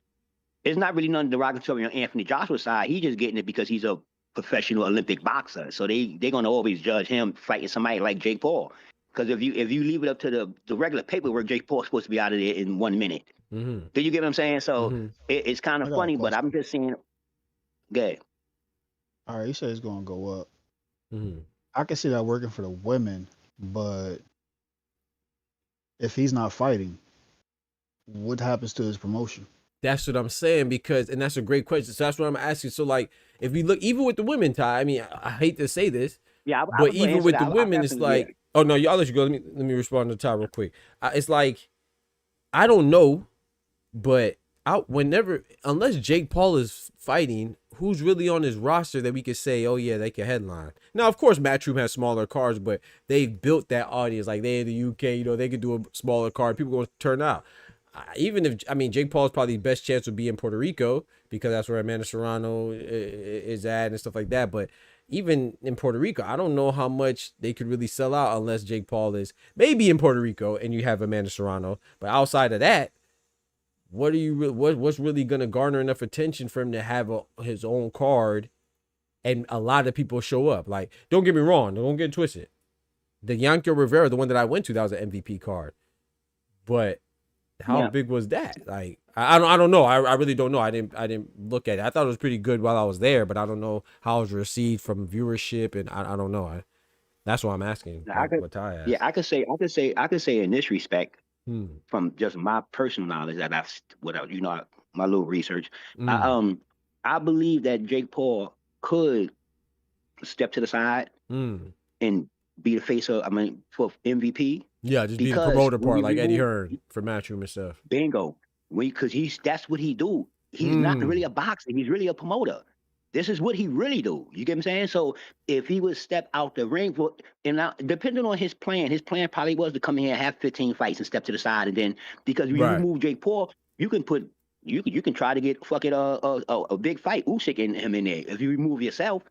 It's not really nothing derogatory on Anthony Joshua's side. He's just getting it because he's a professional Olympic boxer. So they're gonna always judge him fighting somebody like Jake Paul. Because if you leave it up to the regular paperwork, Jake Paul's supposed to be out of there in 1 minute. Mm-hmm. Do you get what I'm saying? So Mm-hmm. it's kind I of got a funny, but question. I'm just saying, good. All right, you said it's gonna go up. Mm-hmm. I can see that working for the women, but if he's not fighting, what happens to his promotion? That's what I'm saying, because, and that's a great question. So that's what I'm asking. So like, if we look, even with the women, Ty, I mean, I hate to say this, Yeah, I but was gonna even answer with that. the women, it's definitely, like, oh no, y'all let you go. Let me respond to Ty real quick. It's like, I don't know, but whenever, unless Jake Paul is fighting, who's really on his roster that we could say, oh yeah, they can headline? Now, of course, Matchroom has smaller cards, but they've built that audience. Like they in the UK, you know, they could do a smaller card. People going to turn out. Even if, I mean, Jake Paul's probably best chance would be in Puerto Rico, because that's where Amanda Serrano is at and stuff like that. But even in Puerto Rico, I don't know how much they could really sell out unless Jake Paul is maybe in Puerto Rico and you have Amanda Serrano. But outside of that, what's really gonna garner enough attention for him to have his own card and a lot of people show up? Like, don't get me wrong, don't get it twisted. The Yanko Rivera, the one that I went to, that was an MVP card. But how big was that? Like, I don't know. I really don't know. I didn't look at it. I thought it was pretty good while I was there, but I don't know how it was received from viewership, and I don't know. That's why I'm asking. What Ty asked. yeah, I could say in this respect, Hmm. from just my personal knowledge that my little research, Mm. I believe that Jake Paul could step to the side Mm. and be the face of, for MVP. Yeah, just be the Because promoter when part, you like Eddie remove Hearn for Matchroom and stuff. bingo, because that's what he do. He's not really a boxer. He's really a promoter. This is what he really do. You get what I'm saying? So if he would step out the ring, and now, depending on his plan probably was to come in here and have 15 fights and step to the side, and then because when you Right. remove Jake Paul, you can put you can try to get a big fight Usyk and him in there. If you remove yourself,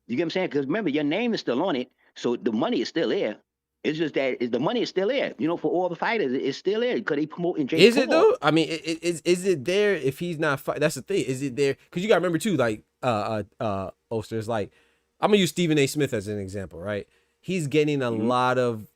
you get what I'm saying? Because remember, your name is still on it, so the money is still there. It's just that the money is still there. You know, for all the fighters, it's still there because they promoting Jake Paul. Is it though? I mean, is it there if he's not fight? That's the thing. Is it there? Because you got to remember too, like Oster's like, I'm gonna use Stephen A. Smith as an example, right? He's getting a lot of.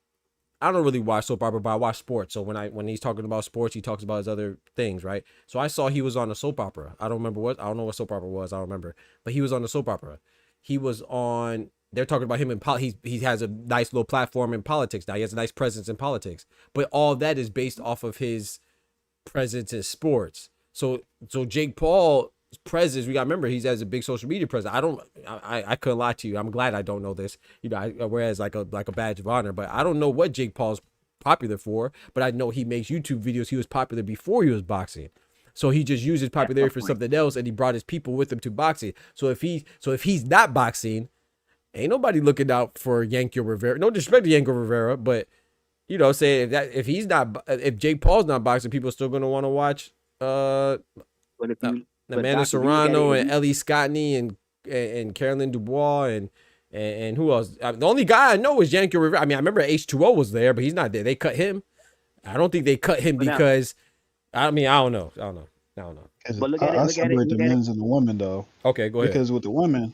I don't really watch soap opera, but I watch sports. So when he's talking about sports, he talks about his other things, right? So I saw he was on a soap opera. I don't know what soap opera was. I don't remember, but he was on the soap opera. He was on. They're talking about him in he has a nice little platform in politics now. He has a nice presence in politics, but all that is based off of his presence in sports. So Jake Paul's presence, we got to remember, he has a big social media presence. I couldn't lie to you. I'm glad I don't know this. You know, I wear as like a badge of honor, but I don't know what Jake Paul's popular for. But I know he makes YouTube videos. He was popular before he was boxing. So he just used his popularity for something else, and he brought his people with him to boxing. So if he's not boxing, ain't nobody looking out for Yanko Rivera. No disrespect to Yanko Rivera, but you know, say if Jake Paul's not boxing, people are still gonna want to watch Amanda Serrano and Ellie Scottney and Carolyn Dubois and who else? The only guy I know is Yanko Rivera. I mean, I remember H2O was there, but he's not there. They cut him. I don't think they cut him because I don't know. But look at I it. separate the men's and the women though. Okay, go ahead. Because with the women,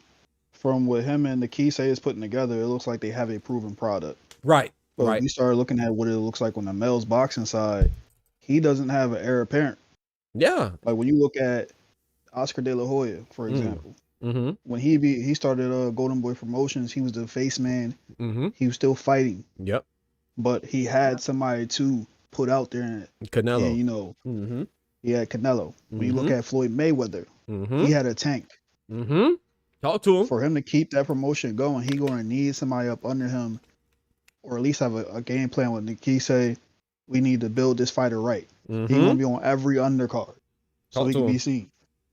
from what him and the Kise is putting together, it looks like they have a proven product. Right. But right. if you start looking at what it looks like on the male's boxing side, he doesn't have an heir apparent. Yeah. Like when you look at Oscar De La Hoya, for example, when he started Golden Boy Promotions, he was the face man. He was still fighting. Yep. But he had somebody to put out there. Canelo. And, you know, he had Canelo. When you look at Floyd Mayweather, he had a tank. Talk to him. For him to keep that promotion going, he going to need somebody up under him, or at least have a game plan with Nikki. Say, we need to build this fighter right. He's going to be on every undercard, so he can be seen.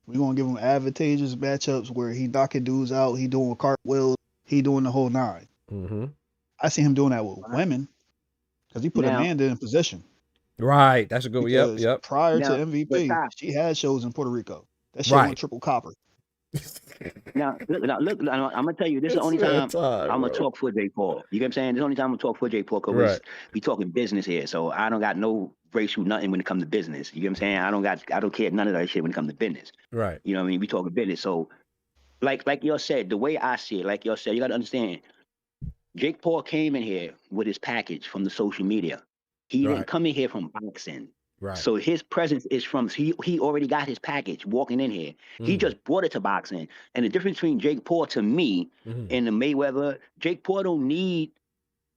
We're going to give him advantageous matchups where he knocking dudes out, he doing cartwheels, he doing the whole nine. I see him doing that with women because he put Amanda in position. Right. That's a good one. Yep. Because Yep. prior to Now, but MVP, Ty, she had shows in Puerto Rico. That shit Right. went triple copper. now, look, I'm gonna tell you, this is the It's only that time time, I'm gonna bro. talk for J. Paul. You get what I'm saying? This is the only time I'm gonna talk for J. Paul because Right. we talking business here. So I don't got no racial nothing when it comes to business. You get what I'm saying? I don't care none of that shit when it comes to business. Right. You know what I mean? We talking business. So like y'all said, the way I see it, like y'all said, you gotta understand. Jake Paul came in here with his package from the social media. He didn't Right. come in here from boxing. Right. So his presence is from he already got his package walking in here. He just brought it to boxing. And the difference between Jake Paul to me and the Mayweather, Jake Paul don't need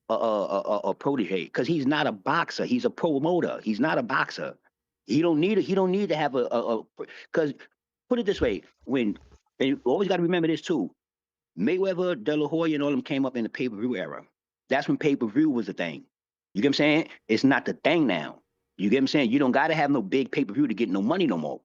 a protege because he's not a boxer. He's a promoter. He's not a boxer. He don't need to have a because put it this way, and you always got to remember this too. Mayweather, De La Hoya, and all them came up in the pay-per-view era. That's when pay-per-view was the thing. You get what I'm saying? It's not the thing now. You get what I'm saying? You don't got to have no big pay-per-view to get no money no more.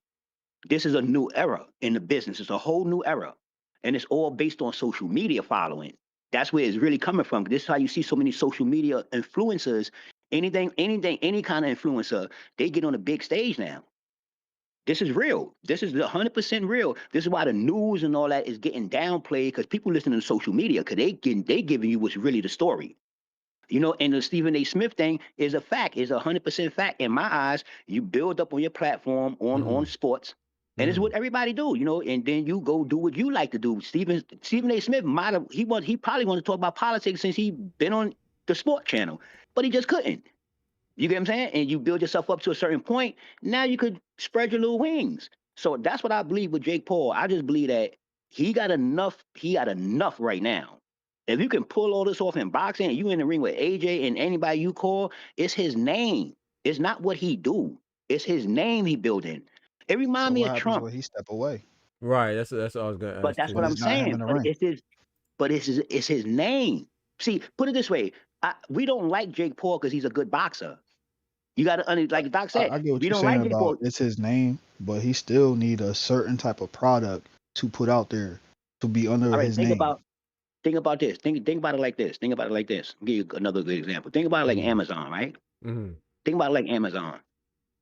This is a new era in the business. It's a whole new era. And it's all based on social media following. That's where it's really coming from. This is how you see so many social media influencers. Any kind of influencer, they get on a big stage now. This is real. This is 100% real. This is why the news and all that is getting downplayed because people listening to social media because they giving you what's really the story. You know, and the Stephen A. Smith thing is a fact. Is 100% fact in my eyes. You build up on your platform on sports, and it's what everybody do. You know, and then you go do what you like to do. Stephen A. Smith he probably want to talk about politics since he been on the sport channel, but he just couldn't. You get what I'm saying? And you build yourself up to a certain point. Now you could spread your little wings. So that's what I believe with Jake Paul. I just believe that he got enough. He got enough right now. If you can pull all this off in boxing and you in the ring with AJ and anybody you call, it's his name. It's not what he do. It's his name he building. It reminds So me what of happens Trump. when he step away? Right. That's what I was gonna But ask that's too. what When I'm it's not him in saying. the But ring. it's his name. See, put it this way. We don't like Jake Paul because he's a good boxer. You got to, like Doc said, I get what we you're don't saying like Jake about Paul. it's his name, but he still need a certain type of product to put out there to be under All right, his name. think about this. Think about it like this. Think about it like this. I'll give you another good example. Think about it like Amazon, right? Think about it like Amazon.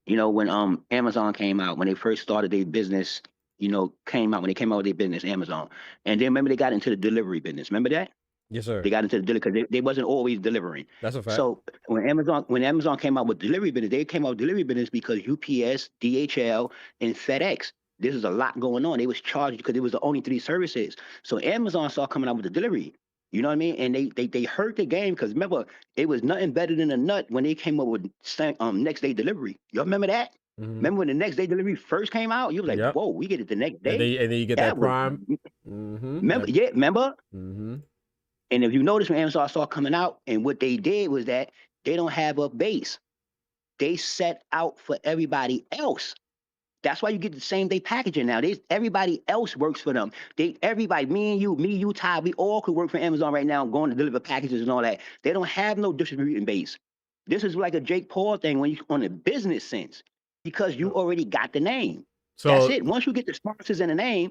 You know, when Amazon came out, when they first started their business, you know, when they came out with their business, Amazon. And then remember they got into the delivery business. Remember that? Yes, sir. They got into the delivery because they wasn't always delivering. That's a fact. So when Amazon came out with delivery business, they came out with delivery business because UPS, DHL, and FedEx. This is a lot going on. They was charged because it was the only 3 services. So Amazon started coming out with the delivery. You know what I mean? And they hurt the game because remember, it was nothing better than a nut when they came up with next day delivery. Y'all remember that? Remember when the next day delivery first came out? You was like, Yep. whoa, we get it the next day. And then you get that Prime. Remember? Yeah, remember? And if you notice when Amazon started coming out, and what they did was that they don't have a base. They set out for everybody else. That's why you get the same day packaging now. Everybody else works for them. Everybody, me, you, Ty, we all could work for Amazon right now, going to deliver packages and all that. They don't have no distributing base. This is like a Jake Paul thing when you on a business sense, because you already got the name. So that's it. Once you get the sponsors and the name,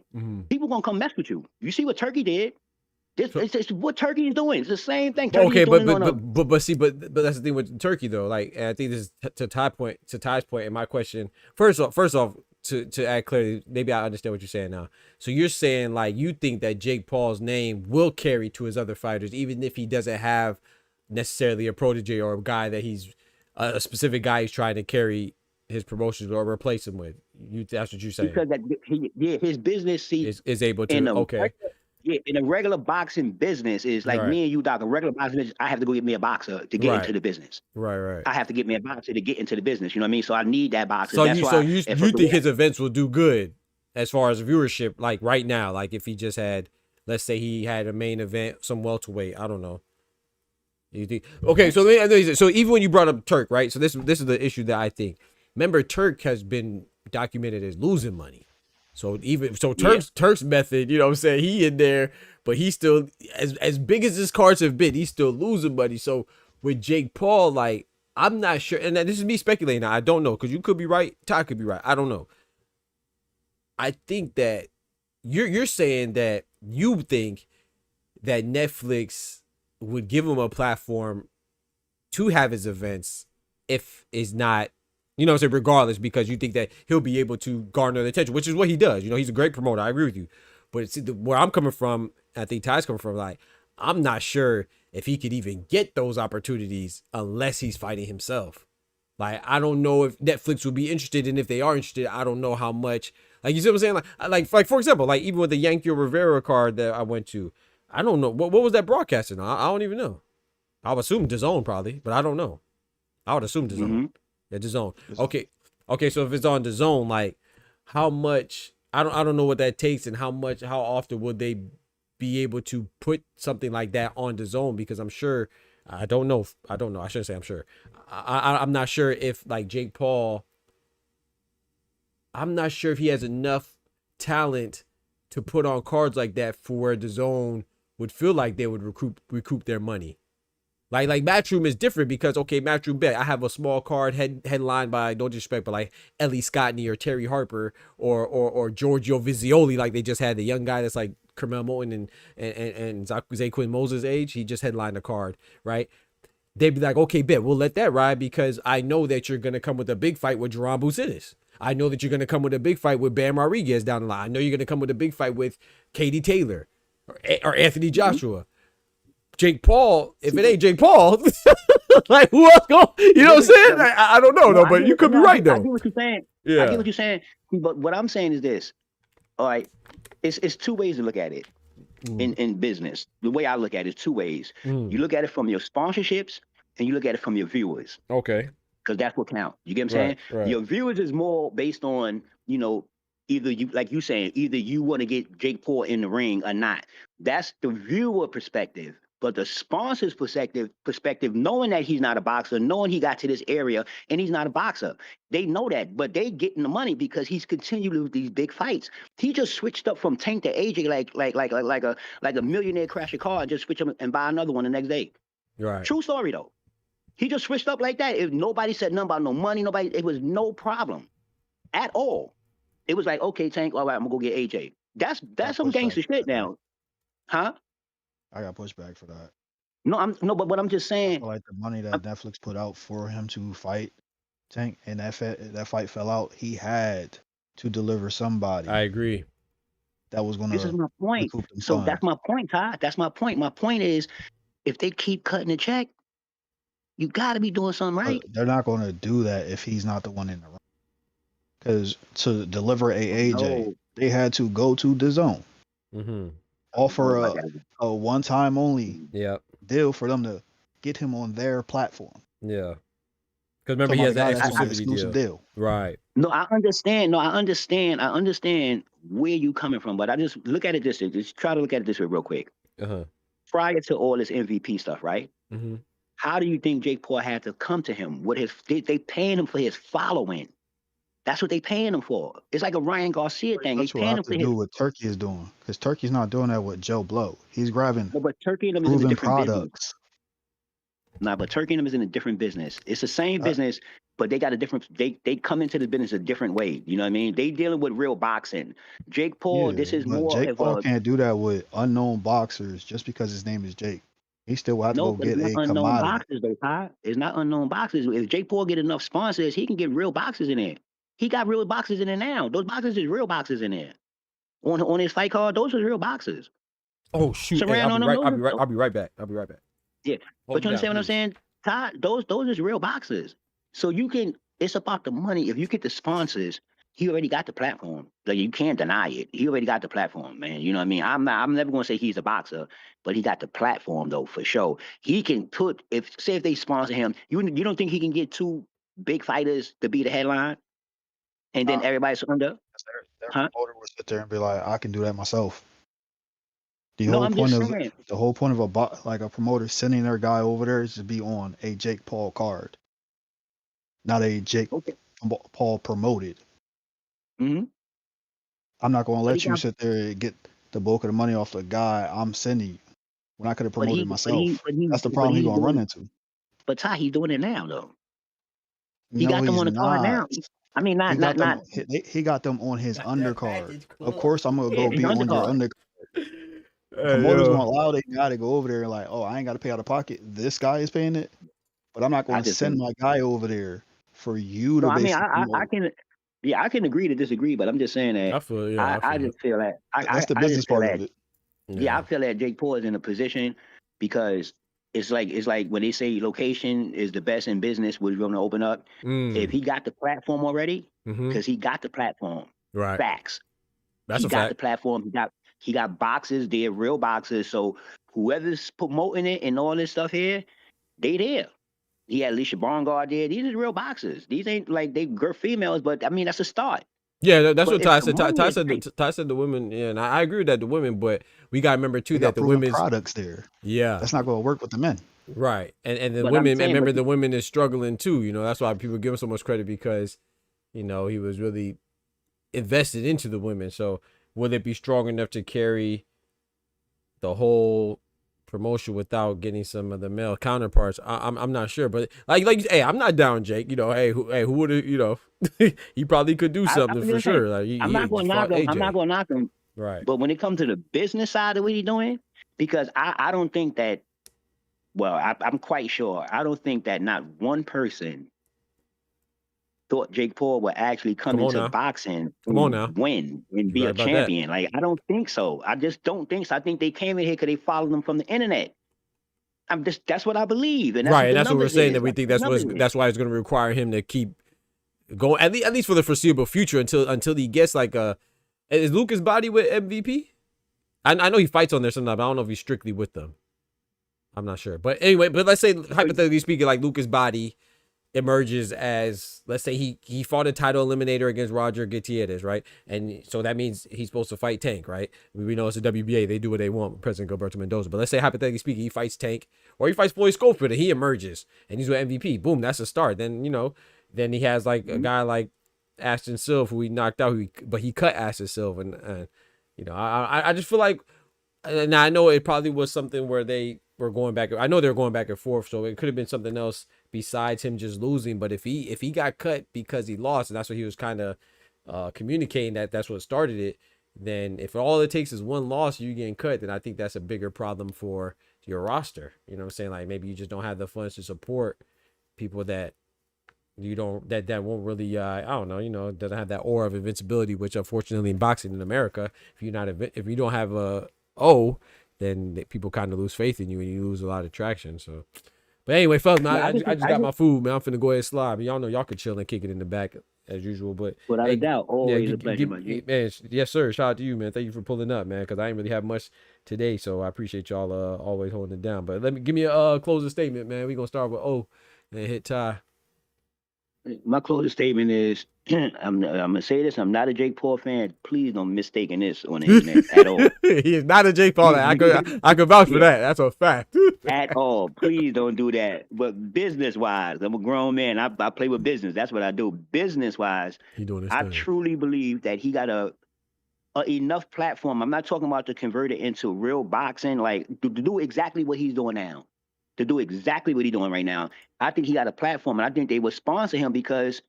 people gonna come mess with you. You see what Turkey did? It's what Turkey is doing. It's the same thing. Okay, but that's the thing with Turkey though. Like, and I think this is to Ty's point. And my question, first off, to add clarity, maybe I understand what you're saying now. So you're saying like you think that Jake Paul's name will carry to his other fighters, even if he doesn't have necessarily a protege or a guy that he's a specific guy he's trying to carry his promotions or replace him with. That's what you're saying. Because his business is able to in a regular boxing business is like me and you, Doc. A regular boxing business, I have to go get me a boxer to get into the business. Right. I have to get me a boxer to get into the business. You know what I mean? So I need that boxer. So you think his events will do good as far as viewership, like right now? Like if he just had, let's say he had a main event, some welterweight. I don't know. You think? Okay, so even when you brought up Turk, right? So this is the issue that I think. Remember, Turk has been documented as losing money. So Turk's method, you know what I'm saying, he in there, but he's still as big as his cards have been, he's still losing money. So with Jake Paul, like, I'm not sure, and this is me speculating now, I don't know, because you could be right, Ty could be right, I don't know. I think that you're saying that you think that Netflix would give him a platform to have his events if it's not, you know what I'm saying, regardless, because you think that he'll be able to garner the attention, which is what he does. You know, he's a great promoter. I agree with you. But it's where I'm coming from, I think Ty's coming from, like, I'm not sure if he could even get those opportunities unless he's fighting himself. Like, I don't know if Netflix would be interested, and if they are interested, I don't know how much. Like, you see what I'm saying? Like for example, like even with the Yankee Rivera card that I went to, I don't know what was that broadcasting. I don't even know. I would assume DAZN probably, but I don't know. I would assume DAZN. Mm-hmm. Yeah, DAZN. Okay. So if it's on DAZN, like how much? I don't know what that takes, and how often would they be able to put something like that on DAZN? Because I'm sure. I don't know. I shouldn't say I'm sure. I'm not sure if like Jake Paul. I'm not sure if he has enough talent to put on cards like that for where DAZN would feel like they would recoup their money. Like Matchroom is different because, okay, Matchroom bet I have a small card headlined by, no disrespect, but like Ellie Scottney or Terry Harper or Giorgio Vizioli, like they just had the young guy that's like Carmel Moten and Zaquin Moses' age. He just headlined a card, right? They'd be like, okay, bet we'll let that ride because I know that you're gonna come with a big fight with Jerron Busitis. I know that you're gonna come with a big fight with Bam Rodriguez down the line. I know you're gonna come with a big fight with Katie Taylor or Anthony Joshua. Jake Paul, if it ain't Jake Paul, like who else go? You know what I'm saying? I don't know, though, but you could be right, though. I get what you're saying. Yeah. I get what you're saying. But what I'm saying is this. All right. It's two ways to look at it in business. The way I look at it is two ways. You look at it from your sponsorships and you look at it from your viewers. Okay. Because that's what counts. You get what I'm saying? Right. Your viewers is more based on, you know, either you, like you saying, either you want to get Jake Paul in the ring or not. That's the viewer perspective. But the sponsor's perspective, knowing that he's not a boxer, knowing he got to this area and he's not a boxer, they know that. But they getting the money because he's continuing with these big fights. He just switched up from Tank to AJ like a millionaire crash a car and just switch him and buy another one the next day. Right. True story though. He just switched up like that. If nobody said nothing about no money, it was no problem at all. It was like, okay, Tank, all right, I'm gonna go get AJ. That's some gangster shit now, huh? I got pushback for that. But what I'm just saying. I feel like the money that Netflix put out for him to fight Tank and that fight fell out, he had to deliver somebody. I agree. That was going to. This is my point. So that's my point, Todd. That's my point. My point is, if they keep cutting the check, you got to be doing something right. But they're not going to do that if he's not the one in the ring. Because to deliver AJ, they had to go to DAZN. Mm-hmm. Offer a one-time only deal for them to get him on their platform. Yeah. Because remember, he has that exclusive deal. Right. No, I understand. I understand where you coming from, but I just look at it this way. Just try to look at it this way real quick. Prior to all this MVP stuff, right? Mm-hmm. How do you think Jake Paul had to come to him? They paying him for his following. That's what they paying him for. It's like a Ryan Garcia thing. That's what to do what Turkey is doing, because Turkey's not doing that with Joe Blow. He's grabbing but Turkey and them is in a different products. Business. Nah, but Turkey and them is in a different business. It's the same business, but they got a different. They come into the business a different way. You know what I mean? They dealing with real boxing. Jake Paul, this is more. Jake Paul can't do that with unknown boxers just because his name is Jake. He still have to go get a commodity. Boxers, though, Ty. It's not unknown boxers. If Jake Paul get enough sponsors, he can get real boxers in there. He got real boxers in there now. Those boxers is real boxers in there. On his fight card, those are real boxers. Oh shoot! Hey, I'll be right back. Yeah, but you understand what I'm saying, Todd? Those is real boxers. So you can. It's about the money. If you get the sponsors, he already got the platform. Like you can't deny it. He already got the platform, man. You know what I mean? I'm never gonna say he's a boxer, but he got the platform though for sure. He can put if they sponsor him. You don't think he can get two big fighters to be the headline? And then everybody's under. Their promoter would sit there and be like, "I can do that myself." The whole point of a promoter sending their guy over there is to be on a Jake Paul card, not a Jake Paul promoted. Mm-hmm. I'm not going to let you sit there and get the bulk of the money off the guy I'm sending you when I could have promoted myself. That's the problem he's going to run into. But Ty, he's doing it now though. He got them on the card now. I mean, he got them on his undercard. Of course, I'm gonna go be on your undercard. Promoters gonna allow they guy to go over there and like, oh, I ain't got to pay out of pocket. This guy is paying it, but I'm not I going to just send think. my guy over there for you No, to I mean, basically, I can. Yeah, I can agree to disagree, but I'm just saying that I feel, yeah, I I feel it. just feel that that's the I business just feel part that of it. yeah, I Yeah. feel that Jake Paul is in a position because it's like when they say location is the best in business, we're going to open up. If he got the platform already, because he got the platform, Right. facts. That's He a got the fact. platform. He got boxes. They're real boxes. So whoever's promoting it and all this stuff here, they there. He had Alicia Barngard there. These are real boxers. These ain't like they girl females, but I mean that's a start. Yeah, that's But what if Ty the said. money Ty is said right, Ty said the women, yeah, and I agree with that, the women, but we gotta remember too They that got the proven women's, products there. yeah, That's not going to work with the men. right, and the but I'm women, and saying, but remember the women is struggling too. You know, that's why people give him so much credit because, you know, he was really invested into the women. So will it be strong enough to carry the whole promotion without getting some of the male counterparts? I'm not sure, but like hey, I'm not down, Jake. You know, hey, who would have, you know, he probably could do something I'm for just saying, sure. Like I'm not he going to knock fought him. I'm not AJ, going to knock him. right? But when it comes to the business side of what he's doing, because I don't think that. Well, I'm quite sure. I don't think that not one person thought Jake Paul would actually come Come on into now, boxing come on and now, win and you be right a about that. champion. Like I don't think so. I just don't think so. I think they came in here because they followed him from the internet. That's what I believe, and that's Right, what and the that's what we're numbers saying, is. that we That's think what the numbers is. that's why it's going to require him to keep going at least for the foreseeable future until he gets like a. Is Lucas Body with MVP? I know he fights on there sometimes, but I don't know if he's strictly with them. I'm not sure, but anyway, but let's say hypothetically speaking, like Lucas Body emerges as, let's say he fought a title eliminator against Roger Gutierrez, right? And so that means he's supposed to fight Tank, right? We know it's a WBA; they do what they want with President Gilberto Mendoza. But let's say hypothetically speaking, he fights Tank or he fights Floyd Schofield, and he emerges and he's with MVP. Boom, that's a start. Then then he has like a guy like Ashton Silva who he knocked out, but he cut Ashton Silva, and I just feel like, and I know it probably was something where they were going back. I know they were going back and forth, so it could have been something else besides him just losing. But if he got cut because he lost, and that's what he was kind of communicating, that's what started it, then if all it takes is one loss, you getting cut, then I think that's a bigger problem for your roster. You know what I'm saying? Like maybe you just don't have the funds to support people that you don't that won't really I don't know, doesn't have that aura of invincibility, which unfortunately in boxing in America, if you don't have a then people kind of lose faith in you and you lose a lot of traction. So, but anyway, folks, man, I just got my food, man. I'm finna go ahead and slide. Y'all know y'all could chill and kick it in the back as usual. But Without a doubt, always a pleasure, man. Yes, sir. Shout out to you, man. Thank you for pulling up, man. Because I ain't really have much today, so I appreciate y'all always holding it down. But give me a closing statement, man. We gonna start with O and hit Ty. My closing statement is I'm gonna say this. I'm not a Jake Paul fan. Please don't mistaken this on the internet at all. He is not a Jake Paul. I could vouch for that. That's a fact. At all. Please don't do that. But business wise, I'm a grown man. I play with business. That's what I do. Business wise, He doing this I thing. truly believe that he got a enough platform. I'm not talking about to convert it into real boxing, like to do exactly what he's doing now. To do exactly what he's doing right now. I think he got a platform, and I think they would sponsor him because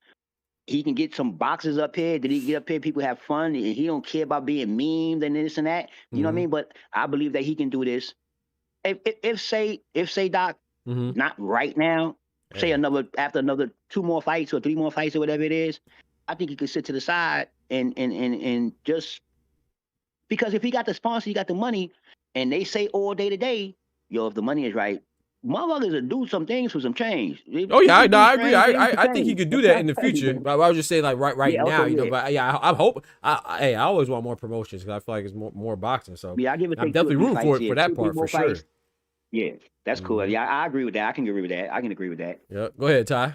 he can get some boxes up here. Did he get up here? People have fun, and he don't care about being memed and this and that. You know what I mean? But I believe that he can do this. If say Doc, not right now, say after another 2 more fights or 3 more fights or whatever it is, I think he could sit to the side and just, because if he got the sponsor, he got the money, and they say all day to day, yo, if the money is right, motherfuckers will do some things for some change. Oh yeah, I agree. I think he could do that in the future. But I was just saying, like right Yeah, now, okay, yeah. But yeah, I hope. I always want more promotions because I feel like it's more boxing. So Yeah, I give it. I'm definitely rooting for it for that 2, 3 part more for sure. fights. Yeah, that's cool. Yeah, I agree with that. I can agree with that. I can agree with that. Yeah, go ahead, Ty.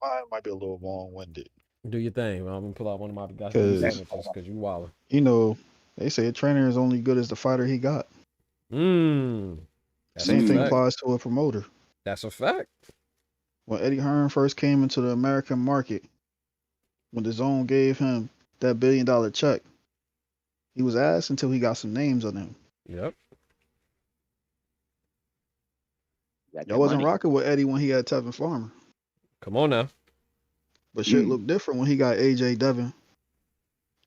I might be a little long-winded. Do your thing. I'm gonna pull out one of my guys because you wildin'. You know, they say a trainer is only good as the fighter he got. Same thing applies to a promoter. That's a fact. When Eddie Hearn first came into the American market, when the Zone gave him that $1 billion check, he was asked until he got some names on him. Yep. Y'all wasn't rocking with Eddie when he had Tevin Farmer. Come on now. But shit looked different when he got AJ Devin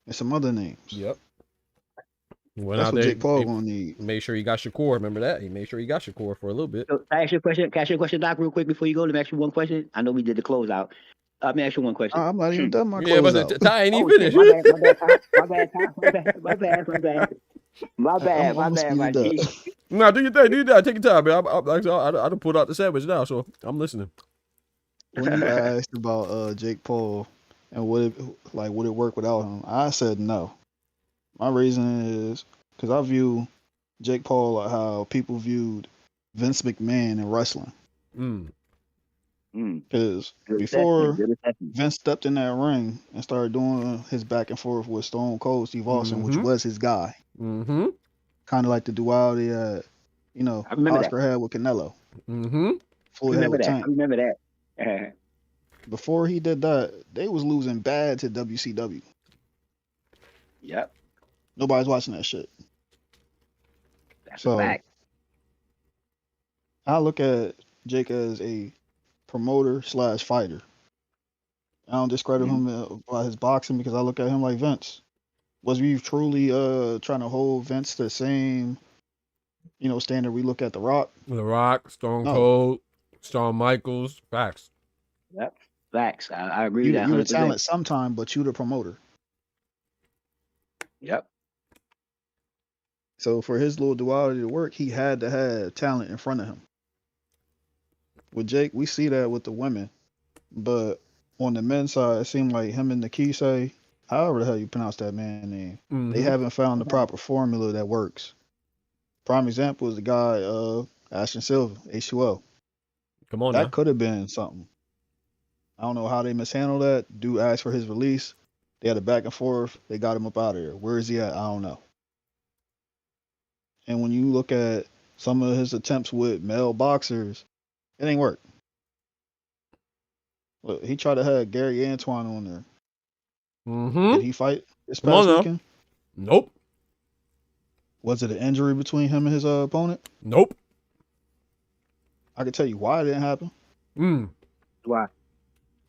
and some other names. Yep. Went That's out what there. Jake Paul gonna need. Made sure he got Shakur. Remember that? He made sure he got Shakur for a little bit. So, can I ask you a question? Can I ask you a question, Doc, real quick before you go? Let me ask you one question. I know we did the closeout. Let me ask you one question. I'm not even done my Yeah, but closeout. Ty ain't even Shit, finished. my bad, I'm my speeding G. up. Nah, do your thing. Do your thing. Take your time, man. I done pulled out the sandwich now, so I'm listening. When you asked about Jake Paul and would it work without him, I said no. My reason is because I view Jake Paul like how people viewed Vince McMahon in wrestling. Because before Vince stepped in that ring and started doing his back and forth with Stone Cold Steve Austin, which was his guy, kind of like the duality that Oscar had with Canelo. Floyd had with Tank. I remember that. Before he did that, they was losing bad to WCW. Yep. Nobody's watching that shit. That's a fact. I look at Jake as a promoter/fighter. I don't discredit him by his boxing because I look at him like Vince. Was we truly trying to hold Vince the same, standard we look at The Rock? The Rock, Stone Cold, Shawn Michaels, facts. Yep, facts. I agree with that. You the talent sometime, but you the promoter. Yep. So for his little duality to work, he had to have talent in front of him. With Jake, we see that with the women, but on the men's side, it seemed like him and Nakise, however the hell you pronounce that man's name, they haven't found the proper formula that works. Prime example is the guy, Ashton Silva, H2O. Come on, that could have been something. I don't know how they mishandled that. Dude asked for his release. They had a back and forth. They got him up out of there. Where is he at? I don't know. And when you look at some of his attempts with male boxers, it ain't work. Look, he tried to have Gary Antoine on there. Did he fight this past weekend? Nope. Was it an injury between him and his opponent? Nope. I can tell you why it didn't happen. Why?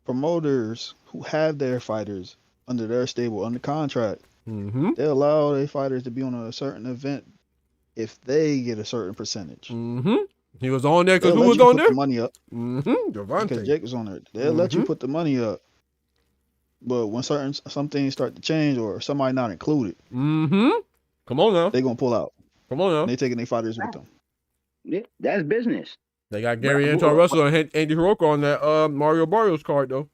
Promoters who have their fighters under their stable, under contract, they allow their fighters to be on a certain event if they get a certain percentage. He was on there because who was on there? The money up. Because Jake was on there. They'll let you put the money up. But when some things start to change or somebody not included, come on now, they gonna pull out. Come on now, they taking their fighters with them. Yeah, that's business. They got Gary Antoine Russell and Andy Hiroko on that Mario Barrios card though.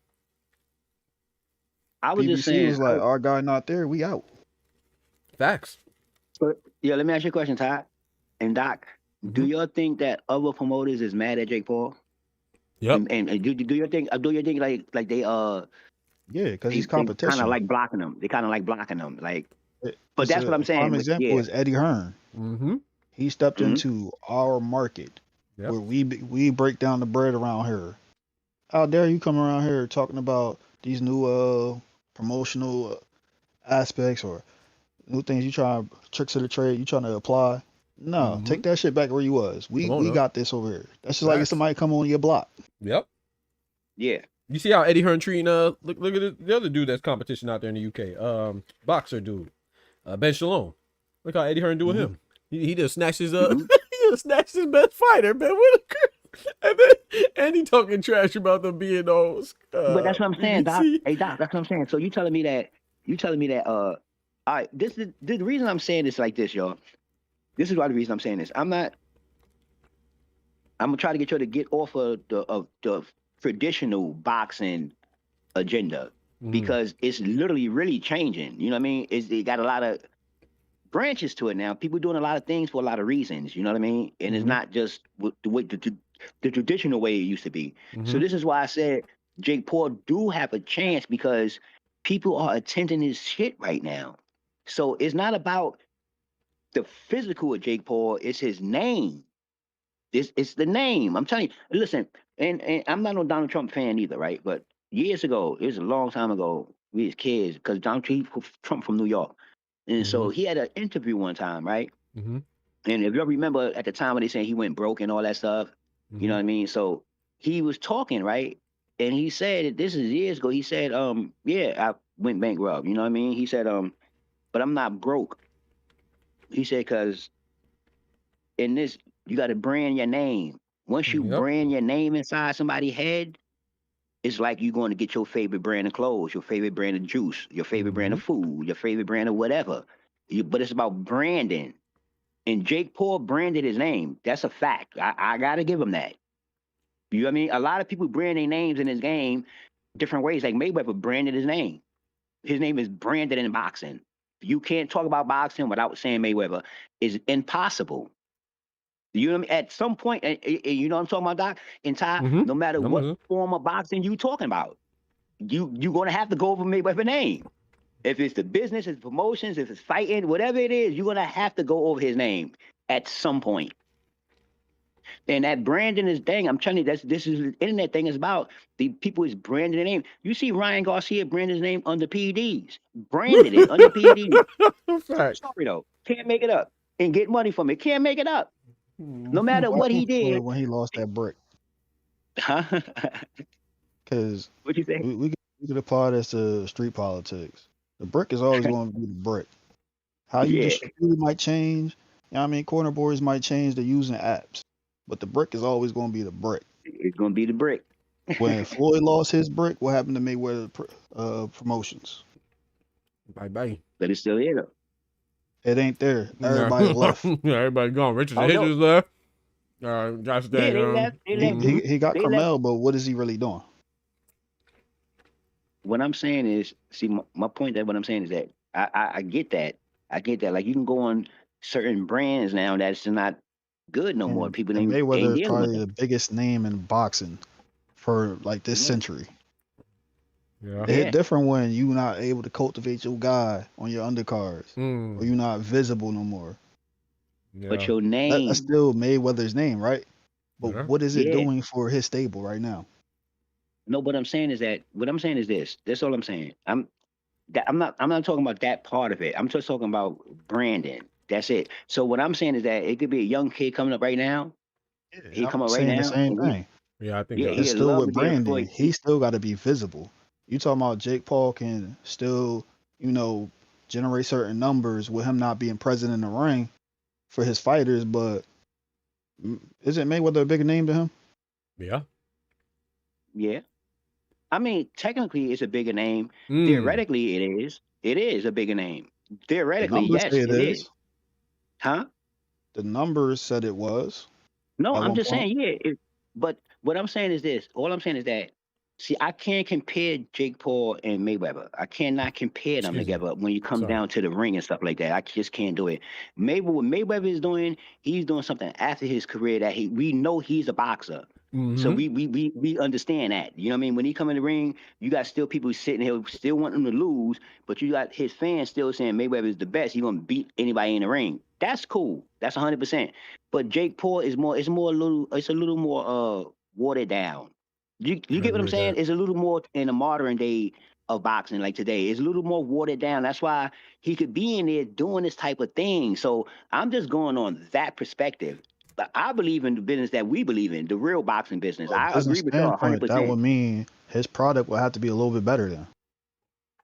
I was PBC just saying, was like, our guy not there, we out. Facts. But yeah, let me ask you a question, Todd and Doc. Do y'all think that other promoters is mad at Jake Paul? Yep. And do you think like they yeah, because he's competition. Kind of like blocking them. They kind of like blocking them. Like, but that's what I'm saying. Prime example is Eddie Hearn. He stepped into our market where we break down the bread around here. How dare you come around here talking about these new promotional aspects or new things you try, tricks of the trade you trying to apply? No, take that shit back where you was. We got this over here. That's just like if somebody come on your block. Yep. Yeah. You see how Eddie Hearn treating look at the other dude that's competition out there in the UK. Boxer dude. Ben Shalom. Look how Eddie Hearn do with him. He just snatched his he just snatched his best fighter, Ben Whitaker. And he talking trash about them being those. But that's what I'm saying, Doc. Hey Doc, that's what I'm saying. So you telling me that all right, this is the reason I'm saying this like this, y'all. This is why the reason I'm saying this. I'm gonna try to get you to get off of the traditional boxing agenda because it's literally really changing. You know what I mean? It got a lot of branches to it now. People doing a lot of things for a lot of reasons. You know what I mean? And it's not just the way the traditional way it used to be. So this is why I said Jake Paul do have a chance because people are attending his shit right now. So it's not about the physical of Jake Paul, it's his name. It's the name. I'm telling you. Listen, and I'm not no Donald Trump fan either, right? But years ago, it was a long time ago, we was kids, because Donald Trump from New York. And so he had an interview one time, right? And if you remember at the time when they saying he went broke and all that stuff, you know what I mean? So he was talking, right? And he said, this is years ago, he said, yeah, I went bankrupt. You know what I mean? He said, but I'm not broke. He said, because in this, you got to brand your name. Once you brand your name inside somebody's head, it's like you're going to get your favorite brand of clothes, your favorite brand of juice, your favorite brand of food, your favorite brand of whatever. But it's about branding. And Jake Paul branded his name. That's a fact. I got to give him that. You know what I mean? A lot of people brand their names in this game different ways. Like Mayweather branded his name. His name is branded in boxing. You can't talk about boxing without saying Mayweather. It's impossible. You know what I mean? At some point, and you know what I'm talking about, Doc? In time, no matter what form of boxing you talking about, you're going to have to go over Mayweather's name. If it's the business, it's promotions, if it's fighting, whatever it is, you're going to have to go over his name at some point. And that branding is dang. I'm telling you, this is the internet thing is about. The people is branding their name. You see Ryan Garcia brand his name under PEDs. Branded it under PEDs. Sorry though. Can't make it up. And get money from it. Can't make it up. No matter what he did. When he lost that brick. Huh? Because what you say? We could apply this to street politics. The brick is always going to be the brick. How you distribute it might change. You know what I mean? Corner boards might change. They're using apps. But the brick is always going to be the brick. It's going to be the brick. When Floyd lost his brick, what happened to Mayweather Promotions? Bye-bye. But it's still here, though. It ain't there. Everybody left. Everybody gone. Richard Hedges left. Josh left. He got Carmel, but what is he really doing? What I'm saying is, see, my point that what I'm saying is that I get that. I get that. Like, you can go on certain brands now that's not good no more. People ain't Mayweather is dealing probably with the biggest name in boxing for like this century. Yeah. It hit different when you not able to cultivate your guy on your undercards, or you not visible no more. Yeah. But your name, that's still Mayweather's name, right? But what is it doing for his stable right now? No, what I'm saying is that what I'm saying is this. That's all I'm saying. I'm not talking about that part of it. I'm just talking about branding. That's it. So what I'm saying is that it could be a young kid coming up right now. He come up right now. The same thing. Yeah, I think it's still with branding. He still got to be visible. You talking about Jake Paul can still, generate certain numbers with him not being present in the ring for his fighters, but isn't Mayweather a bigger name to him? Yeah. Yeah. I mean, technically it's a bigger name. Theoretically it is. It is a bigger name. Theoretically, yes, it is. Huh? The numbers said it was. No, I'm just saying, but what I'm saying is this. All I'm saying is that, see, I can't compare Jake Paul and Mayweather. I cannot compare them together when you come down to the ring and stuff like that. I just can't do it. Maybe what Mayweather is doing, he's doing something after his career that we know he's a boxer. So we understand that. You know what I mean? When he come in the ring, you got still people sitting here still wanting him to lose, but you got his fans still saying Mayweather is the best. He's gonna beat anybody in the ring. That's cool. That's 100%. But Jake Paul is a little more watered down. You get what I'm saying? It's a little more in the modern day of boxing, like today. It's a little more watered down. That's why he could be in there doing this type of thing. So I'm just going on that perspective. But I believe in the business that we believe in, the real boxing business. I agree with you 100%. That would mean his product would have to be a little bit better then.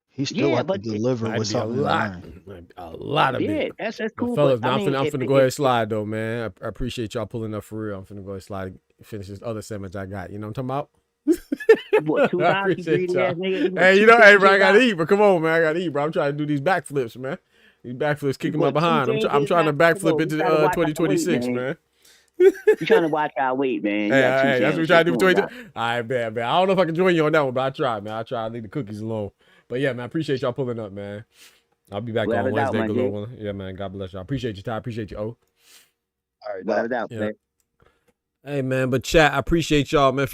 He still have to deliver with something. A lot of it. That's cool. Fellas, I'm finna go ahead and slide though, man. I appreciate y'all pulling up for real. I'm finna go ahead and slide, finish this other sandwich I got. You know what I'm talking about? What, 2 I appreciate y'all. Hey, bro, I gotta eat, bro. Come on, man. I gotta eat, bro. I'm trying to do these backflips, man. These backflips kicking my behind. I'm trying to backflip into 2026, man. You're trying to watch our weight, man. Hey, that's what we're trying to do for 2020. All right, man. I don't know if I can join you on that one, but I try, man. I leave the cookies alone. But yeah, man, I appreciate y'all pulling up, man. I'll be back on Wednesday. Yeah, man. God bless y'all. Appreciate you, Ty. I appreciate you, O. All right, without a doubt, man. Hey, man, but chat, I appreciate y'all, man.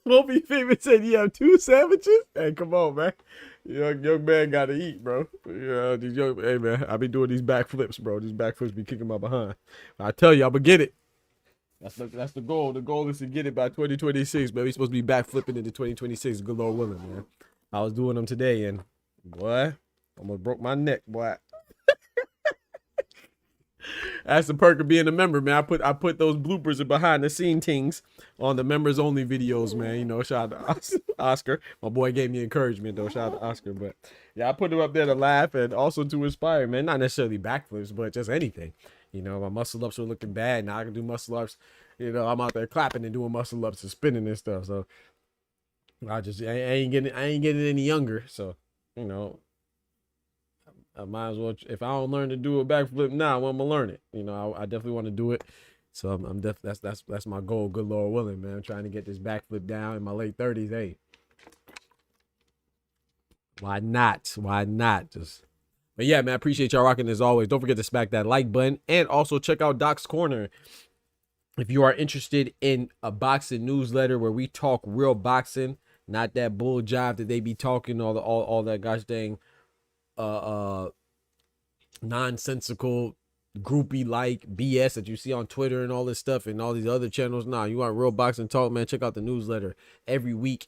Won't be favorite said you have 2 sandwiches? Hey, come on, man. Young man gotta eat, bro. Hey, man, I be doing these backflips, bro. These backflips be kicking my behind. I tell you, I'm gonna get it. That's the goal. The goal is to get it by 2026, man. We supposed to be backflipping into 2026. Good Lord willing, man. I was doing them today, and boy, almost broke my neck, boy. That's the perk of being a member, man. I put those bloopers and behind the scene things on the members only videos, man. You know, shout out to Oscar. My boy gave me encouragement though. Shout out to Oscar. But yeah, I put him up there to laugh and also to inspire, man. Not necessarily backflips, but just anything. You know, my muscle ups were looking bad. Now I can do muscle ups. You know, I'm out there clapping and doing muscle ups and spinning and stuff. So I ain't getting any younger. So, you know, I might as well, if I don't learn to do a backflip now, when I'm gonna learn it. You know, I definitely want to do it. So I'm definitely, that's my goal. Good Lord willing, man. I'm trying to get this backflip down in my late 30s. Hey, why not? Why not? But yeah, man, I appreciate y'all rocking as always. Don't forget to smack that like button and also check out Doc's Corner. If you are interested in a boxing newsletter where we talk real boxing, not that bull jive that they be talking, all that gosh dang nonsensical groupie like BS that you see on Twitter and all this stuff and all these other channels. Nah, you want real boxing talk, man, check out the newsletter every week,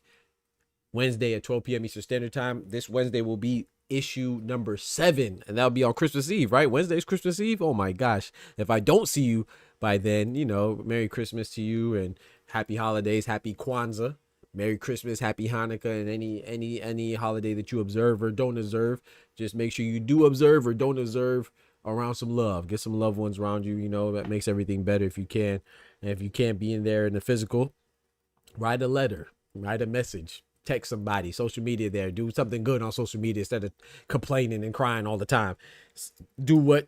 Wednesday at 12 p.m. Eastern Standard Time. This Wednesday will be issue number 7, and that'll be on Christmas Eve, right? Wednesday's Christmas Eve. Oh my gosh, if I don't see you by then, you know, Merry Christmas to you and happy holidays, happy Kwanzaa, Merry Christmas, happy Hanukkah, and any holiday that you observe or don't observe. Just make sure you do observe or don't observe around some love. Get some loved ones around you. You know, that makes everything better if you can. And if you can't be in there in the physical, write a letter, write a message, text somebody, social media there. Do something good on social media instead of complaining and crying all the time. Do what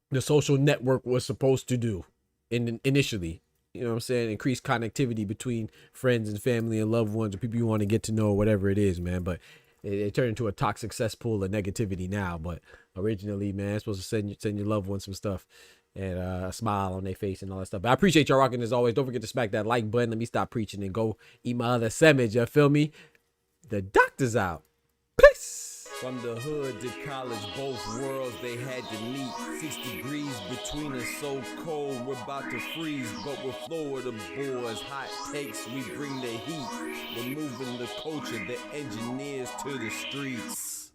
the social network was supposed to do initially. You know what I'm saying? Increase connectivity between friends and family and loved ones or people you want to get to know, whatever it is, man. But it turned into a toxic cesspool of negativity now. But originally, man, it's supposed to send your loved ones some stuff and a smile on their face and all that stuff. But I appreciate y'all rocking as always. Don't forget to smack that like button. Let me stop preaching and go eat my other sandwich. You feel me? The doctor's out. Peace. From the hood to college, both worlds they had to meet. 6 degrees between us, so cold we're about to freeze. But we're Florida boys, hot takes, we bring the heat. We're moving the culture, the engineers to the streets.